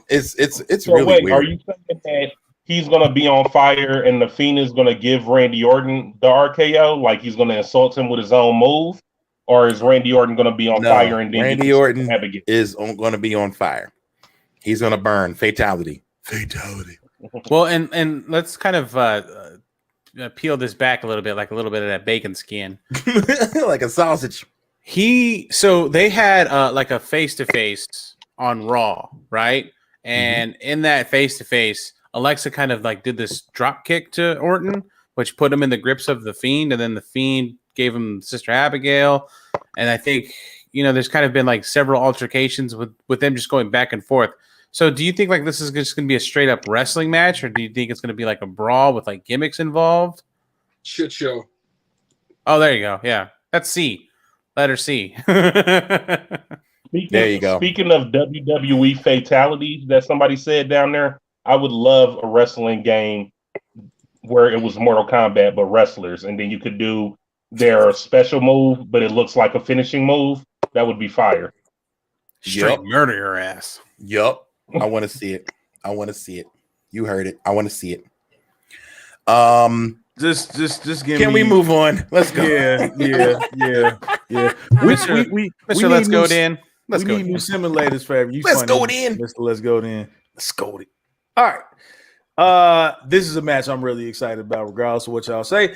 it's so really wait, weird. Are you saying that he's gonna be on fire and the Fiend is gonna give Randy Orton the RKO? Like he's gonna insult him with his own move? Or is Randy Orton gonna be on fire and then Randy Orton is gonna be on fire. He's gonna burn. Fatality. Well, and let's kind of peel this back a little bit, like a little bit of that bacon skin, like a sausage. So they had like a face-to-face on Raw, right? And in that face-to-face, Alexa kind of like did this drop kick to Orton, which put him in the grips of the Fiend, and then the Fiend gave him Sister Abigail. And I think there's kind of been like several altercations with them just going back and forth. So do you think like this is just going to be a straight up wrestling match, or do you think it's going to be like a brawl with like gimmicks involved? Shit show. Oh, there you go. Yeah. That's C. Letter C. There you go. Speaking of WWE fatalities that somebody said down there, I would love a wrestling game where it was Mortal Kombat, but wrestlers, and then you could do their special move, but it looks like a finishing move. That would be fire. Straight murder your ass. Yup. I want to see it. I want to see it. You heard it. I want to see it. Just give Can we move on? Let's go. Yeah. Mr. Let's Go in. We need new simulators for every. Let's go in. Let's go in. Let's go. All right. This is a match I'm really excited about, regardless of what y'all say.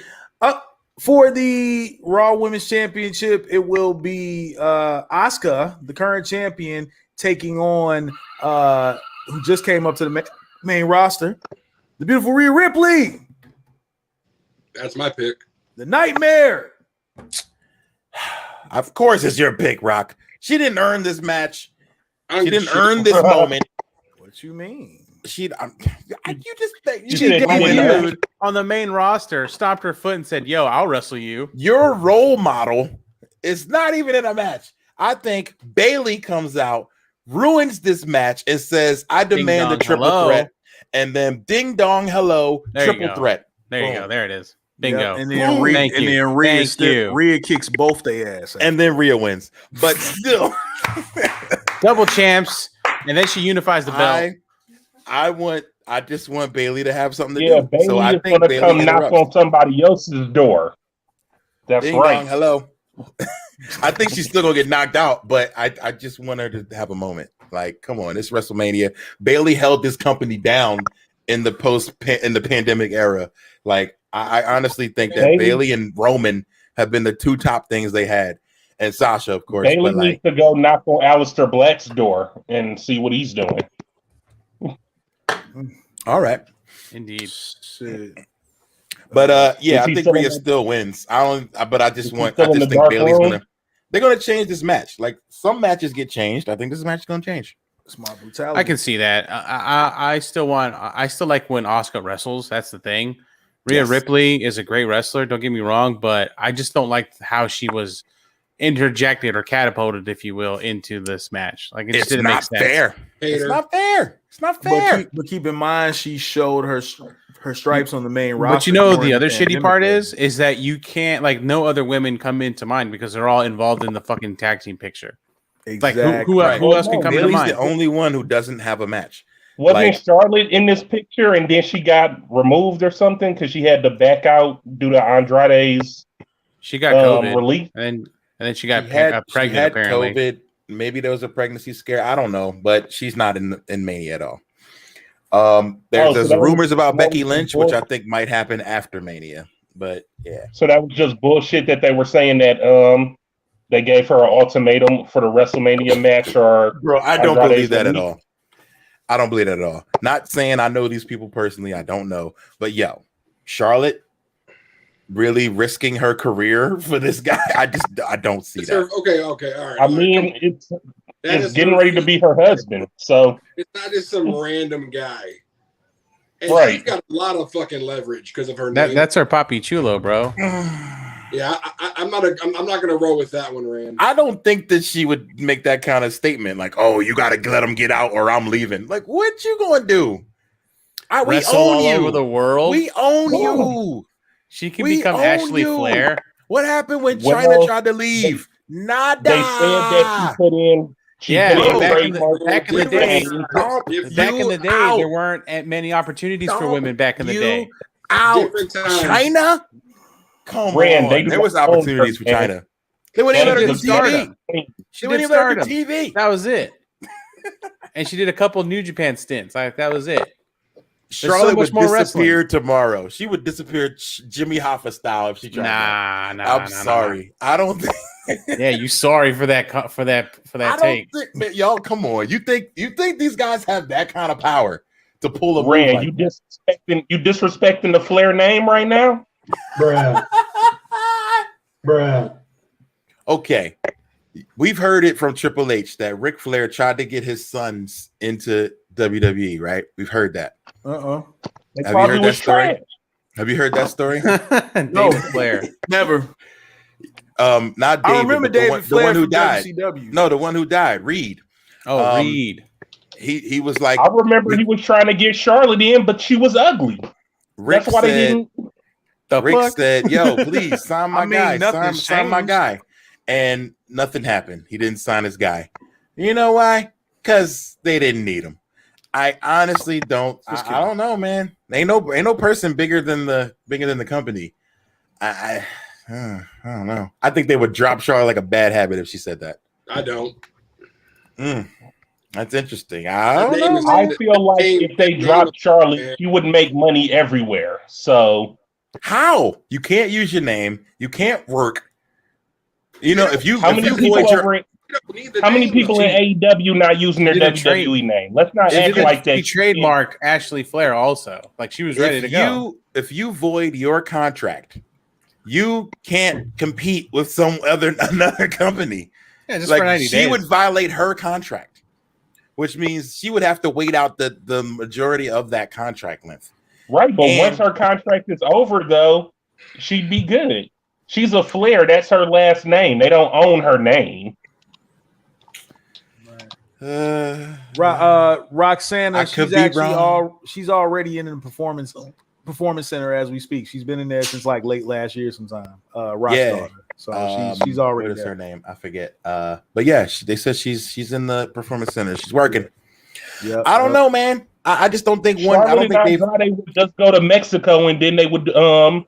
For the Raw Women's Championship, it will be Asuka, the current champion, taking on who just came up to the main roster, the beautiful Rhea Ripley. That's my pick. The Nightmare. Of course, it's your pick, Rock. She didn't earn this match. She didn't earn this Shit. moment. What you mean? You just think She debuted on the main roster, stomped her foot and said, "Yo, I'll wrestle you." your role model is not even in a match. I think Bailey comes out, ruins this match, and says, "I demand the triple threat," and then ding dong hello, triple threat. There you go. There it is. Bingo. Yep. And then Rhea kicks both their ass. And then Rhea wins. But still, double champs, and then she unifies the belt. I just want Bailey to have something to Yeah, do. Bailey So I is think gonna Bailey come knock on somebody else's door. That's ding right. dong hello. I think she's still gonna get knocked out, but I just want her to have a moment. Like, come on, it's WrestleMania. Bailey held this company down in the pandemic era. Like, I honestly think that Bailey and Roman have been the two top things they had, and Sasha, of course. Bailey needs to go knock on Aleister Black's door and see what he's doing. All right, indeed. Shit. But yeah, I think Rhea still wins. I just think Bailey's they're gonna change this match. Like, some matches get changed. I think this match is gonna change. It's my brutality. I can see that. I still like when Asuka wrestles. That's the thing. Rhea Ripley is a great wrestler. Don't get me wrong, but I just don't like how she was interjected or catapulted, if you will, into this match. Like, it just didn't make sense. Fair. It's not fair. It's not fair. But keep in mind, she showed her stripes on the main roster. But you know, the other shitty part is that you can't, like, no other women come into mind because they're all involved in the fucking tag team picture. Exactly. Like, who else can come into mind? Bailey's the only one who doesn't have a match. Wasn't Charlotte in this picture and then she got removed or something because she had to back out due to Andrade's she got COVID relief? And then she got pregnant, she had apparently. COVID. Maybe there was a pregnancy scare. I don't know, but she's not in Mania at all. There's rumors about Becky Lynch, which I think might happen after Mania. But yeah. So that was just bullshit that they were saying that they gave her an ultimatum for the WrestleMania match, or bro, I don't believe that at all. I don't believe that at all. Not saying I know these people personally. I don't know. But yo, Charlotte really risking her career for this guy. I don't see that. Okay, all right. I mean, it's getting ready to be her husband. So it's not just some random guy. And she's got a lot of fucking leverage because of her name. That's her Papi Chulo, bro. Yeah, I'm not gonna roll with that one, Rand. I don't think that she would make that kind of statement, like, "Oh, you got to let him get out, or I'm leaving." Like, what you gonna do? We own you over the world. We own you. She can become Ashley Flair. What happened when China tried to leave? Nada. They said that she put in. Back in the day, there weren't many opportunities for women back in the day. Out, China. Come on, there was opportunities for China. They wouldn't even let her do TV. She wouldn't even let her do TV. That was it. And she did a couple New Japan stints. Like, that was it. Charlotte would disappear tomorrow. She would disappear Jimmy Hoffa style if she tried. I'm sorry. I don't think. Yeah, you sorry for that take. Man, y'all, come on. You think these guys have that kind of power to pull a Rand? You disrespecting the Flair name right now, bruh. Okay, we've heard it from Triple H that Ric Flair tried to get his sons into WWE. Right? We've heard that. Have you heard that story? Have you heard that story? No, Flair. Never. Not David. I remember but the David one, Flair the one who from died. WCW. No, the one who died, Reed. Reed. He was like, I remember he was trying to get Charlotte in, but she was ugly. Rick That's why they said, didn't. Rick said, "Yo, please sign my guy. nothing's Sign my changed. guy." And nothing happened. He didn't sign his guy. You know why? Because they didn't need him. I honestly don't. I don't know, man. Ain't no person bigger than the company. I don't know. I think they would drop Charlotte like a bad habit if she said that. I don't. That's interesting. I don't name know. is- I feel like if they dropped Charlotte, she would make money everywhere. So How? You can't use your name. You can't work. You know, if you how many people void your over? You don't need the How many name, people though. in AEW not using their Didn't WWE name? Let's not act like that. He trademarked Ashley Flair also. Like she was ready to go. If you void your contract, you can't compete with another company. Yeah, just Like for 90 she days. would violate her contract, which means she would have to wait out the majority of that contract length. Right, but And- once her contract is over, though, she'd be good. She's a Flair. That's her last name. They don't own her name. Roxana, I could she's be actually wrong. she's already in the performance center as we speak. She's been in there since like late last year sometime. Rockstar. So she's already what is there. her name? I forget. But yeah, they said she's in the performance center. She's working. Yeah, I don't know, man. I just don't think one. I Charlotte don't think and Andrade would just go to Mexico and then they would I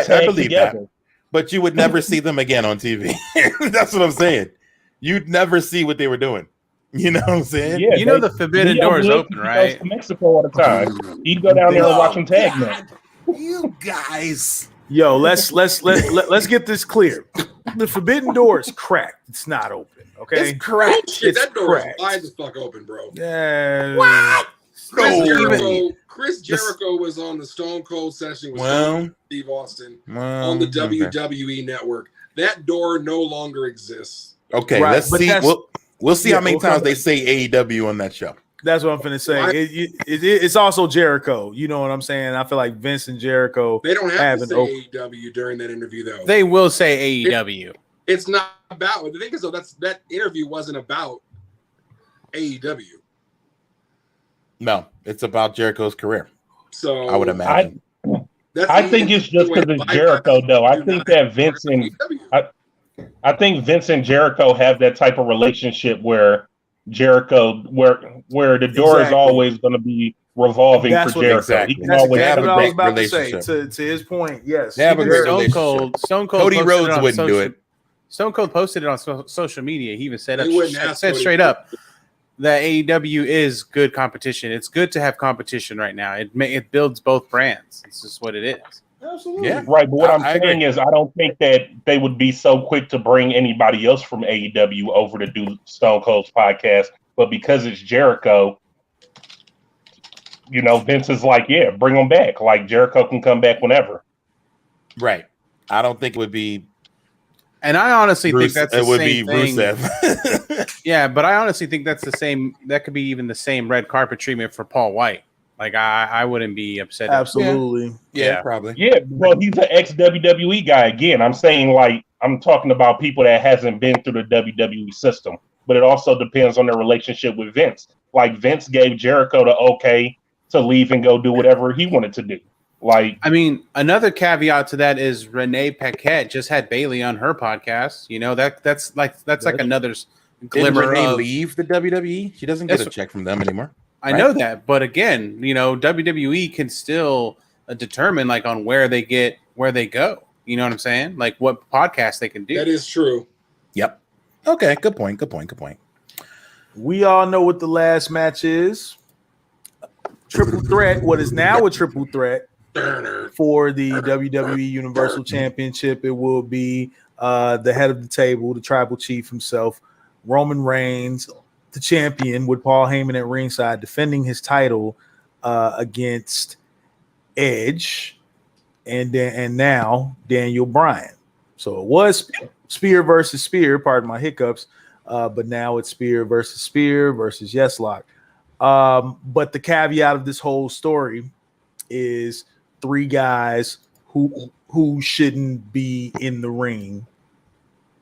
tag believe together. that. But you would never see them again on TV. That's what I'm saying. You'd never see what they were doing. You know what I'm saying? Yeah, You know the forbidden Leo door is Blake, open, he right? goes to Mexico all the time. He'd go down there and watch them tag match. You guys. Yo, let's get this clear. The forbidden door is cracked. It's not open. Okay. It's correct. Shit, It's that door cracked. is wide as fuck open, bro. Yeah. What? Chris Jericho was on the Stone Cold session with Well, Steve Austin on the WWE Network. That door no longer exists. Okay, Right, let's but see. that's- We'll see how many we'll come times they back. say AEW on that show. That's what I'm finna say. Why- It's also Jericho. You know what I'm saying? I feel like Vince and Jericho. They don't have to Haven't say opened. AEW during that interview, though. They will say AEW. It's not about. The thing is, though, that interview wasn't about AEW. No, it's about Jericho's career. So I would imagine. I think it's just because it's Jericho, though. I think that Vince and I think Vince and Jericho have that type of relationship where Jericho, where the door is Exactly. always going to be revolving That's for what- Jericho. exactly. He can That's always exactly have what a I was great about to say. relationship. To his point, yes. They have a Even great Stone relationship. Cold Cody posted Rhodes it on wouldn't do it. Stone Cold posted it on social media. He even said, He wouldn't ask said Cody. straight up that AEW is good competition. It's good to have competition right now. It builds both brands. It's just what it is. Absolutely. Yeah. Right, but what I'm I saying agree. is I don't think that they would be so quick to bring anybody else from AEW over to do Stone Cold's podcast. But because it's Jericho, Vince is like, yeah, bring them back. Like Jericho can come back whenever. Right. I don't think it would be. And I honestly think that's the it would same be thing. Rusev. Yeah, but I honestly think that's the same. That could be even the same red carpet treatment for Paul White. Like I wouldn't be upset. Absolutely. yeah, probably. Yeah, well, he's an ex-WWE guy. Again, I'm saying, like, I'm talking about people that hasn't been through the WWE system. But it also depends on their relationship with Vince. Like, Vince gave Jericho the okay to leave and go do whatever he wanted to do. Like, I mean, another caveat to that is Renee Paquette just had Bailey on her podcast. That's like another Didn't glimmer Renee of. leave the WWE? She doesn't get That's a check from them anymore. I know that, but again, WWE can still determine like on where they go. You know what I'm saying? Like what podcast they can do. That is true. Yep. Okay. Good point. We all know what the last match is. Triple threat. What is now a triple threat for the WWE Universal Championship? It will be the head of the table, the tribal chief himself, Roman Reigns, the champion, with Paul Heyman at ringside, defending his title against Edge, and now Daniel Bryan. So it was Spear versus Spear. Pardon my hiccups, but now it's Spear versus Yeslock. But the caveat of this whole story is three guys who who shouldn't be in the ring,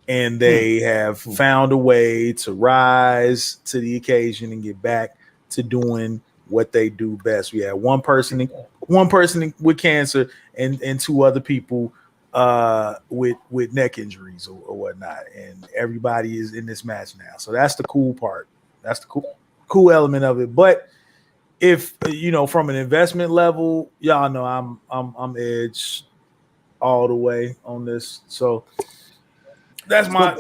and they have found a way to rise to the occasion and get back to doing what they do best. We had one person with cancer and two other people with neck injuries or whatnot, and everybody is in this match now. So that's the cool part. That's the cool element of it. But if from an investment level, y'all know I'm Edge all the way on this. So that's my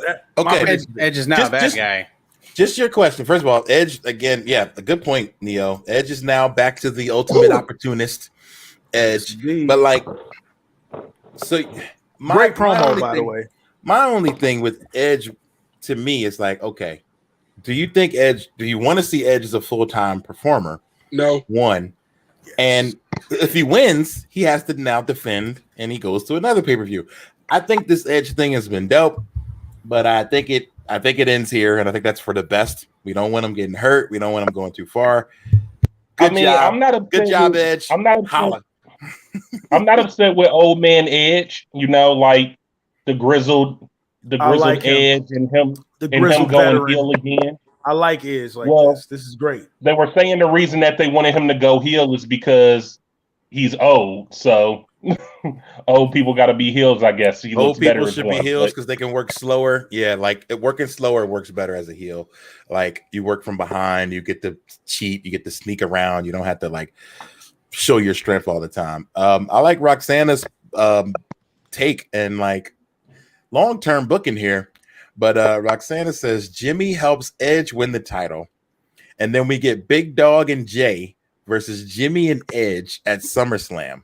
Edge is not a bad guy. Just your question. First of all, Edge again. Yeah, a good point, Neo. Edge is now back to the ultimate opportunist. Edge, but so great promo, by the way. My only thing with Edge, to me, is okay. Do you think Edge? Do you want to see Edge as a full-time performer? No. One, and if he wins, he has to now defend, and he goes to another pay-per-view. I think this Edge thing has been dope, but I think it ends here, and I think that's for the best. We don't want him getting hurt. We don't want him going too far. Good job. I'm not upset. Good job, Edge. I'm not upset. I'm not upset with old man Edge. The grizzled Edge and him going veteran. heel again. I like Edge this. This is great. They were saying the reason that they wanted him to go heel is because he's old. So old people got to be heels, I guess. Old people should be heels because they can work slower. Yeah, working slower works better as a heel. You work from behind, you get to cheat, you get to sneak around. You don't have to show your strength all the time. I like Roxanna's take and long-term booking here. But Roxana says Jimmy helps Edge win the title. And then we get Big Dog and Jay versus Jimmy and Edge at SummerSlam.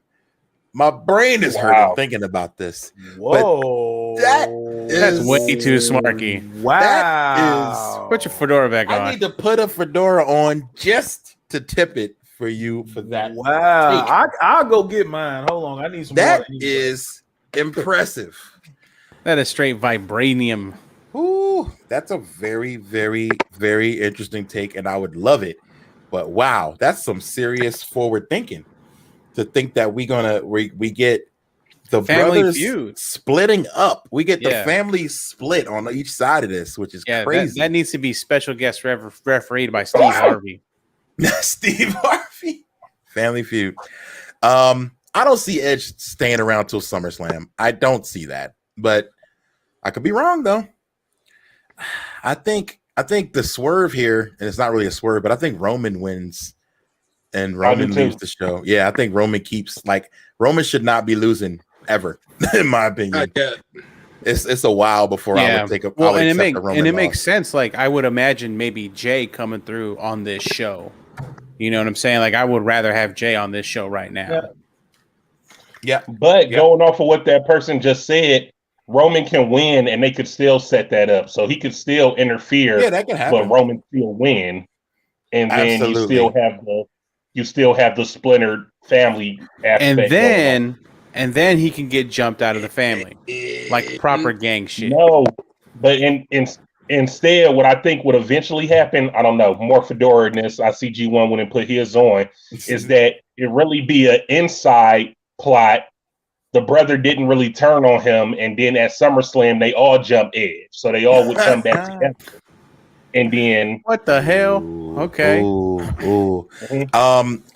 My brain is hurting thinking about this. Whoa. That's way too smarky. Wow. Put your fedora back on. I need to put a fedora on just to tip it for you for that. Wow. I'll go get mine. Hold on. I need some That water. is impressive. That is straight vibranium. Ooh, that's a very, very, very interesting take, and I would love it. But wow, that's some serious forward thinking to think that we get the family brothers feud splitting up. We get the family split on each side of this, which is crazy. That needs to be special guest refereed by Steve Harvey. Steve Harvey, family feud. I don't see Edge staying around till SummerSlam. I don't see that, but I could be wrong though. I think the swerve here, and it's not really a swerve, but I think Roman wins and Roman leaves the show. Yeah, I think Roman keeps Roman should not be losing ever, in my opinion. It's a while before I would take a it makes sense. I would imagine maybe Jay coming through on this show. You know what I'm saying? I would rather have Jay on this show right now. Yeah. But going off of what that person just said, Roman can win and they could still set that up. So he could still interfere. Yeah, that can happen. But Roman still win. And then you still have the splintered family aspect. And then he can get jumped out of the family. Like proper gang shit. No, but instead, what I think would eventually happen, I don't know, more fedora-ness, I see G1 wouldn't put his on, is that it really be an inside plot. The brother didn't really turn on him, and then at SummerSlam, they all jump Edge. So they all would come back together. And then... What the hell? Okay.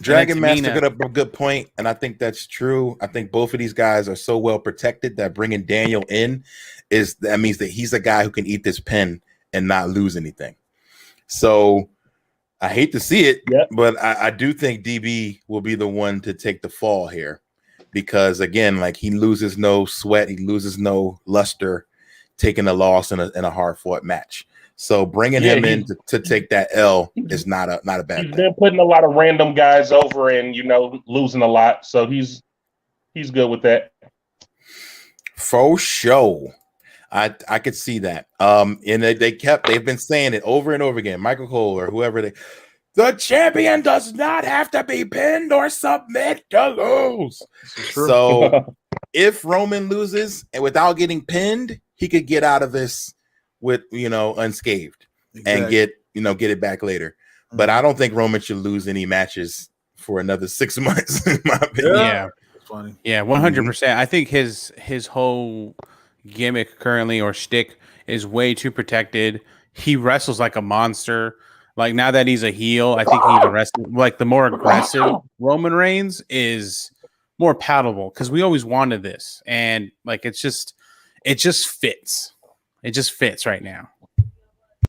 Dragon Master got up a good point, and I think that's true. I think both of these guys are so well protected that bringing Daniel in means that he's a guy who can eat this pin and not lose anything. So I hate to see it, but I do think DB will be the one to take the fall here. Because again, he loses no sweat, he loses no luster, taking a loss in a hard fought match. So bringing him in to take that L is not a bad thing. He's been putting a lot of random guys over and losing a lot, so he's good with that. For sure, I could see that. And they've been saying it over and over again. Michael Cole or whoever the champion does not have to be pinned or submit to lose. So if Roman loses and without getting pinned, he could get out of this with unscathed and get it back later. But I don't think Roman should lose any matches for another 6 months, in my opinion. Yeah. funny. Yeah, 100%. I think his whole gimmick currently or shtick is way too protected. He wrestles like a monster. Like now that he's a heel, I think he's arrested. Like the more aggressive Roman Reigns is more palatable because we always wanted this, and like it just fits. It just fits right now.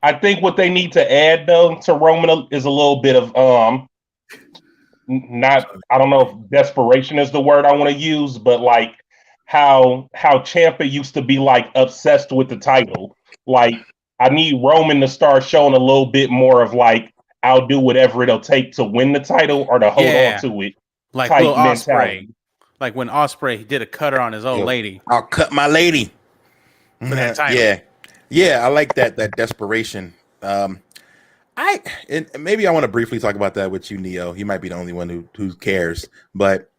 I think what they need to add though to Roman is a little bit of not, I don't know if desperation is the word I want to use, but like how Ciampa used to be like obsessed with the title. Like I need Roman to start showing a little bit more of like I'll do whatever it'll take to win the title or to hold on to it. Like type Will mentality. Ospreay. Like when Ospreay did a cutter on his old lady. I'll cut my lady. For that title. Yeah, I like that desperation. And maybe I want to briefly talk about that with you, Neo. You might be the only one who cares, but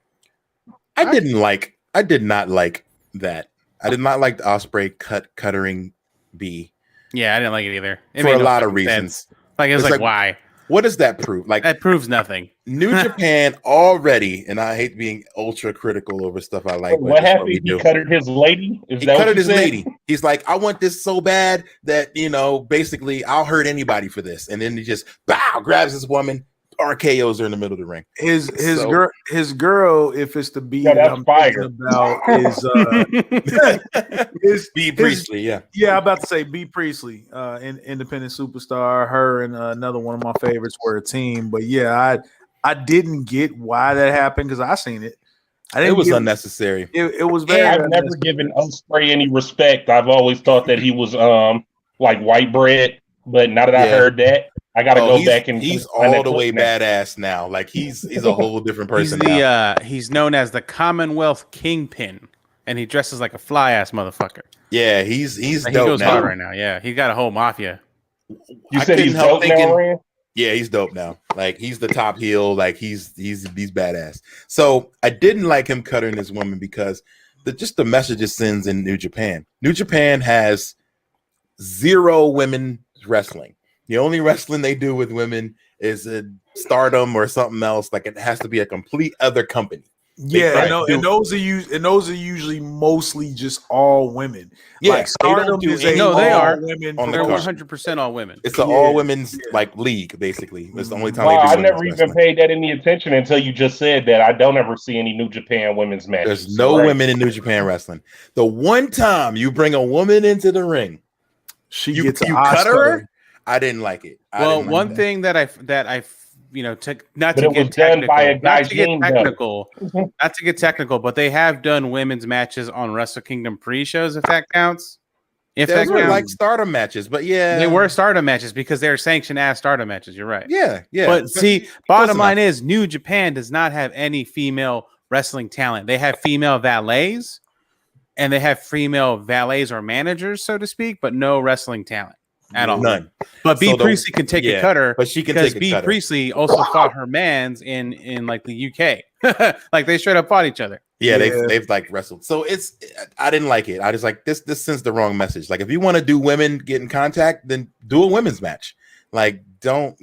I did not like that. I did not like the Ospreay cuttering B. Yeah, I didn't like it either. It for made a no lot of fucking reasons. sense. Like it was like why? What does that prove? Like that proves nothing. New Japan already, and I hate being ultra critical over stuff I like. What happened? He cutted his lady? He cutted his lady. He's like, I want this so bad that, basically I'll hurt anybody for this. And then he just grabs this woman, RKOs her in the middle of the ring. His girl, if it's the B that I'm fire. thinking about is B Priestley, yeah, I'm about to say B Priestley, independent superstar. Her and another one of my favorites were a team, but yeah, I didn't get why that happened because I seen it. It was unnecessary. It was very. I've never given Ospreay any respect. I've always thought that he was like white bread, but now that I heard that, I got to go back and he's all the way badass now. Like he's a whole different person. He's known as the Commonwealth Kingpin, and he dresses like a fly ass motherfucker. Yeah, he's he dope goes now. hard right now. Yeah, he got a whole mafia. You said he's dope now, Rand? Yeah, he's dope now. Like he's the top heel. Like he's badass. So I didn't like him cutting this woman because the message it sends in New Japan. New Japan has 0 women wrestling. The only wrestling they do with women is Stardom or something else. Like it has to be a complete other company. Yeah, and those are usually mostly just all women. Yeah, like Stardom is they are women. They're 100% all women. It's an all women's like league, basically. It's the only time. I never even paid that any attention until you just said that. I don't ever see any New Japan women's matches. There's no women in New Japan wrestling. The one time you bring a woman into the ring, you cut her. I didn't like it. Well, one thing that I not to get technical, but they have done women's matches on Wrestle Kingdom pre-shows, if that counts. Those were like Stardom matches, but yeah, they were Stardom matches because they're sanctioned as Stardom matches. You're right. Yeah. But see, bottom line is New Japan does not have any female wrestling talent. They have female valets, and they have female valets or managers, so to speak, but no wrestling talent. At all. None. But B Priestley can take a cutter, but she can because take a B cutter. Priestley also fought her mans in like the UK. Like they straight up fought each other. Yeah, they've like wrestled. So I didn't like it. I just like this sends the wrong message. Like if you want to do women get in contact, then do a women's match. Like I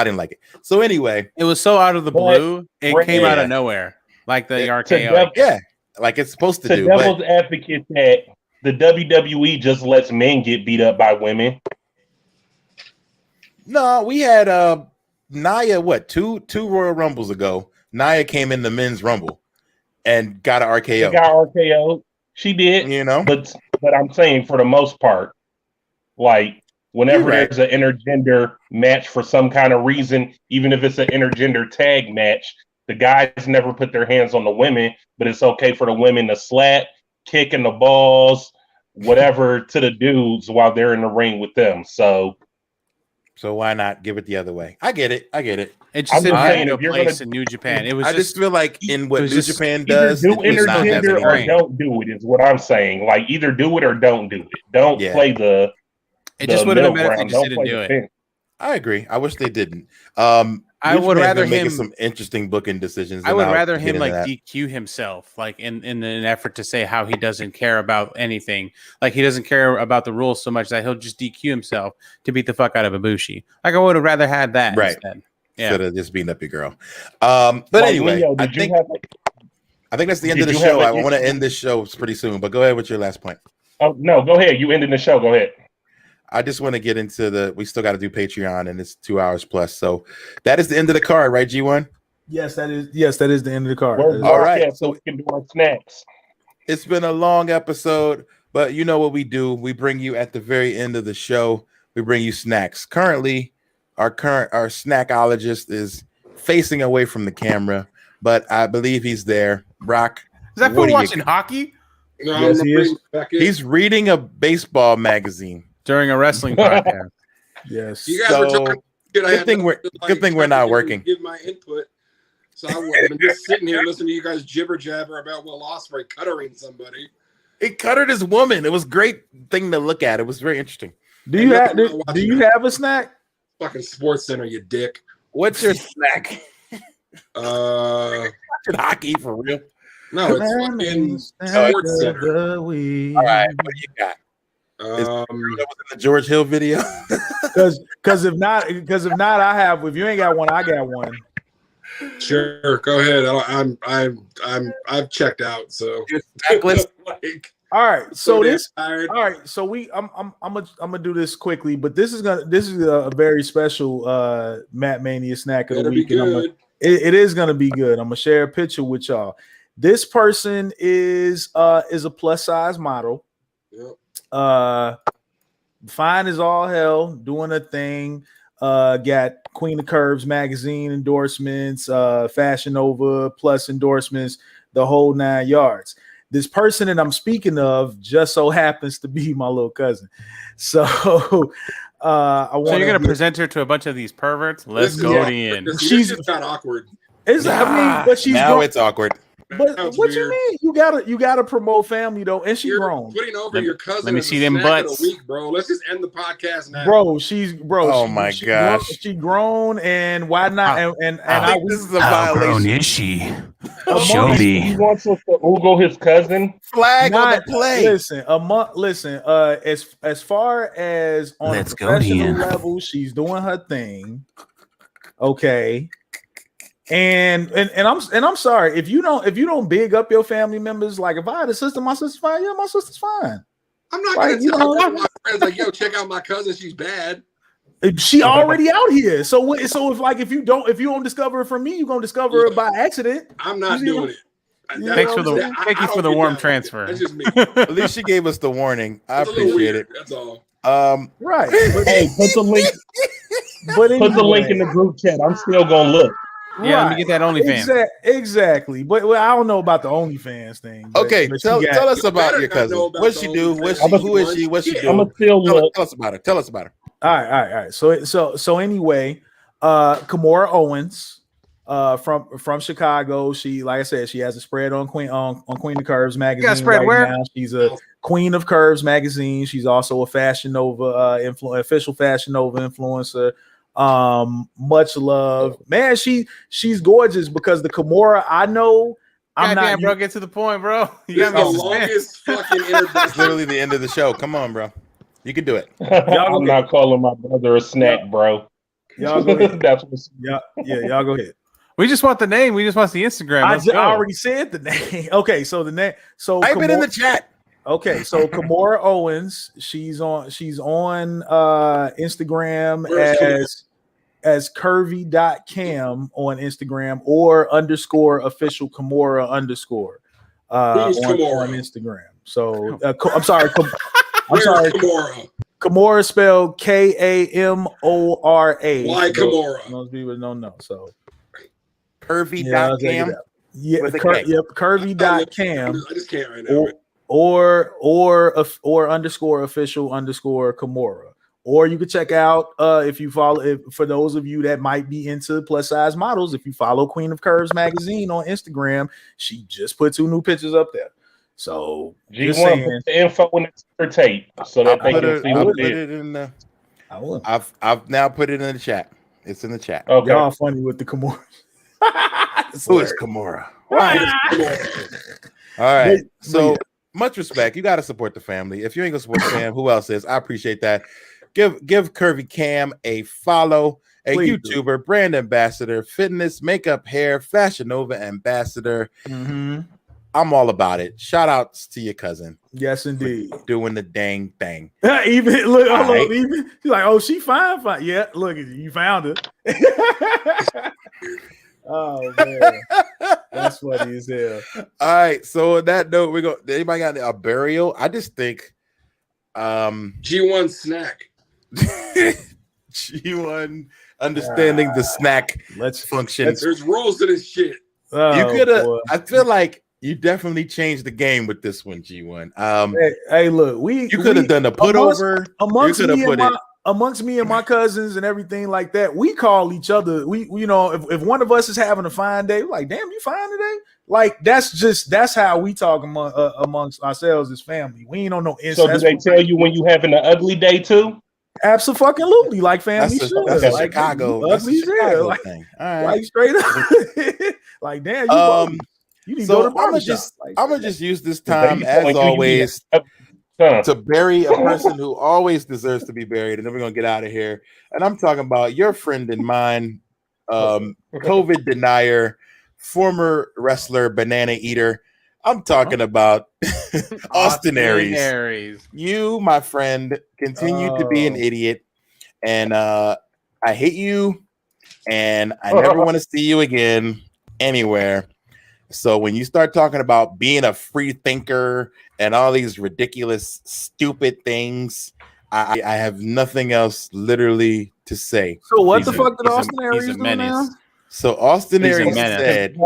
didn't like it. So anyway, it was so out of the blue. It came out of nowhere. Like the RKO. Yeah, like it's supposed to do. Devil's advocate that the WWE just lets men get beat up by women. No, we had Nia, two Royal Rumbles ago. Nia came in the men's rumble and got an RKO. She got RKO. She did, but I'm saying for the most part, like whenever there's an intergender match for some kind of reason, even if it's an intergender tag match, the guys never put their hands on the women, but it's okay for the women to slap, kick in the balls, whatever to the dudes while they're in the ring with them. So why not give it the other way? I get it. It just didn't have no place in New Japan. It was. I just feel like in what New Japan does, do intergender or don't do it is what I'm saying. Like either do it or don't do it. Don't play the. It just would have been better if they just didn't do it. I agree. I wish they didn't. I would rather him making some interesting booking decisions. I would rather him like DQ himself, like in an effort to say how he doesn't care about anything. Like he doesn't care about the rules so much that he'll just DQ himself to beat the fuck out of Ibushi. Like I would have rather had that instead. Yeah. Instead of just beating up your girl. But anyway, Leo, I think I think that's the end of the show. I want to end this show pretty soon, but go ahead with your last point. Oh no, go ahead. You ended the show. Go ahead. I just want to get into we still got to do Patreon, and it's 2 hours plus. So that is the end of the card, right, G1? Yes, that is the end of the card. All right, so we can do our snacks. It's been a long episode, but you know what we do. We bring you at the very end of the show, we bring you snacks. Currently, our snackologist is facing away from the camera, but I believe he's there. Brock, is that for watching hockey? No, yes, he is. He's reading a baseball magazine during a wrestling podcast. Yes. You guys were talking. Good thing we're not working. Give my input. So I would have been just sitting here listening to you guys jibber jabber about Will Ospreay cuttering somebody. He cuttered his woman. It was a great thing to look at. It was very interesting. Do you have a snack? Fucking Sports Center, you dick. What's your snack? Watching hockey for real? No, it's fucking Sports Center. All right, what do you got? That was in the George Hill video. Because if not, I have. If you ain't got one, I got one. Sure, go ahead. I've checked out. So all right. So I'm gonna do this quickly, but this is a very special Matt Mania snack of the week. It is gonna be good. I'm gonna share a picture with y'all. This person is a plus size model. Yep. Fine as all hell, doing a thing. Got Queen of Curves magazine endorsements, Fashion Nova plus endorsements, the whole 9 yards. This person that I'm speaking of just so happens to be my little cousin. So so you're gonna present her to a bunch of these perverts. Let's go in. She's just not awkward. It's it's awkward. But what weird. You mean? You gotta promote family though, and she's grown. Putting over your cousin. Let me see them butts, week, bro. Let's just end the podcast now, bro. Oh my gosh, she grown, and why not? And this is a violation. How grown is she? Show me. He wants us to Google his cousin. Flag on the play. Listen. As far as on a professional level, she's doing her thing. Okay. And I'm sorry if you don't big up your family members. Like if I had a sister, my sister's fine. Yeah, my sister's fine. I'm not gonna tell my friends like, yo, check out my cousin. She's bad. She already out here. So if you don't discover it from me, you're gonna discover it by accident. I'm not doing it. Thank you for the warm transfer. That's just me. At least she gave us the warning. I appreciate it. That's all. Right. Hey, put the link. Put the link in the group chat. I'm still gonna look. Yeah, let me get that OnlyFans. Exactly. But I don't know about the OnlyFans thing. Okay, tell us about your cousin. What she do? Who is she? What she do? I'm gonna still look. Tell us about her. Tell us about her. All right. So anyway, Kimora Owens, from Chicago. She, like I said, she has a spread on Queen of Curves magazine. You got a spread where? Now. She's a Queen of Curves magazine. She's also a Fashion Nova official Fashion Nova influencer. Much love, man. She's gorgeous because the Kimora I know. Damn, bro, get to the point, bro. You got the longest fucking introduction. It's literally the end of the show. Come on, bro. You can do it. I'm not calling my brother a snack, bro. Y'all go ahead. Y'all go ahead. We just want the name. We just want the Instagram. I already said the name. Okay, so the name. So type it in the chat. Okay, so Kimora Owens, she's on Instagram as curvy.cam on Instagram or _official Kimora _ on Instagram. So I'm sorry. Kimora spelled Kamora. Why Kimora? Most people don't know. So curvy.cam. Yeah, curvy.cam. I just can't right now. Or _official Kimora. Or you could check out if you follow, for those of you that might be into plus size models, if you follow Queen of Curves magazine on Instagram, she just put 2 new pictures up there. So just saying, put the info in the tape so that they can see what it is. I will. I've now put it in the chat. It's in the chat. Okay. Y'all funny with the Kimora. Who is Kimora? All right. So much respect. You got to support the family. If you ain't gonna support the fam, who else is? I appreciate that. Give Curvy Cam a follow, YouTuber, brand ambassador, fitness, makeup, hair, Fashion Nova ambassador. I'm all about it. Shout outs to your cousin. Yes, indeed. Doing the dang thing. Even look, All right. even she's like, oh, she fine. Yeah, look, you found her. Oh man, that's funny as hell. All right. So on that note, anybody got a burial? I just think G1 snack. G1 understanding the snack functions. There's rules to this shit. You could have. I feel like you definitely changed the game with this one, G1. Hey, look, you could have done a put over amongst me and my cousins and everything like that. We call each other. We you know, if one of us is having a fine day, we're like, damn, you fine today? Like that's how we talk amongst ourselves as family. We ain't on no So do they tell you when you having an ugly day too? Absolutely, like family should. That's a like Chicago. Ugly Chicago like, thing. All right. Like straight up. Like damn, you need to go to the barbershop. I'm gonna just use this time as always to bury a person who always deserves to be buried, and then we're gonna get out of here. And I'm talking about your friend and mine, COVID denier, former wrestler, banana eater. I'm talking about Austin Aries. You, my friend, continue to be an idiot, and I hate you, and I never want to see you again anywhere. So when you start talking about being a free thinker and all these ridiculous, stupid things, I have nothing else literally to say. So what the fuck did Austin Aries do now? So Austin Aries said,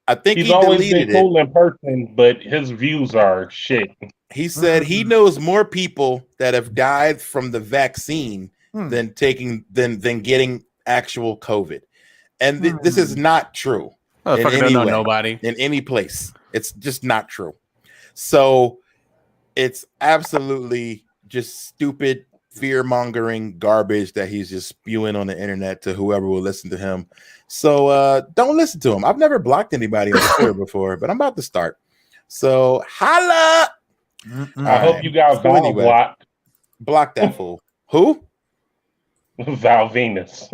I think he's he always deleted been cool in person, but his views are shit. He said he knows more people that have died from the vaccine than getting actual COVID. And this is not true. In any way, nobody in any place. It's just not true. So it's absolutely just stupid fear-mongering garbage that he's just spewing on the internet to whoever will listen to him. So don't listen to him. I've never blocked anybody on Twitter before, but I'm about to start. So holla! I hope you got Val blocked. Block that fool. Who? Val Venus.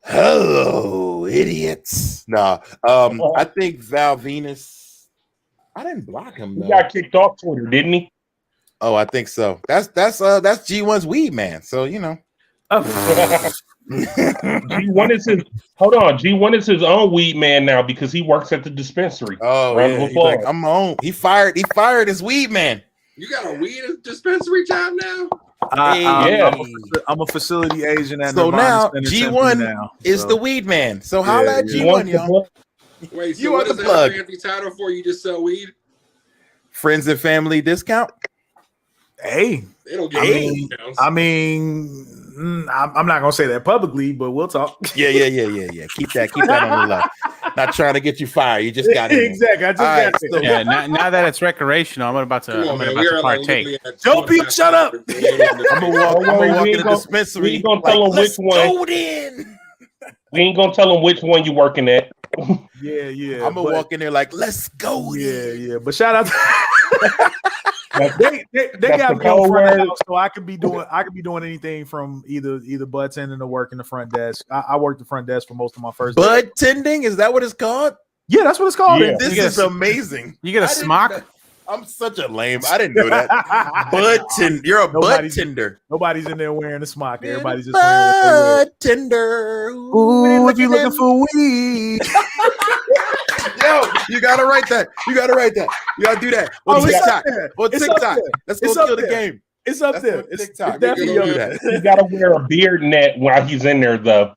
Hello, idiots. No, I think Val Venus. I didn't block him though. He got kicked off Twitter, didn't he? Oh, I think so. That's G1's weed man. So you know. G1 is his. Hold on, G1 is his own weed man now because he works at the dispensary. Oh, yeah. He's like, I'm on. He fired his weed man. You got a weed dispensary job now? I'm a facility agent at so now G1 is the weed man. So holla at G1, y'all. Wait, so what is that fancy title for? You just sell weed? Friends and family discount. Hey, they don't get I'm not gonna say that publicly, but we'll talk. Yeah. Keep that on the low. Not trying to get you fired. You just got it. Exactly. I just got it. So, yeah. Now that it's recreational, I'm about to partake. Joe Pete, shut up. I'm gonna walk in the dispensary. We ain't gonna tell him which one. We ain't gonna tell him which one you working at. Yeah. I'm gonna walk in there like, let's go. Yeah. But shout out. They got me on front house, so I could be doing anything from either bud tending or working the front desk. I worked the front desk for most of my first bud tending. Is that what it's called? Yeah, that's what it's called. Yeah. This is amazing. You get a smock. I'm such a lame. I didn't know that. Bud tender. You're a bud tender. Nobody's in there wearing a smock. Everybody's just wearing bud tender. Ooh, if you're looking for weed. Yo, you gotta write that. You gotta do that. On TikTok. Let's go kill the game. It's up there. It's TikTok. definitely up there. You gotta wear a beard net while he's in there, though.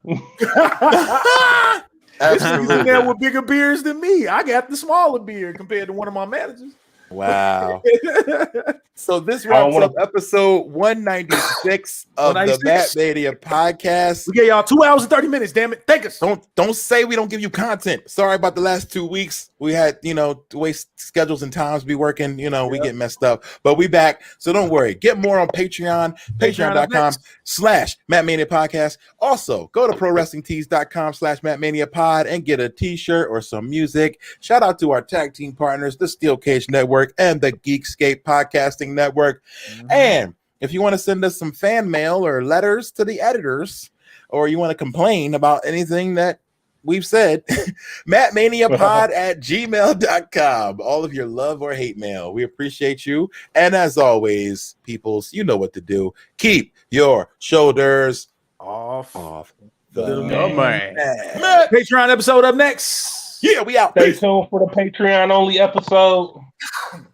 Absolutely. He's in there with bigger beards than me. I got the smaller beard compared to one of my managers. Wow. So this wraps up episode 196 of the Matt Mania podcast. We gave y'all 2 hours and 30 minutes, damn it. Thank us. Don't say we don't give you content. Sorry about the last 2 weeks. We had, the way schedules and times be working, we get messed up. But we back. So don't worry. Get more on Patreon, patreon.com/Matt Mania Podcast. Also, go to prowrestlingtees.com/Matt Mania Pod and get a t-shirt or some music. Shout out to our tag team partners, the Steel Cage Network and the Geekscape Podcasting Network. And if you want to send us some fan mail or letters to the editors, or you want to complain about anything that we've said, mattmaniapod@gmail.com. All of your love or hate mail. We appreciate you. And as always, peoples, you know what to do. Keep your shoulders Off the man. Patreon episode up next. Yeah, we out. Stay tuned for the Patreon only episode. All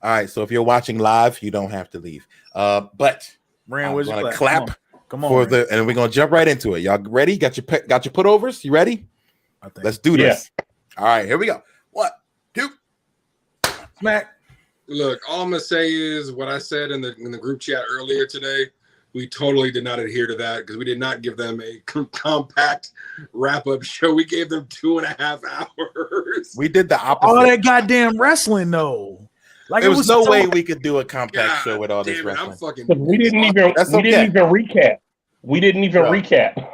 right, so if you're watching live, you don't have to leave. But Ran, I'm where's your gonna clap? clap Come on, for Ran. and we're gonna jump right into it. Y'all ready? Got your putovers? You ready? I think. Let's do this. All right, here we go. 1, 2, smack. Look, all I'm gonna say is what I said in the group chat earlier today. We totally did not adhere to that because we did not give them a compact wrap-up show. We gave them 2.5 hours. We did the opposite. All that goddamn wrestling though. Like There was no so- way we could do a compact God show with all this damn it, I'm wrestling. fucking. We didn't even recap. We didn't even Bro. recap.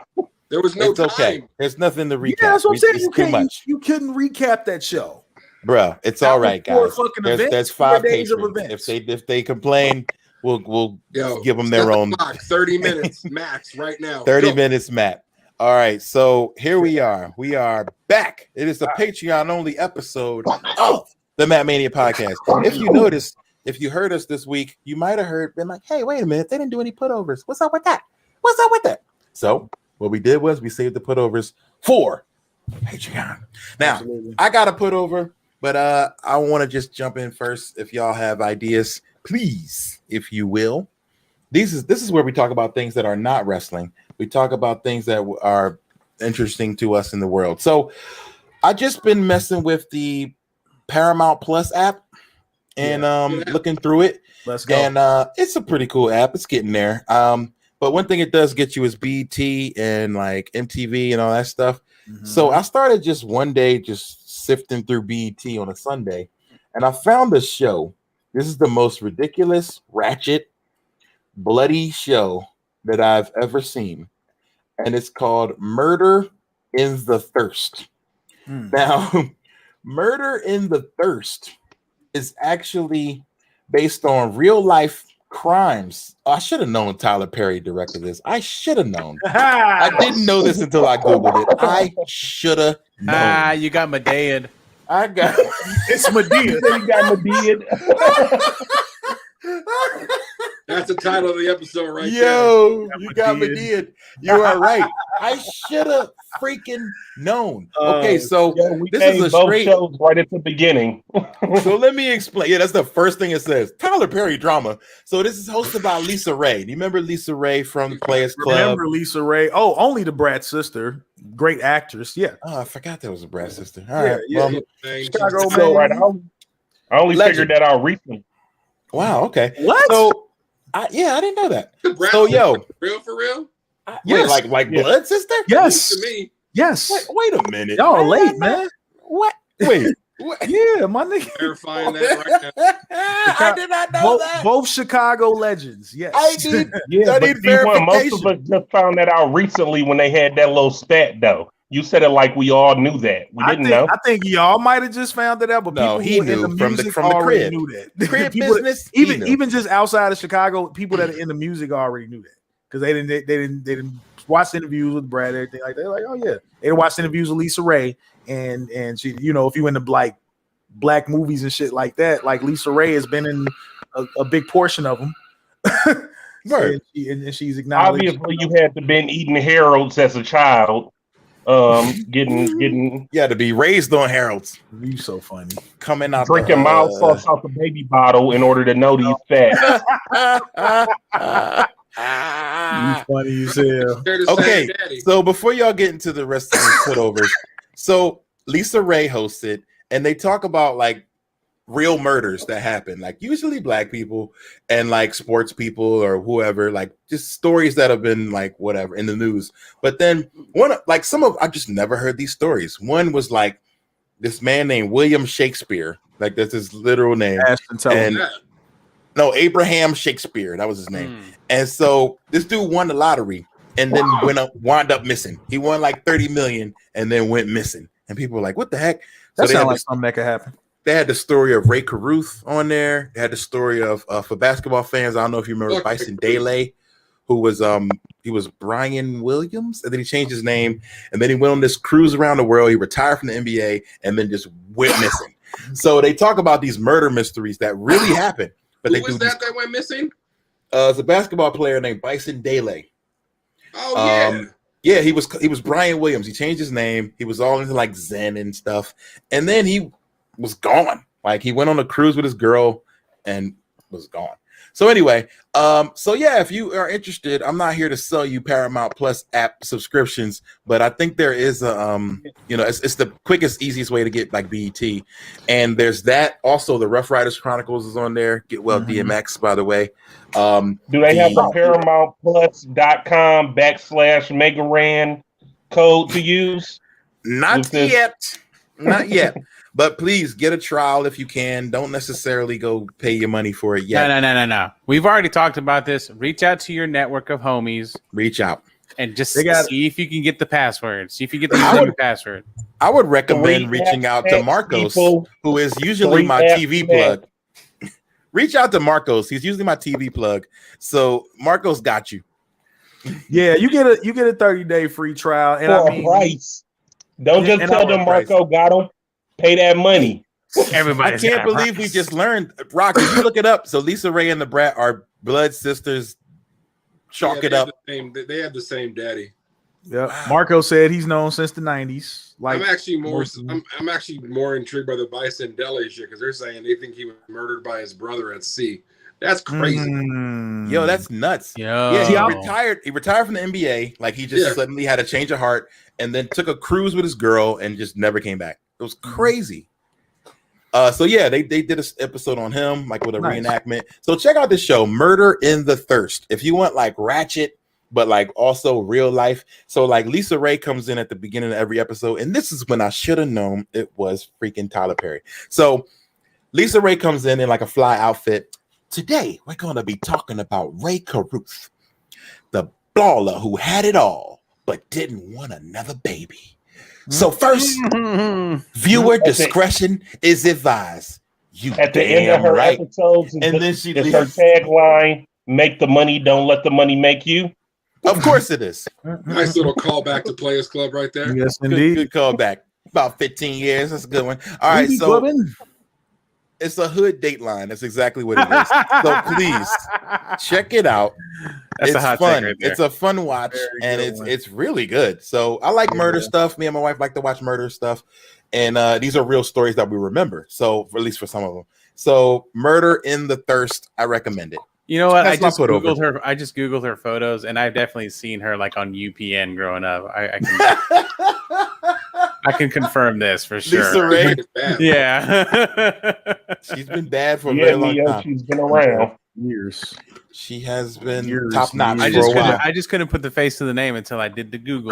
There was no It's time. okay. There's nothing to recap. Yeah, that's what I'm saying. It's You too can't. much, You couldn't recap that show. bro. It's That all was right, 4 guys. fucking There's events, 5 4 days of patrons. events. If they complain, we'll Yo, give them set their the own clock, 30 minutes max right now. 30 Go. minutes, Matt. All right, so here we are. We are back. It is a Patreon only episode of the Matt Mania podcast. If you noticed, if you heard us this week, you might have been like, hey, wait a minute, they didn't do any putovers. What's up with that? What's up with that? So what we did was we saved the putovers for Patreon. Now, Absolutely. I got a putover, but I want to just jump in first. If y'all have ideas, please, if you will. This is where we talk about things that are not wrestling. We talk about things that are interesting to us in the world. So I just been messing with the Paramount Plus app and looking through it. Let's go. And it's a pretty cool app. It's getting there. But one thing it does get you is BT and like MTV and all that stuff. Mhm. So I started just one day just sifting through BET on a Sunday, and I found this show. This is the most ridiculous, ratchet, bloody show that I've ever seen, and it's called Murder in the Thirst. Hmm. Now, Murder in the Thirst is actually based on real life crimes. I should have known Tyler Perry directed this. I should have known. I didn't know this until I Googled it. I should have known. You got Medea. I got It's Medea. You got Medea. That's the title of the episode right Yo, you got Medea. Medea. You are right. I should have freaking known. Okay, so Yeah, we this named is a both straight. shows right at the beginning. So let me explain. Yeah, that's the first thing it says. Tyler Perry drama. So this is hosted by Lisa Ray. Do you remember Lisa Ray from the Players Club? Remember Lisa Ray? Oh, only the Brat's sister. Great actress. Yeah. Oh, I forgot that was a Brad sister. All right. Yeah, Well, there. Chicago So, man. Right, I only Legend. figured that out recently. wow. Okay. What? So, I didn't know that. Brad So, Pitt, yo, for real? wait, like Yeah. blood sister? yes. To me, Yes. Wait a minute. Y'all late, man. What? Wait. What? Yeah, my nigga. verifying that right now. I did not know that. Both Chicago legends. Yes. I did. Yeah, I but need see, when most of verification. us just found that out recently when they had that little spat, though. You said it like we all knew that. We didn't know. I think y'all might have just found it out, but No, people he who are in knew the from the- music from the already crib. knew that. Crib People that- business. he knew. even just outside of Chicago, people that are in the music already knew that because they didn't watch interviews with Brad, everything like that. They're like, oh yeah, they watched interviews with Lisa Ray, and she, you know, if you into like black movies and shit like that, like Lisa Ray has been in a big portion of them. Right. and she's acknowledged. Obviously, you had to been eating Harold's as a child, getting You had to be raised on Harold's. You so funny. Coming out drinking mild sauce out the baby bottle in order to know these facts. You funny as hell. There to Okay, say daddy. so before y'all get into the rest of these putovers, so Lisa Ray hosted, and they talk about like real murders that happen, like usually black people and like sports people or whoever, like just stories that have been like whatever in the news. But then I just never heard these stories. One was like this man named William Shakespeare, like that's his literal name. Ashton Teller. And Yeah. no, Abraham Shakespeare, that was his name. And so this dude won the lottery and then wound up missing. He won like 30 million and then went missing. And people were like, what the heck? So That they sounds had, like something that could happen. they had the story of Ray Caruth on there. They had the story of for basketball fans. I don't know if you remember Fuck Bison Ray Caruth. Dele, who was Brian Williams, and then he changed his name, and then he went on this cruise around the world. He retired from the NBA, and then just went missing. So they talk about these murder mysteries that really happen. But Who was that went missing? It's a basketball player named Bison Dele. Oh yeah, he was Brian Williams. He changed his name. He was all into like Zen and stuff, and then he was gone. Like he went on a cruise with his girl and was gone. So anyway, so yeah, if you are interested, I'm not here to sell you Paramount Plus app subscriptions, but I think there is a it's the quickest, easiest way to get like BET, and there's that. Also, the Rough Riders Chronicles is on there. Get well DMX, by the way. Do they have the ParamountPlus.com/Megaran code to use? Not yet. But please get a trial if you can. Don't necessarily go pay your money for it yet. No. We've already talked about this. Reach out to your network of homies. Reach out. And just see if you can get the password. See if you get the password. I would recommend reaching out to Marcos, who is usually my TV plug. Reach out to Marcos. He's usually my TV plug. So Marcos got you. Yeah, you get a 30-day free trial. And for a price. Don't just tell them Marco got him. Pay that money. I can't believe we just learned. Rock, if you look it up. So Lisa Ray and the Brat are blood sisters. Chalk it up. They have the same daddy. Yeah. Wow. Marco said he's known since the 90s. Like I'm actually more intrigued by the Bison Dele shit because they're saying they think he was murdered by his brother at sea. That's crazy. Yo, that's nuts. Yeah, he retired. He retired from the NBA. Like he just suddenly had a change of heart and then took a cruise with his girl and just never came back. It was crazy. So yeah, they did an episode on him, like with a reenactment. So check out this show, Murder in the Thirst. If you want like ratchet, but like also real life. So like Lisa Ray comes in at the beginning of every episode, and this is when I should have known it was freaking Tyler Perry. So Lisa Ray comes in like a fly outfit. Today we're going to be talking about Ray Caruth, the baller who had it all but didn't want another baby. So first, viewer discretion is advised. You at the end of her episodes, and then she leaves. Her tagline: "Make the money, don't let the money make you." Of course, it is. Nice little callback to Players Club right there. Yes, indeed. Good callback. About 15 years. That's a good one. All right, so it's a hood dateline. That's exactly what it is. So please check it out. That's it's a hot fun. Right there. It's a fun watch, and it's really good. So I like murder stuff. Me and my wife like to watch murder stuff, and these are real stories that we remember. So at least for some of them. So Murder in the Thirst, I recommend it. You know what? I just googled her. I just googled her photos, and I've definitely seen her like on UPN growing up. I can confirm this for sure. Lisa Ray, yeah, she's been bad for a very long time. She's been around years. She has been top notch I just couldn't put the face to the name until I did the Google.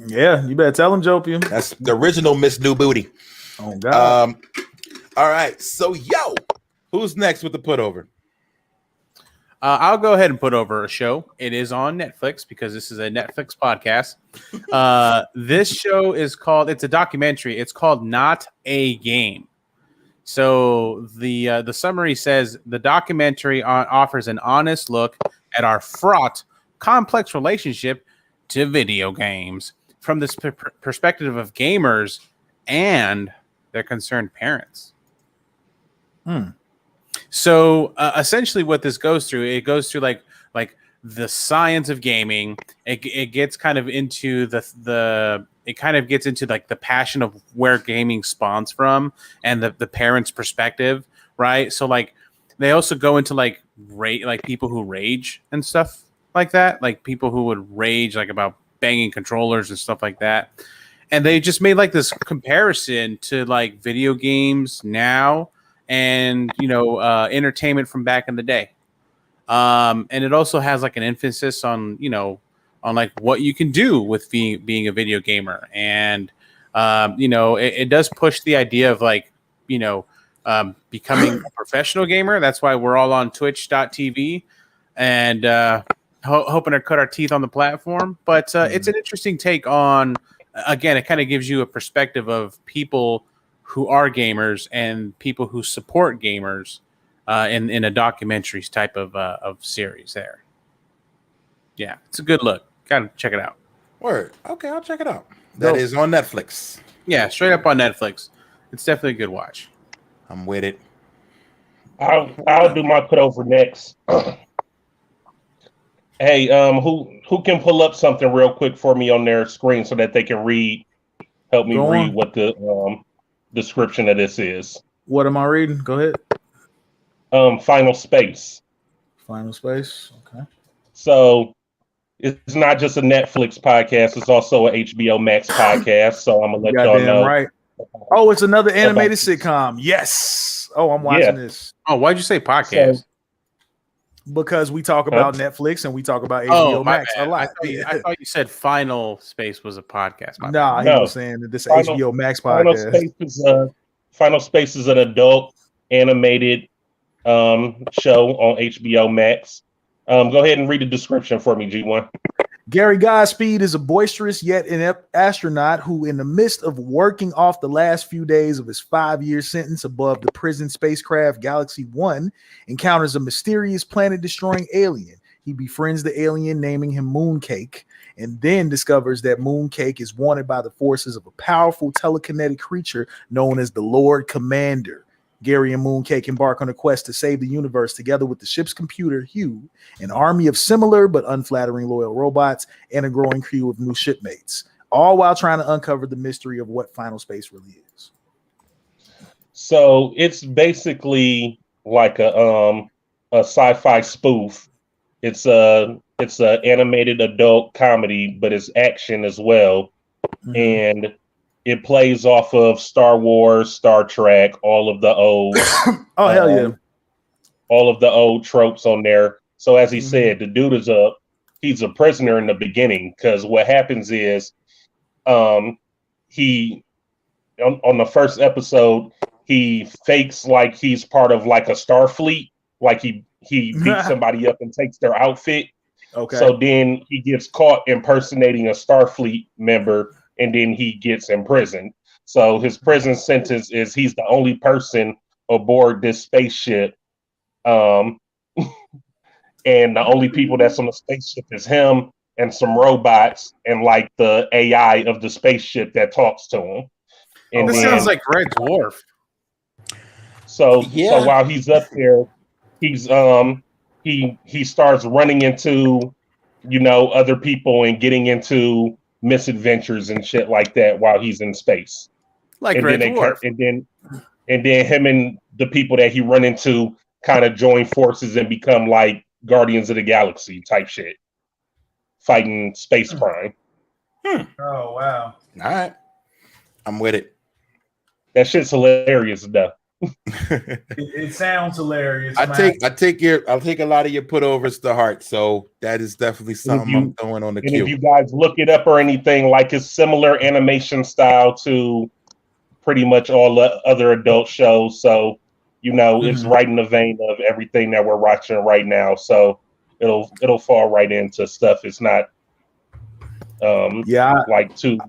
Yeah, you better tell him, Jopium. That's the original Miss New Booty. Oh God. All right, so who's next with the put over? I'll go ahead and put over a show. It is on Netflix because this is a Netflix podcast. This show is called. It's a documentary. It's called Not a Game. So the summary says the documentary offers an honest look at our fraught, complex relationship to video games from this perspective of gamers and their concerned parents. So essentially, what this goes through, it goes through like the science of gaming. It gets kind of into it kind of gets into like the passion of where gaming spawns from and the parents' perspective, right? So like they also go into like people who rage and stuff like that, like people who would rage like about banging controllers and stuff like that. And they just made like this comparison to like video games now and entertainment from back in the day. And it also has like an emphasis on like what you can do with being a video gamer. And, it does push the idea of like, becoming a professional gamer. That's why we're all on twitch.tv and hoping to cut our teeth on the platform. But it's an interesting take on, again, it kind of gives you a perspective of people who are gamers and people who support gamers in a documentaries type of series there. Yeah, it's a good look. Gotta check it out. Word. Okay, I'll check it out. That is on Netflix. Yeah, straight up on Netflix. It's definitely a good watch. I'm with it. I'll do my put over next. Hey, who can pull up something real quick for me on their screen so that they can help me read what the description of this is. What am I reading? Go ahead. Final Space. Final Space. Okay. So it's not just a Netflix podcast; it's also an HBO Max podcast. So I'm gonna let y'all know. Right. Oh, it's another animated sitcom. Yes. Oh, I'm watching this. Oh, why'd you say podcast? Because we talk about Netflix and we talk about HBO Max a lot. I thought you said Final Space was a podcast. Nah, he was saying that this HBO Max podcast. Final Space is an adult animated show on HBO Max. Go ahead and read the description for me, G1. Gary Godspeed is a boisterous yet inept astronaut who, in the midst of working off the last few days of his 5-year sentence above the prison spacecraft Galaxy 1, encounters a mysterious planet-destroying alien. He befriends the alien, naming him Mooncake, and then discovers that Mooncake is wanted by the forces of a powerful telekinetic creature known as the Lord Commander. Gary and Mooncake embark on a quest to save the universe together with the ship's computer, Hugh, an army of similar but unflattering loyal robots, and a growing crew of new shipmates, all while trying to uncover the mystery of what Final Space really is. So it's basically like a sci-fi spoof. It's a animated adult comedy, but it's action as well. Mm-hmm. And it plays off of Star Wars, Star Trek, all of the old hell yeah. All of the old tropes on there. So as he said, the dude he's a prisoner in the beginning, because what happens is he on the first episode, he fakes like he's part of like a Starfleet, like he beats somebody up and takes their outfit. Okay. So then he gets caught impersonating a Starfleet member, and then he gets imprisoned. So his prison sentence is he's the only person aboard this spaceship. And the only people that's on the spaceship is him and some robots and like the AI of the spaceship that talks to him. And this sounds like Red Dwarf. So while he's up there, he's he starts running into, other people and getting into misadventures and shit like that while he's in space. Like Red Dwarf. And then him and the people that he run into kind of join forces and become like Guardians of the Galaxy type shit, fighting space crime. Oh wow! All right, I'm with it. That shit's hilarious though. It sounds hilarious. I'll take a lot of your putovers to heart. So that is definitely something I'm throwing on the queue. If you guys look it up or anything, like it's similar animation style to pretty much all the other adult shows. So it's right in the vein of everything that we're watching right now. So it'll fall right into stuff. It's not like too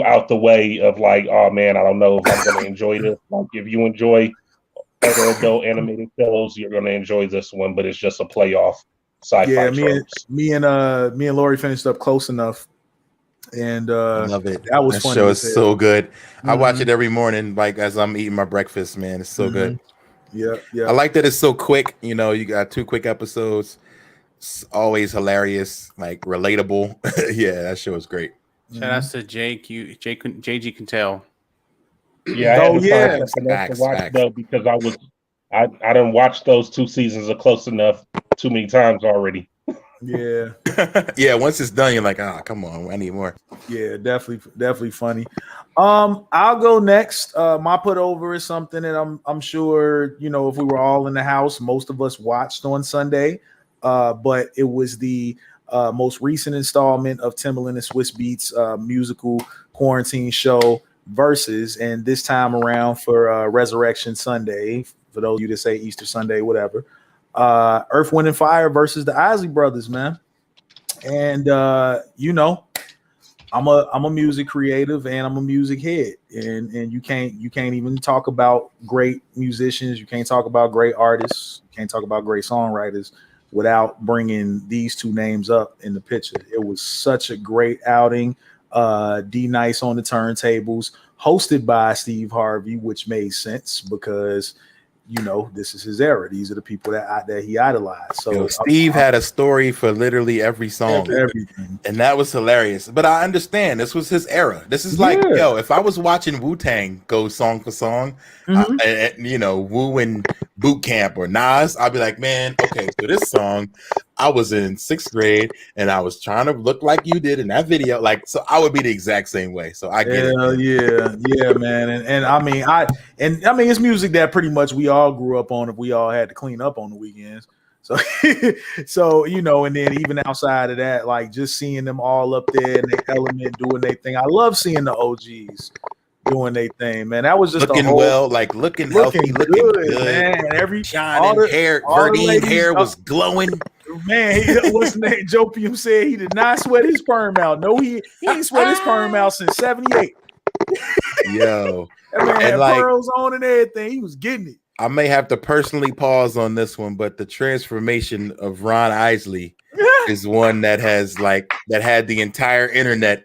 out the way of like, oh man, I don't know if I'm gonna enjoy this. Like if you enjoy other adult animated shows, you're gonna enjoy this one, but it's just a playoff sci-fi. Yeah, me and Lori finished up Close Enough, and love it. That was that funny. Show is so good. I watch it every morning, like as I'm eating my breakfast. Man, it's so good. Yeah. I like that it's so quick. You got 2 quick episodes. It's always hilarious, like relatable. Yeah, that show is great. Shout out to JG can tell. Yeah, I had to find something else to watch though, because I done watched those 2 seasons of Close Enough too many times already. Yeah. Yeah, once it's done, you're like, come on, I need more. Yeah, definitely funny. I'll go next. My put over is something that I'm sure, if we were all in the house, most of us watched on Sunday. But it was the most recent installment of Timbaland and Swiss Beats musical quarantine show Versus, and this time around for Resurrection Sunday, for those of you that say Easter Sunday, whatever, Earth, Wind, and Fire versus the Isley Brothers, man. And I'm a music creative and I'm a music head, and you can't even talk about great musicians, you can't talk about great artists, you can't talk about great songwriters without bringing these two names up in the picture. It was such a great outing. D Nice on the turntables, hosted by Steve Harvey, which made sense because this is his era. These are the people that he idolized. So Steve had a story for literally every song, everything, and that was hilarious. But I understand this was his era. This is like, if I was watching Wu-Tang go song for song, Wu and Boot Camp or Nas, I'd be like, man, okay, so this song, I was in 6th grade and I was trying to look like you did in that video. Like, so I would be the exact same way. So I get it. Yeah, man. And I mean, it's music that pretty much we all grew up on if we all had to clean up on the weekends. So, and then even outside of that, like just seeing them all up there in their element doing their thing. I love seeing the OGs doing their thing, man. That was just looking looking healthy, looking good, man. Every shining hair, Verdine hair was glowing. Man, what's the name? Joe P.M. said he did not sweat his perm out. No, he ain't sweat his perm out since 78. Yo, that man had pearls on and everything. He was getting it. I may have to personally pause on this one, but the transformation of Ron Isley is one that had the entire internet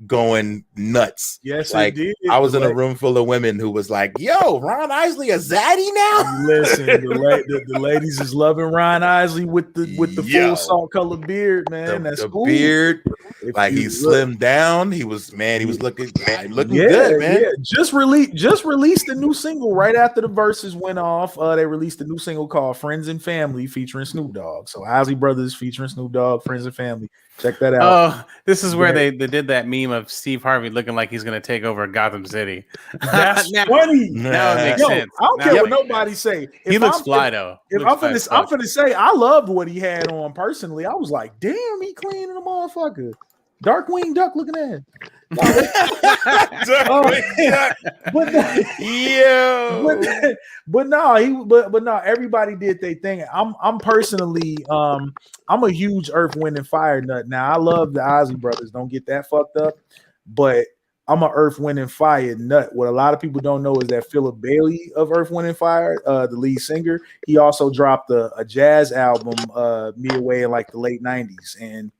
going nuts. Yes, like it did. I was in a room full of women who was like, "Yo, Ron Isley a zaddy now?" Listen, the ladies is loving Ron Isley with the full salt colored beard, man. That's the cool. Beard, he slimmed down. He was looking good, man. Yeah. Just released a new single right after the verses went off. They released a new single called "Friends and Family" featuring Snoop Dogg. So Isley Brothers featuring Snoop Dogg, Friends and Family. Check that out. Oh, this is where they did that meme of Steve Harvey looking like he's going to take over Gotham City. That's funny. That makes sense. I don't care what nobody say. He looks fly though. I'm finna say I loved what he had on personally. I was like, damn, he clean in a motherfucker. Darkwing Duck looking at. But no, everybody did their thing. I'm personally, I'm a huge Earth, Wind, and Fire nut. Now I love the Isley Brothers. Don't get that fucked up. But I'm a Earth, Wind, and Fire nut. What a lot of people don't know is that Philip Bailey of Earth, Wind, and Fire, the lead singer, he also dropped a jazz album midway in like the late 90s. And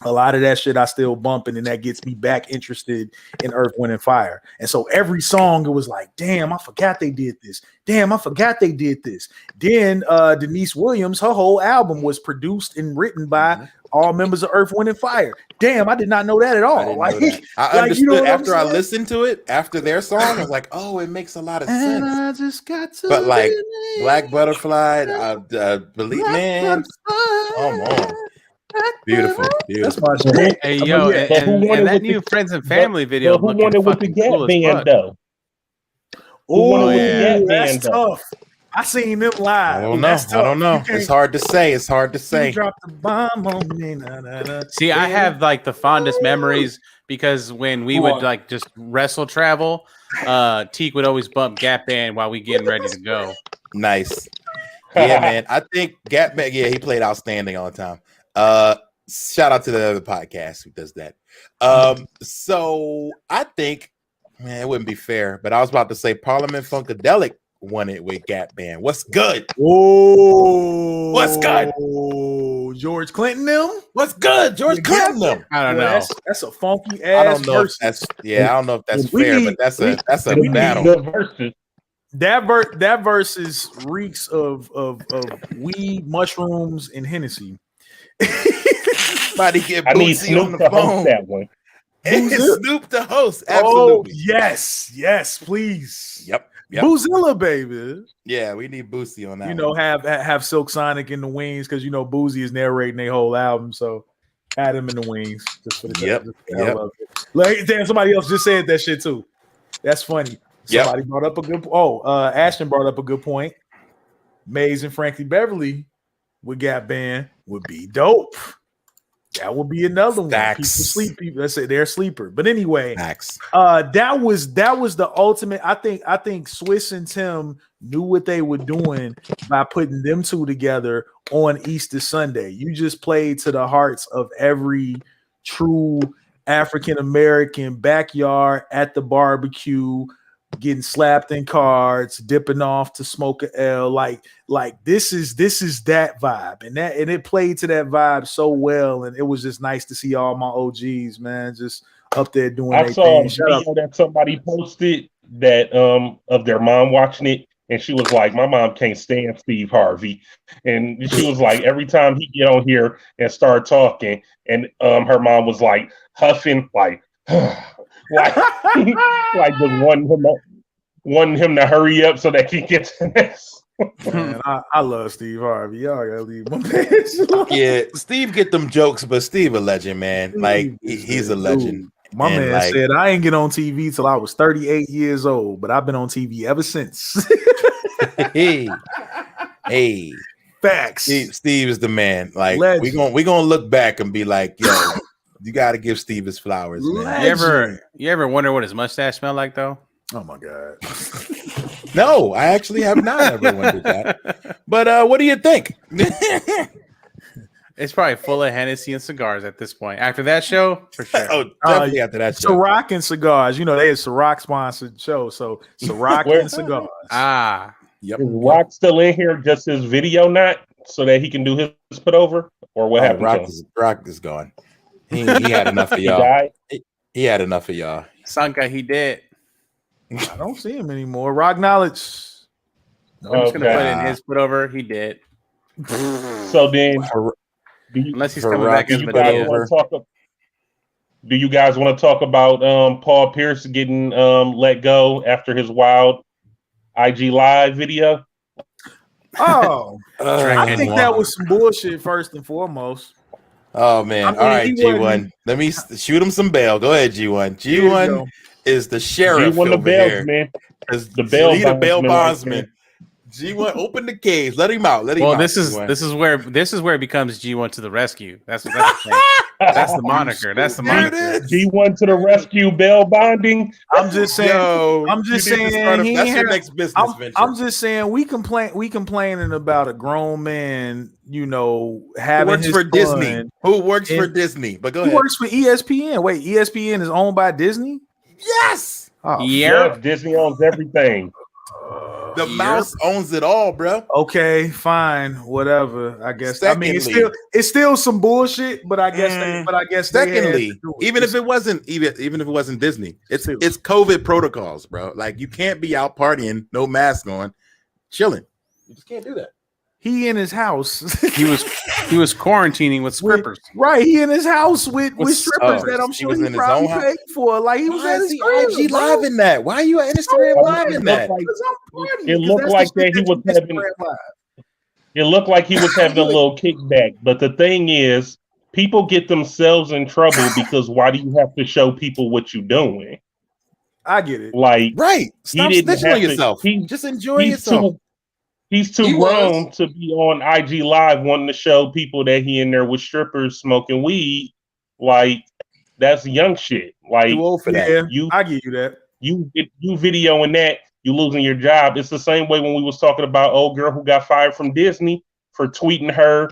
a lot of that shit I still bumping, and that gets me back interested in Earth, Wind, and Fire. And so every song, it was like, damn, I forgot they did this. Damn, I forgot they did this. Then Denise Williams, her whole album was produced and written by all members of Earth, Wind, and Fire. Damn, I did not know that at all. I understood after I listened to it, after their song, I was like, oh, it makes a lot of sense. I just got to but like Black Butterfly, believe, man, come on. Beautiful. That's my shit. Hey, yo, and that new Friends and Family video. Who wanted with the Gap Band though? Oh, yeah, that's tough. I seen them live. I don't know. It's hard to say. Drop the bomb on me. See, I have like the fondest memories because when we would like just wrestle travel, Teak would always bump Gap Band while we getting ready to go. Nice. Yeah, man. I think Gap Band, he played outstanding all the time. Shout out to the other podcast who does that. So I think, man, it wouldn't be fair, but I was about to say Parliament Funkadelic won it with Gap Band. What's good? Oh, what's good? George Clinton them? What's good? George Clinton them? I don't know. That's a funky ass. I don't know if that's I don't know if that's fair, but that's a battle. That versus reeks of weed, mushrooms, and Hennessy. Somebody get Bootsy on the phone. That one. And Snoop the host. Absolutely. Oh, yes, please. Yep. Boozilla, baby. Yeah, we need Boosie on that. You know, have Silk Sonic in the wings because Boozy is narrating their whole album, so add him in the wings. Just for the yep. Like, damn, somebody else just said that shit too. That's funny. Somebody brought up a good. Ashton brought up a good point. Maze and Frankie Beverly with Gap Band would be dope. That would be another one. People let's say they're a sleeper. But anyway, that was the ultimate. I think Swiss and Tim knew what they were doing by putting them two together on Easter Sunday. You just played to the hearts of every true African American backyard at the barbecue getting slapped in cards, dipping off to smoke a L. Like this is that vibe, and it played to that vibe so well, and it was just nice to see all my OGs, man, just up there doing. I saw a video that somebody posted that of their mom watching it, and she was like, "My mom can't stand Steve Harvey," and she was like, every time he get on here and start talking, and her mom was like huffing, like like just wanting him to hurry up so that he gets to this. Man, I love Steve Harvey. Y'all gotta leave my man. Yeah, Steve get them jokes, but Steve a legend, man. Like he's a legend. My man said I ain't get on TV till I was 38 years old, but I've been on TV ever since. hey, facts. Steve is the man. Like we gonna look back and be like, yo, you got to give Steve his flowers, man. You ever wonder what his mustache smelled like though? Oh my god. No, I actually have not ever wondered that. But what do you think? It's probably full of Hennessy and cigars at this point. After that show, for sure. Oh, definitely after that show. Ciroc and cigars. You know, they had Ciroc sponsored show. So Ciroc and cigars. Yep. Is Rock still in here? Just his video not? So that he can do his put over? Or what happened to him? Rock is gone. He had enough of y'all. He had enough of y'all. Sanka, he did. I don't see him anymore. Rock knowledge. No, I'm just gonna put in his put over. He did. So then, unless he's coming back as Medea. Do you guys want to talk about Paul Pierce getting let go after his wild IG Live video? Oh, I think that was some bullshit first and foremost. Oh man! All right, G1. Let me shoot him some bail. Go ahead, G1. G1 is the sheriff G1 the bail man. The bail bondsman. G1, open the cage. Let him out. Well, this is where it becomes G1 to the rescue. That's the thing. That's the moniker. That's the moniker. G1 to the rescue, bail bonding. I'm just saying. That's your next business venture. I'm just saying we complaining about a grown man, you know, having who works for Disney. Who works for Disney? But go ahead. Who works for ESPN? Wait, ESPN is owned by Disney? Yes. Oh, yeah. Disney owns everything. The mouse owns it all, bro. Okay, fine, whatever. I guess. Secondly, I mean, it's still some bullshit, but I guess. Secondly, even if it wasn't Disney, it's COVID protocols, bro. Like you can't be out partying, no mask on, chilling. You just can't do that. He in his house. he was quarantining with strippers. Right, he in his house with strippers that I'm sure he probably paid for. Like he was at his IG Live in that. Why are you at Instagram Live in that? It looked like that he was having. It looked like he was having a little kickback. But the thing is, people get themselves in trouble because why do you have to show people what you're doing? I get it. Like right, stop snitching on yourself. Just enjoy yourself. He's too grown to be on IG Live wanting to show people that he in there with strippers smoking weed. Like, that's young shit. Like, too old for that. I give you that. You videoing that, you losing your job. It's the same way when we was talking about old girl who got fired from Disney for tweeting her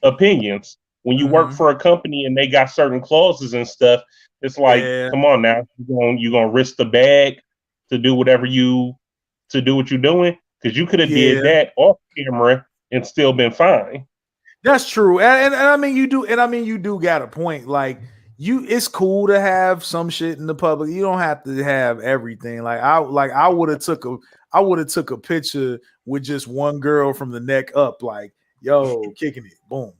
opinions. When you work for a company and they got certain clauses and stuff, it's like, come on now, you gonna risk the bag to do what you're doing? Because you could have did that off camera and still been fine. That's true, and I mean you do, got a point. Like it's cool to have some shit in the public. You don't have to have everything. I would have took a picture with just one girl from the neck up, like yo, kicking it, boom.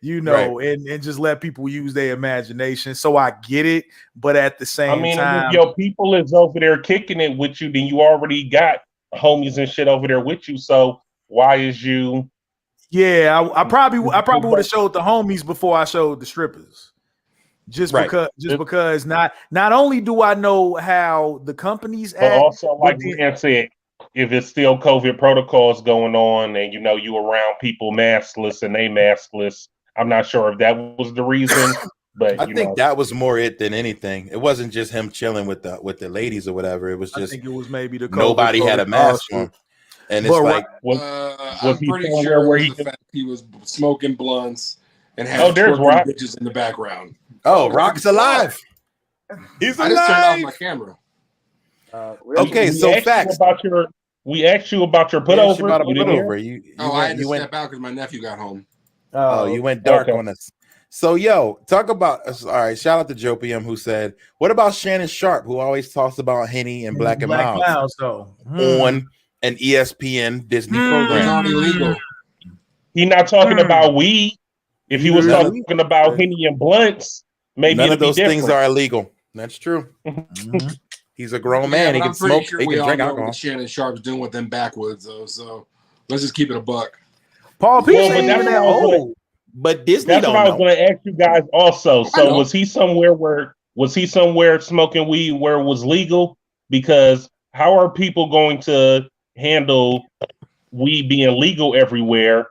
You know, right. and just let people use their imagination. So I get it, but at the same time, if your people is over there kicking it with you, then you already got homies and shit over there with you. So why is you? Yeah, I probably would have showed the homies before I showed the strippers. Because not only do I know how the companies act, but also like Dan said, if it's still COVID protocols going on and you around people maskless and they maskless, I'm not sure if that was the reason. But I think that was more it than anything. It wasn't just him chilling with the ladies or whatever. It was just I think it was maybe the nobody had a mask on. And it's like I'm pretty sure where he was smoking blunts and had there's Rock bitches in the background. Oh, Rock's alive. He's alive. I just turned off my camera. Okay, so facts. We asked you about your putover. You didn't hear? I had to step out because my nephew got home. Oh, you went dark on us. So, yo, talk about. All right, shout out to Joe PM who said, "What about Shannon Sharp, who always talks about Henny and Black and Miles on an ESPN Disney program?" It's already legal. He's not talking about weed. If he was talking about Henny and blunts, maybe none of those different. things are illegal. That's true. He's a grown man. He can smoke. Sure he can drink alcohol. What Shannon Sharp's doing with them backwoods, though. So let's just keep it a buck. Paul Pierce ain't even that old. But Disney That's don't what I was know. going to ask you guys also. So was he somewhere smoking weed where it was legal? Because how are people going to handle weed being legal everywhere?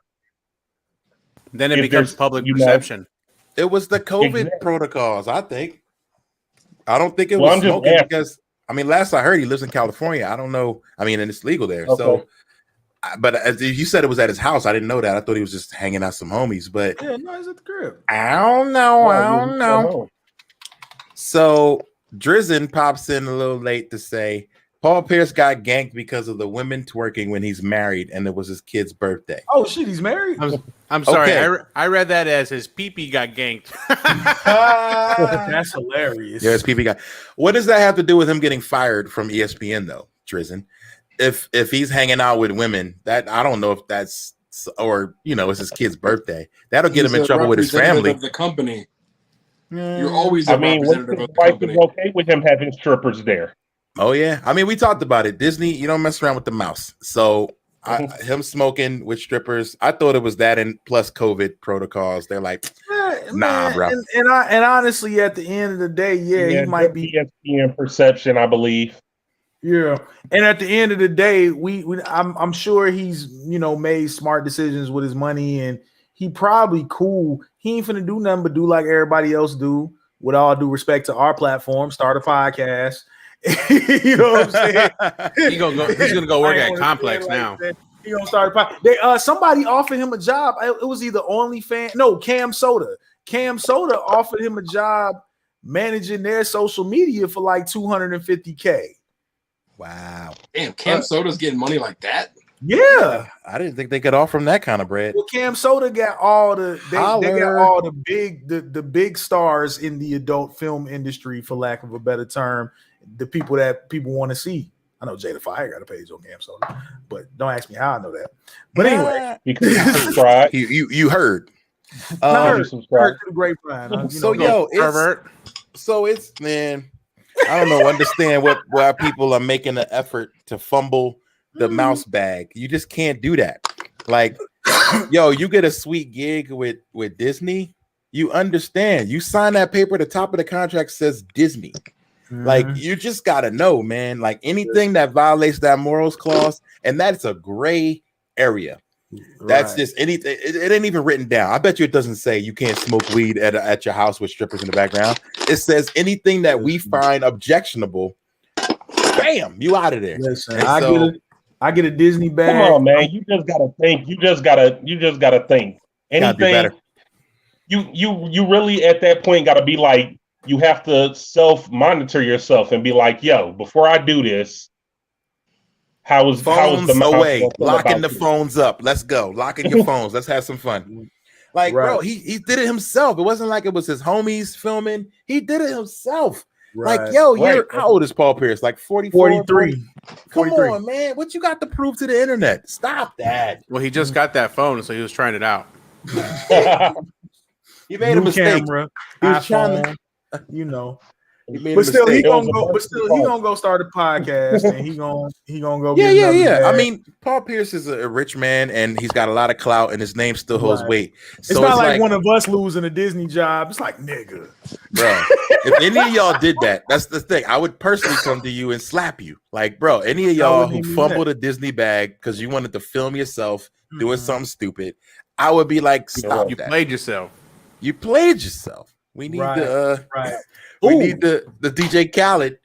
Then it becomes public perception. It was the COVID protocols, I think. I don't think it was smoking because, I mean, last I heard, he lives in California. I don't know. I mean, and it's legal there. Okay. So, but as you said, it was at his house. I didn't know that. I thought he was just hanging out some homies. But yeah, no, he's at the crib. I don't know. So Drizzen pops in a little late to say Paul Pierce got ganked because of the women twerking when he's married, and it was his kid's birthday. Oh shit, he's married. I'm sorry. Okay. I read that as his pee-pee got ganked. That's hilarious. Yeah, his pee-pee got. What does that have to do with him getting fired from ESPN though, Drizzen? If he's hanging out with women, that I don't know if that's, or it's his kid's birthday. That'll get him in trouble with his family. Of the company. You're always a representative of the wife company. Is okay with him having strippers there. Oh yeah, I mean we talked about it. Disney, you don't mess around with the mouse. So him smoking with strippers, I thought it was that, and plus COVID protocols. They're like, nah, bro. And honestly, at the end of the day, he might be ESPN perception, I believe. Yeah, and at the end of the day, I'm sure he's made smart decisions with his money, and he probably cool. He ain't finna do nothing but do like everybody else do. With all due respect to our platform, start a podcast. You know what I'm saying? He's gonna go work at Complex now. He gonna start a podcast. Somebody offered him a job. It was either OnlyFans. No, Cam Soda. Cam Soda offered him a job managing their social media for like $250K. Wow. Damn, Cam Soda's getting money like that? Yeah. I didn't think they could offer him that kind of bread. Well, Cam Soda got all the they got all the big stars in the adult film industry, for lack of a better term, the people that people want to see. I know Jada Fire got a page on Cam Soda, but don't ask me how I know that. But anyway, because you subscribe. You heard. Heard to the grapevine. It's man. I don't know. Understand why people are making an effort to fumble the mouse bag. You just can't do that. Like, yo, you get a sweet gig with Disney. You understand. You sign that paper. The top of the contract says Disney. Like, you just gotta know, man. Like anything that violates that morals clause, and that's a gray area. That's just anything. It ain't even written down. I bet you it doesn't say you can't smoke weed at your house with strippers in the background. It says anything that we find objectionable, bam, you out of there. Listen, I get a Disney bag. Come on, man. You just gotta think. You just gotta think. Anything. You really at that point gotta be like, you have to self-monitor yourself and be like, yo, before I do this, how is the away? Locking the phones up. Let's go. Locking your phones. Let's have some fun. Like, bro, he did it himself. It wasn't like it was his homies filming. He did it himself. Right. Like, yo, how old is Paul Pierce? Like 44? 43. Come on, man. What you got to prove to the internet? Stop that. Well, he just got that phone, so he was trying it out. He made a mistake. Camera, he was trying to, But still, he gonna go start a podcast, and he gonna go. Yeah. I mean, Paul Pierce is a rich man, and he's got a lot of clout, and his name still holds weight. So it's not like one of us losing a Disney job. It's like, nigga, bro. If any of y'all did that, that's the thing. I would personally come to you and slap you. Like, bro, any of y'all who fumbled a Disney bag because you wanted to film yourself doing something stupid, I would be like, stop. You played yourself. You played yourself. We need we need the DJ Khaled.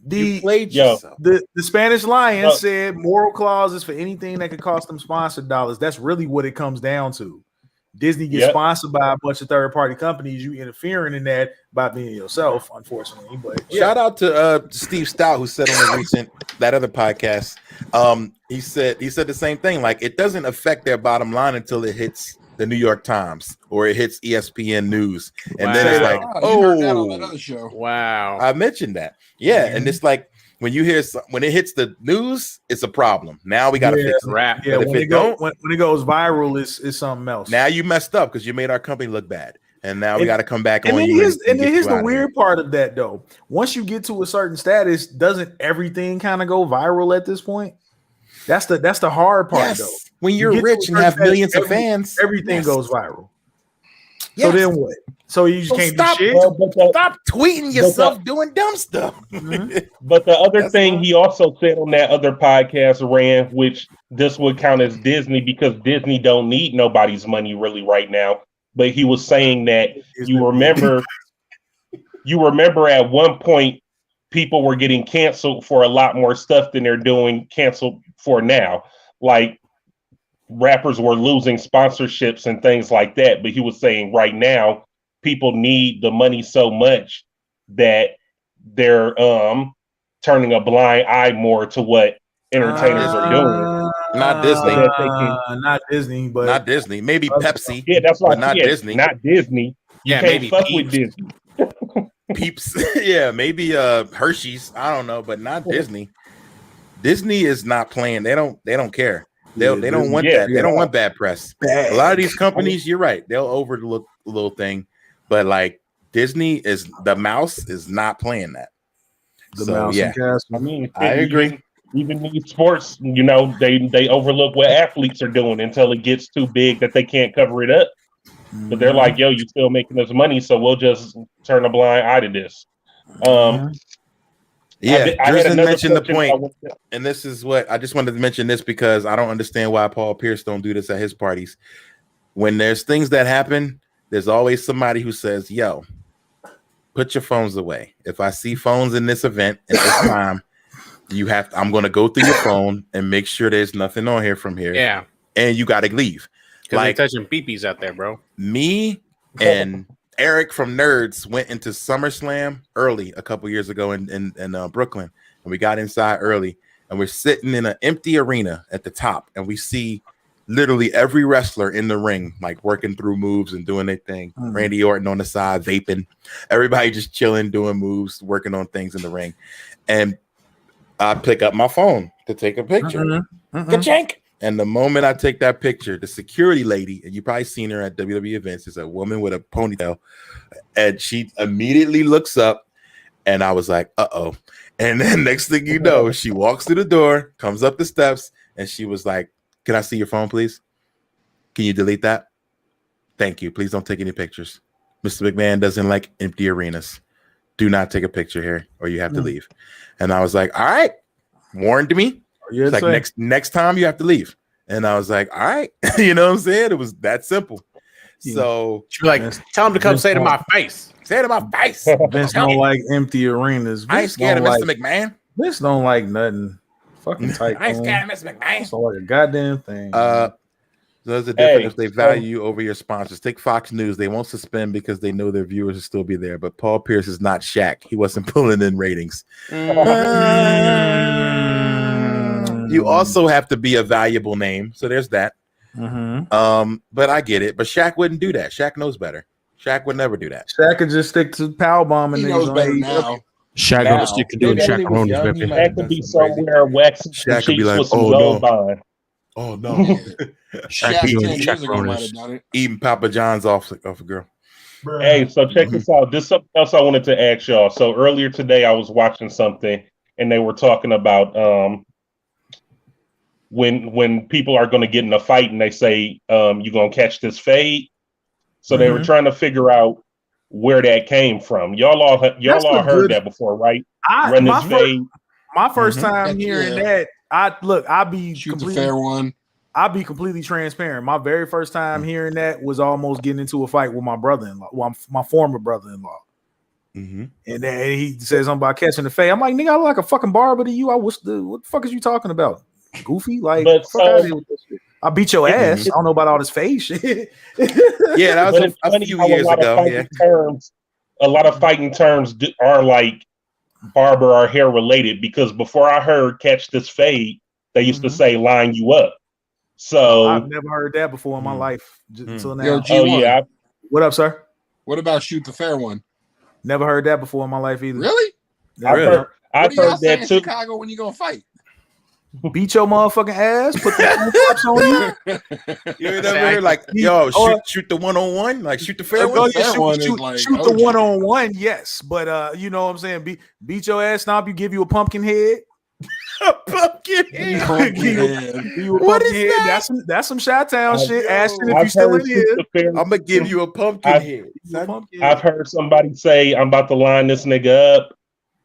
The Spanish Lion said moral clauses for anything that could cost them sponsored dollars. That's really what it comes down to. Disney gets sponsored by a bunch of third-party companies. You interfering in that by being yourself, unfortunately. But shout out to Steve Stout, who said on that other podcast. He said the same thing. Like, it doesn't affect their bottom line until it hits the New York Times or it hits ESPN News, and then it's like, you heard that on that other show. Wow, I mentioned that. Yeah, and it's like when it hits the news, it's a problem. Now we got to fix it. Yeah, when it goes viral, it's something else. Now you messed up because you made our company look bad, and now we got to come back on. Here's the weird part of that, though. Once you get to a certain status, doesn't everything kind of go viral at this point? That's the hard part, though. When you're rich and have millions of fans, everything goes viral. So then what? So you just can't do shit. Stop tweeting yourself doing dumb stuff. But the other thing he also said on that other podcast, Rand, which this would count as Disney because Disney don't need nobody's money really right now. But he was saying that you remember at one point people were getting canceled for a lot more stuff than they're doing canceled for now. Like, rappers were losing sponsorships and things like that. But he was saying right now, people need the money so much that they're turning a blind eye more to what entertainers are doing. Not Disney. Not Disney, but not Disney. Maybe Pepsi. Yeah, that's why. Not Disney. Not Disney. Yeah, you can't maybe fuck with Disney. Peeps. Yeah, maybe Hershey's. I don't know, but not Disney. Disney is not playing. They don't care. They don't want that. They don't want bad press. A lot of these companies, you're right, they'll overlook a little thing, but like Disney is the mouse is not playing that. I mean, I agree. Even these sports, they overlook what athletes are doing until it gets too big that they can't cover it up. But they're like, yo, you're still making us money, so we'll just turn a blind eye to this. Drizzen mentioned the point, and this is what I just wanted to mention this because I don't understand why Paul Pierce don't do this at his parties. When there's things that happen, there's always somebody who says, yo, put your phones away. If I see phones in this event at this time, I'm going to go through your phone and make sure there's nothing on here from here. Yeah. And you got to leave. Like touching peepees out there, bro. Me and Eric from Nerds went into SummerSlam early a couple years ago in Brooklyn, and we got inside early, and we're sitting in an empty arena at the top, and we see literally every wrestler in the ring, like working through moves and doing their thing. Randy Orton on the side, vaping, everybody just chilling, doing moves, working on things in the ring. And I pick up my phone to take a picture. Ka-chink! And the moment I take that picture, the security lady, and you probably seen her at WWE events, is a woman with a ponytail, and she immediately looks up, and I was like, uh-oh. And then next thing you know, she walks through the door, comes up the steps, and she was like, can I see your phone, please? Can you delete that? Thank you. Please don't take any pictures. Mr. McMahon doesn't like empty arenas. Do not take a picture here, or you have to leave. And I was like, all right, warned me. It's like next time you have to leave. And I was like, all right. You know what I'm saying? It was that simple. So you're like, tell him to come say to my face. Say it to my face. Vince don't like empty arenas. I ain't scared of Mr. McMahon. Vince don't like nothing. Fucking tight. I ain't scared of Mr. McMahon. It's like a goddamn thing. There's a difference if they value you over your sponsors. Take Fox News. They won't suspend because they know their viewers will still be there. But Paul Pierce is not Shaq. He wasn't pulling in ratings. You also have to be a valuable name. So there's that. But I get it. But Shaq wouldn't do that. Shaq knows better. Shaq would never do that. Shaq could just stick to power bombing. He knows better now. Shaq knows stick to doing Shaq Ronnie's weapon. Shaq could be somewhere waxing Shaq could be like, with some gold bond. Oh no. Shaq 10 years ago might have done it. Eating Papa John's off a girl. Hey, so check this out. This is something else I wanted to ask y'all. So earlier today I was watching something and they were talking about when people are going to get in a fight and they say you're going to catch this fade. So they were trying to figure out where that came from. Y'all all heard that before, right? My first time hearing that, I'll be completely fair one. I'll be completely transparent. My very first time hearing that was almost getting into a fight with my brother-in-law, my former brother-in-law. And then he says something about catching the fade. I'm like, nigga, I look like a fucking barber to you. What the fuck is you talking about? Goofy? Like, but fuck out of here with this shit. I beat your ass. I don't know about all this face shit. Yeah, that was a few years ago. A lot of fighting terms are like barber or hair related, because before I heard catch this fade, they used to say line you up. So I've never heard that before in my life until now. Yo, G1. What up, sir? What about shoot the fair one? Never heard that before in my life either. Really? I've heard that too. Chicago, when you gonna fight? Beat your motherfucking ass. Put the cups on you. You never heard like, yo, shoot the 1-on-1, like shoot the fair one. Shoot the 1-on-1, yes. But you know what I'm saying? Beat your ass, stomp you, give you a pumpkin head. A pumpkin head. Give you a pumpkin head. That's some Chi-Town shit. Ashton, if you still in here, I'm gonna give you a pumpkin head. I've heard somebody say, I'm about to line this nigga up.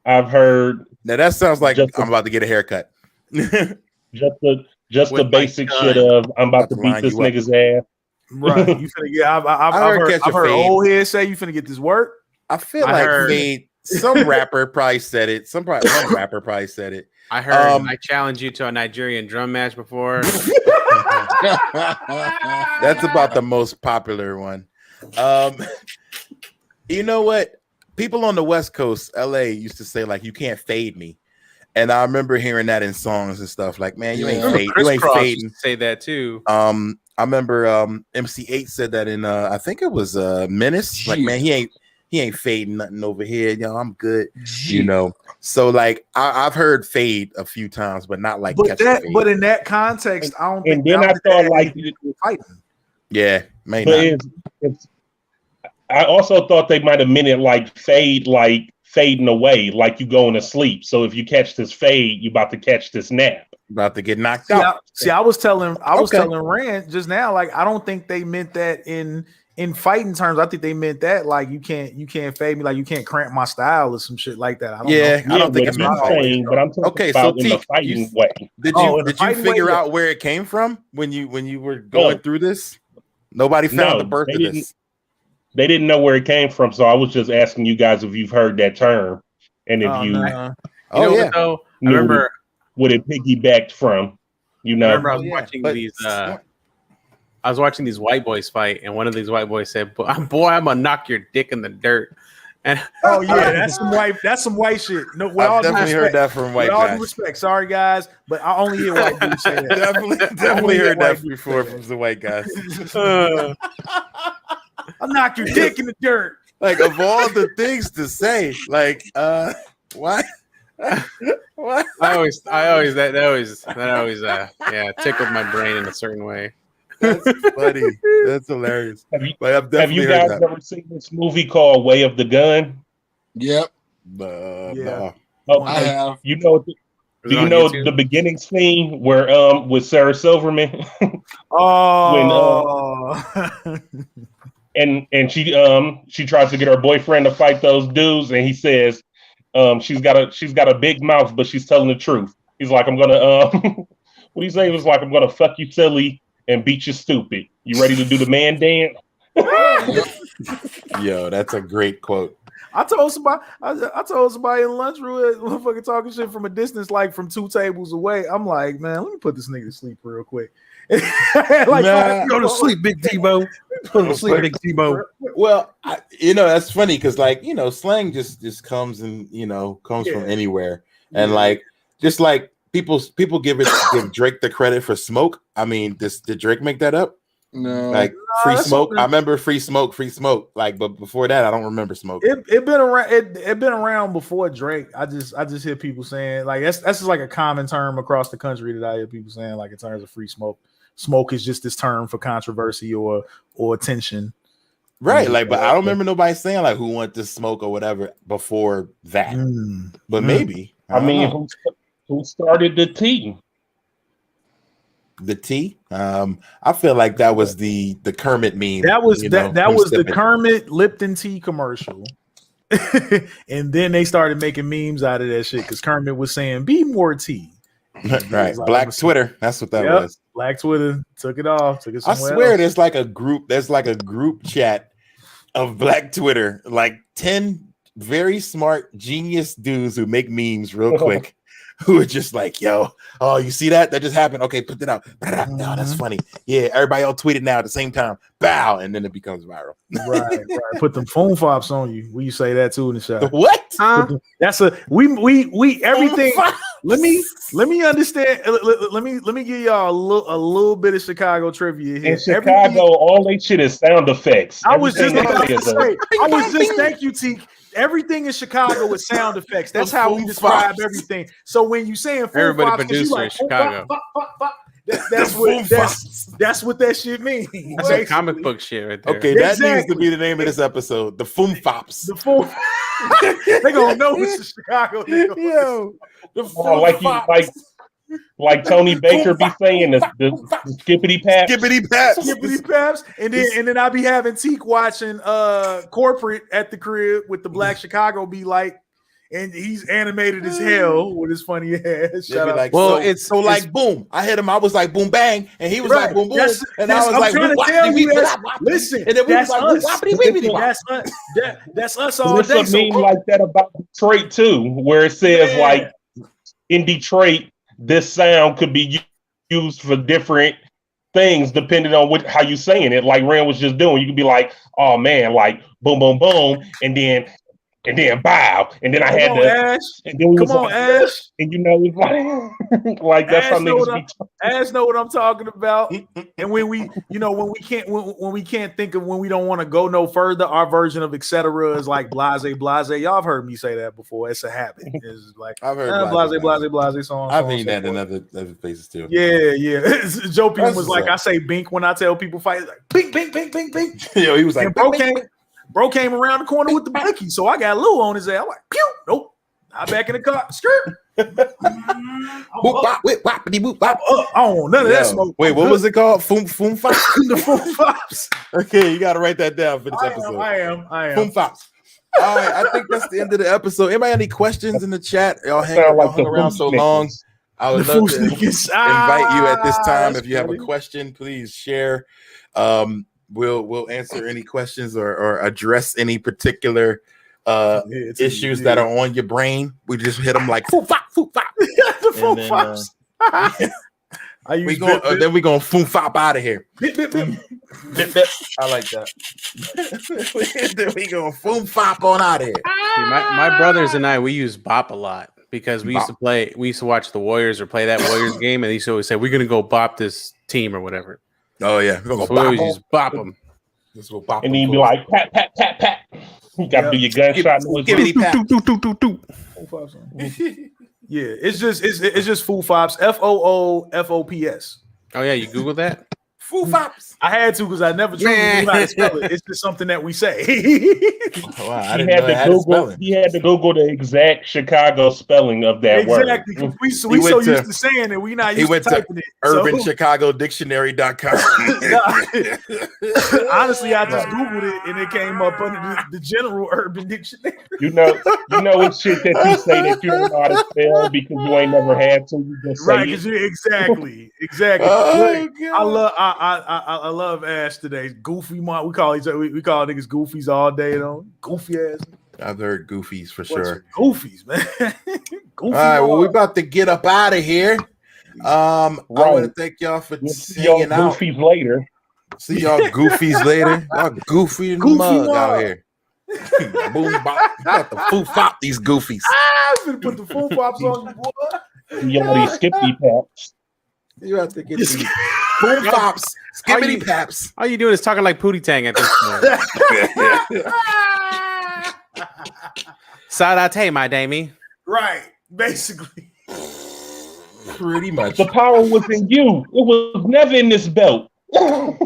I've heard. Now that sounds like I'm about to get a haircut. just the basic shit of I'm about to beat this nigga's ass. Right. You finna get. I've heard old heads say you finna get this work. I feel like fade. Some rapper probably said it. Some rapper probably said it. I heard I challenged you to a Nigerian drum match before. That's about the most popular one. You know what? People on the West Coast, LA, used to say like, "You can't fade me," and I remember hearing that in songs and stuff. Like, man, you ain't fading. Say that too. I remember MC8 said that in I think it was Menace. Like, man, he ain't fading nothing over here. You know, I'm good. You know, so like I've heard fade a few times, but not like but in that context, I don't. And then I thought like, yeah, maybe. I also thought they might have meant it like fading away, like you going to sleep. So if you catch this fade, you about to catch this nap, about to get knocked out. I was telling Rand just now, like I don't think they meant that in fighting terms. I think they meant that like you can't fade me, like you can't cramp my style or some shit like that. I don't think it's my saying, but I'm talking about in the fighting way. Did you figure out where it came from when you were going through this? Nobody found the birth of this. They didn't know where it came from, so I was just asking you guys if you've heard that term and if I remember what it piggybacked from. You know, I remember I was watching these. I was watching these white boys fight, and one of these white boys said, "Boy, I'm gonna knock your dick in the dirt." And that's some white shit. No, I've definitely heard that from white guys. With all due respect, sorry guys, but I only hear white dudes say that. definitely heard that before from the white guys. I'll knock your dick in the dirt. Like, of all the things to say, like, what? What? That always tickled my brain in a certain way. That's funny. That's hilarious. Have you guys ever seen this movie called Way of the Gun? Yep. No. Oh, I have. You know, do you know the beginning scene where with Sarah Silverman? When and she tries to get her boyfriend to fight those dudes, and he says she's got a big mouth, but she's telling the truth. He's like, I'm gonna what do you say? He was like, I'm gonna fuck you silly and beat you stupid. You ready to do the man dance? Yo, that's a great quote. I told somebody in the lunchroom, motherfucking talking shit from a distance, like from 2 tables away. I'm like, man, let me put this nigga to sleep real quick. Go to sleep, Big Tebow. Go to sleep, Big Tebow. Well, that's funny because, like, slang just comes and comes from anywhere, and like just like people give Drake the credit for smoke. I mean, did Drake make that up? No, like free smoke. I remember free smoke. Like, but before that, I don't remember smoke. It been around. It been around before Drake. I just hear people saying like that's just like a common term across the country that I hear people saying like in terms of free smoke. Smoke is just this term for controversy or attention. Right. Like, but I don't remember nobody saying like who want to smoke or whatever before that. But maybe. I mean, who started the tea? The tea. I feel like that was the Kermit meme. That was that was the Kermit Lipton tea commercial. And then they started making memes out of that shit because Kermit was saying, "Be more tea." Right. Black Twitter. That's what that was. Black Twitter took it off. Took it I somewhere swear else. there's like a group chat of Black Twitter, like 10 very smart, genius dudes who make memes real quick. Who are just like, yo, oh, you see that? That just happened. Okay, put that out. No, that's funny. Yeah, everybody all tweet it now at the same time. Bow, and then it becomes viral. Right. Put them phone fops on you. We say that too in the shot. What? That's a we everything. Let me understand. Let me give y'all a little bit of Chicago trivia here. In Chicago, all they shit is sound effects. I was just Everything about to is say. Thank you, T. Everything in Chicago is sound effects. That's how we describe everything. So when you saying everybody fops, producer like, in Chicago. That's what that shit means. That's comic book shit right there. Okay, that needs to be the name of this episode. The Foom Fops. The Foom. They gonna know it's in Chicago. Yo, the Foom like Tony Baker be saying the skippity paps. Skippity paps. And then I be having Teak watching corporate at the crib with the Black Chicago be like, and he's animated as hell with his funny ass. Like, well, it's like boom. I hit him. I was like boom bang, and he was like boom boom, and I was like trying to tell you listen, and then we was like that's us all day. There's a meme like that about Detroit too, where it says like in Detroit, this sound could be used for different things depending on how you saying it. Like Ren was just doing, you could be like, "Oh man," like boom, boom, boom, and then bow, and then I had to. Ash. And then come on, Ash. And you know, it's like that's how niggas be. Ash know what I'm talking about. And when we can't think of when we don't want to go no further, our version of etc. is like blase. Y'all have heard me say that before. It's a habit. It's like I've heard blase song. I've heard that in other places too. Yeah. Joe P was like, I say bink when I tell people fight. Like bink, bink, bink, bink, bink. Yo, he was like, Bro came around the corner with the blicky, so I got Lou on his ass. I'm like, pew, nope. I'm back in the car. Skirt. Oh, none of that smoke. Wait, what was it called? Foom Fops? The Foom Fops. Okay, you got to write that down for this episode. I am. Foom Fops. All right, I think that's the end of the episode. Anybody have any questions in the chat? Y'all hung around so long. I would love to invite you at this time. If you have a question, please share. We'll answer any questions or address any particular issues that are on your brain. We just hit them like foop fop, foop fop. The foop fops. Then we gonna foom fop out of here. Bip, bip, bip. Bip, bip. I like that. Then we gonna foom fop on out of here. See, my brothers and I, we use bop a lot because we used to watch the Warriors or play that Warriors game, and they used to always say we're gonna go bop this team or whatever. Oh yeah, we're gonna go bop them. Just bop them. Just go bop and then you be like pat pat pat pat. You gotta do your gunshot noise. Yeah, it's just Foo Fops. FOOFOPS. Oh yeah, you Google that? Foo Fops. I had to because I never truly knew how to spell it. It's just something that we say. Wow, I didn't know how to spell it. He had to Google the exact Chicago spelling of that word. Exactly. We so used to saying it, we not used to typing it. UrbanChicagoDictionary.com. Honestly, I just Googled it and it came up under the general Urban Dictionary. You know it's shit that you say that you don't know how to spell because you ain't never had to. You just say exactly. Oh, I love Ash today. Goofy, we call niggas goofies all day though. Goofy ass. I've heard goofies for sure. Goofies, man. All right, well, we about to get up out of here. I want to thank y'all for hanging out. Goofies later. See y'all goofies later. Y'all goofy in the mug out here. Boom bop. You got the foo fop these goofies. I'm gonna put the foo fops on you, boy. Y'all these skippy paps. You have to get these boom pops, skippity paps. All you doing is talking like Pootie Tang at this point. Sadate, my damie. Right, basically. Pretty much. The power was in you. It was never in this belt. That's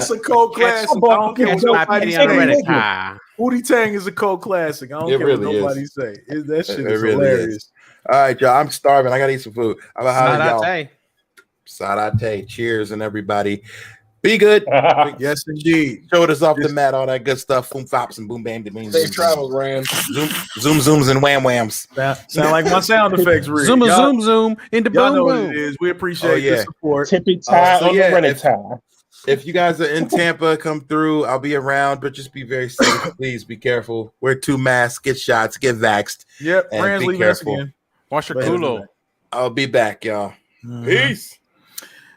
a cold classic. I don't care what nobody say. Pootie Tang is a cold classic. I don't care what nobody say. That shit is hilarious. All right, y'all. I'm starving. I gotta eat some food. How about y'all? Sadate. Cheers, and everybody. Be good. Yes, indeed. Showed us off the mat, all that good stuff. Boom fops and boom bam. Safe travels, Ram. Zoom zooms and wham whams. Sound like my sound effects. Zoom into boom know boom. what it is. We appreciate the support. Tippy tie on the running tie. If you guys are in Tampa, come through. I'll be around, but just be very safe. Please be careful. Wear 2 masks, get shots, get vaxxed. Yep, And Rand's be leaving us careful. again. Wash your But- culo. I'll be back, y'all. Peace.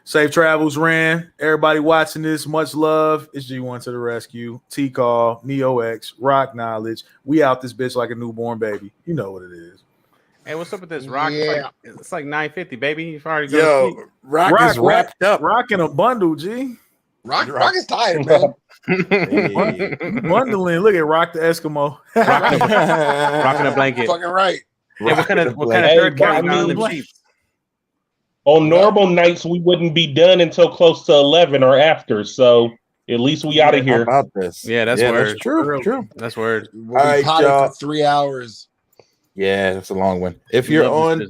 Safe travels, Rand. Everybody watching this, much love. It's G1 to the rescue. T-Call, Neo X, Rock Knowledge. We out this bitch like a newborn baby. You know what it is. Hey, what's up with this rock? Yeah. It's like 9:50, baby. You've already go to Yo, sleep. Rock is wrapped up. Rock in a bundle, G. Rock is tired, man. Hey. Bundling. Look at Rock the Eskimo. Rocking a blanket. Fucking right. Hey, what kind of Hey, third but I count on mean, them sheets? On normal nights, we wouldn't be done until close to 11 or after. So at least we out of How here. about this? Yeah, that's word. That's true. True. That's word. We'll All be right, potted y'all. for 3 hours. Yeah, that's a long one. If you're Love this on business.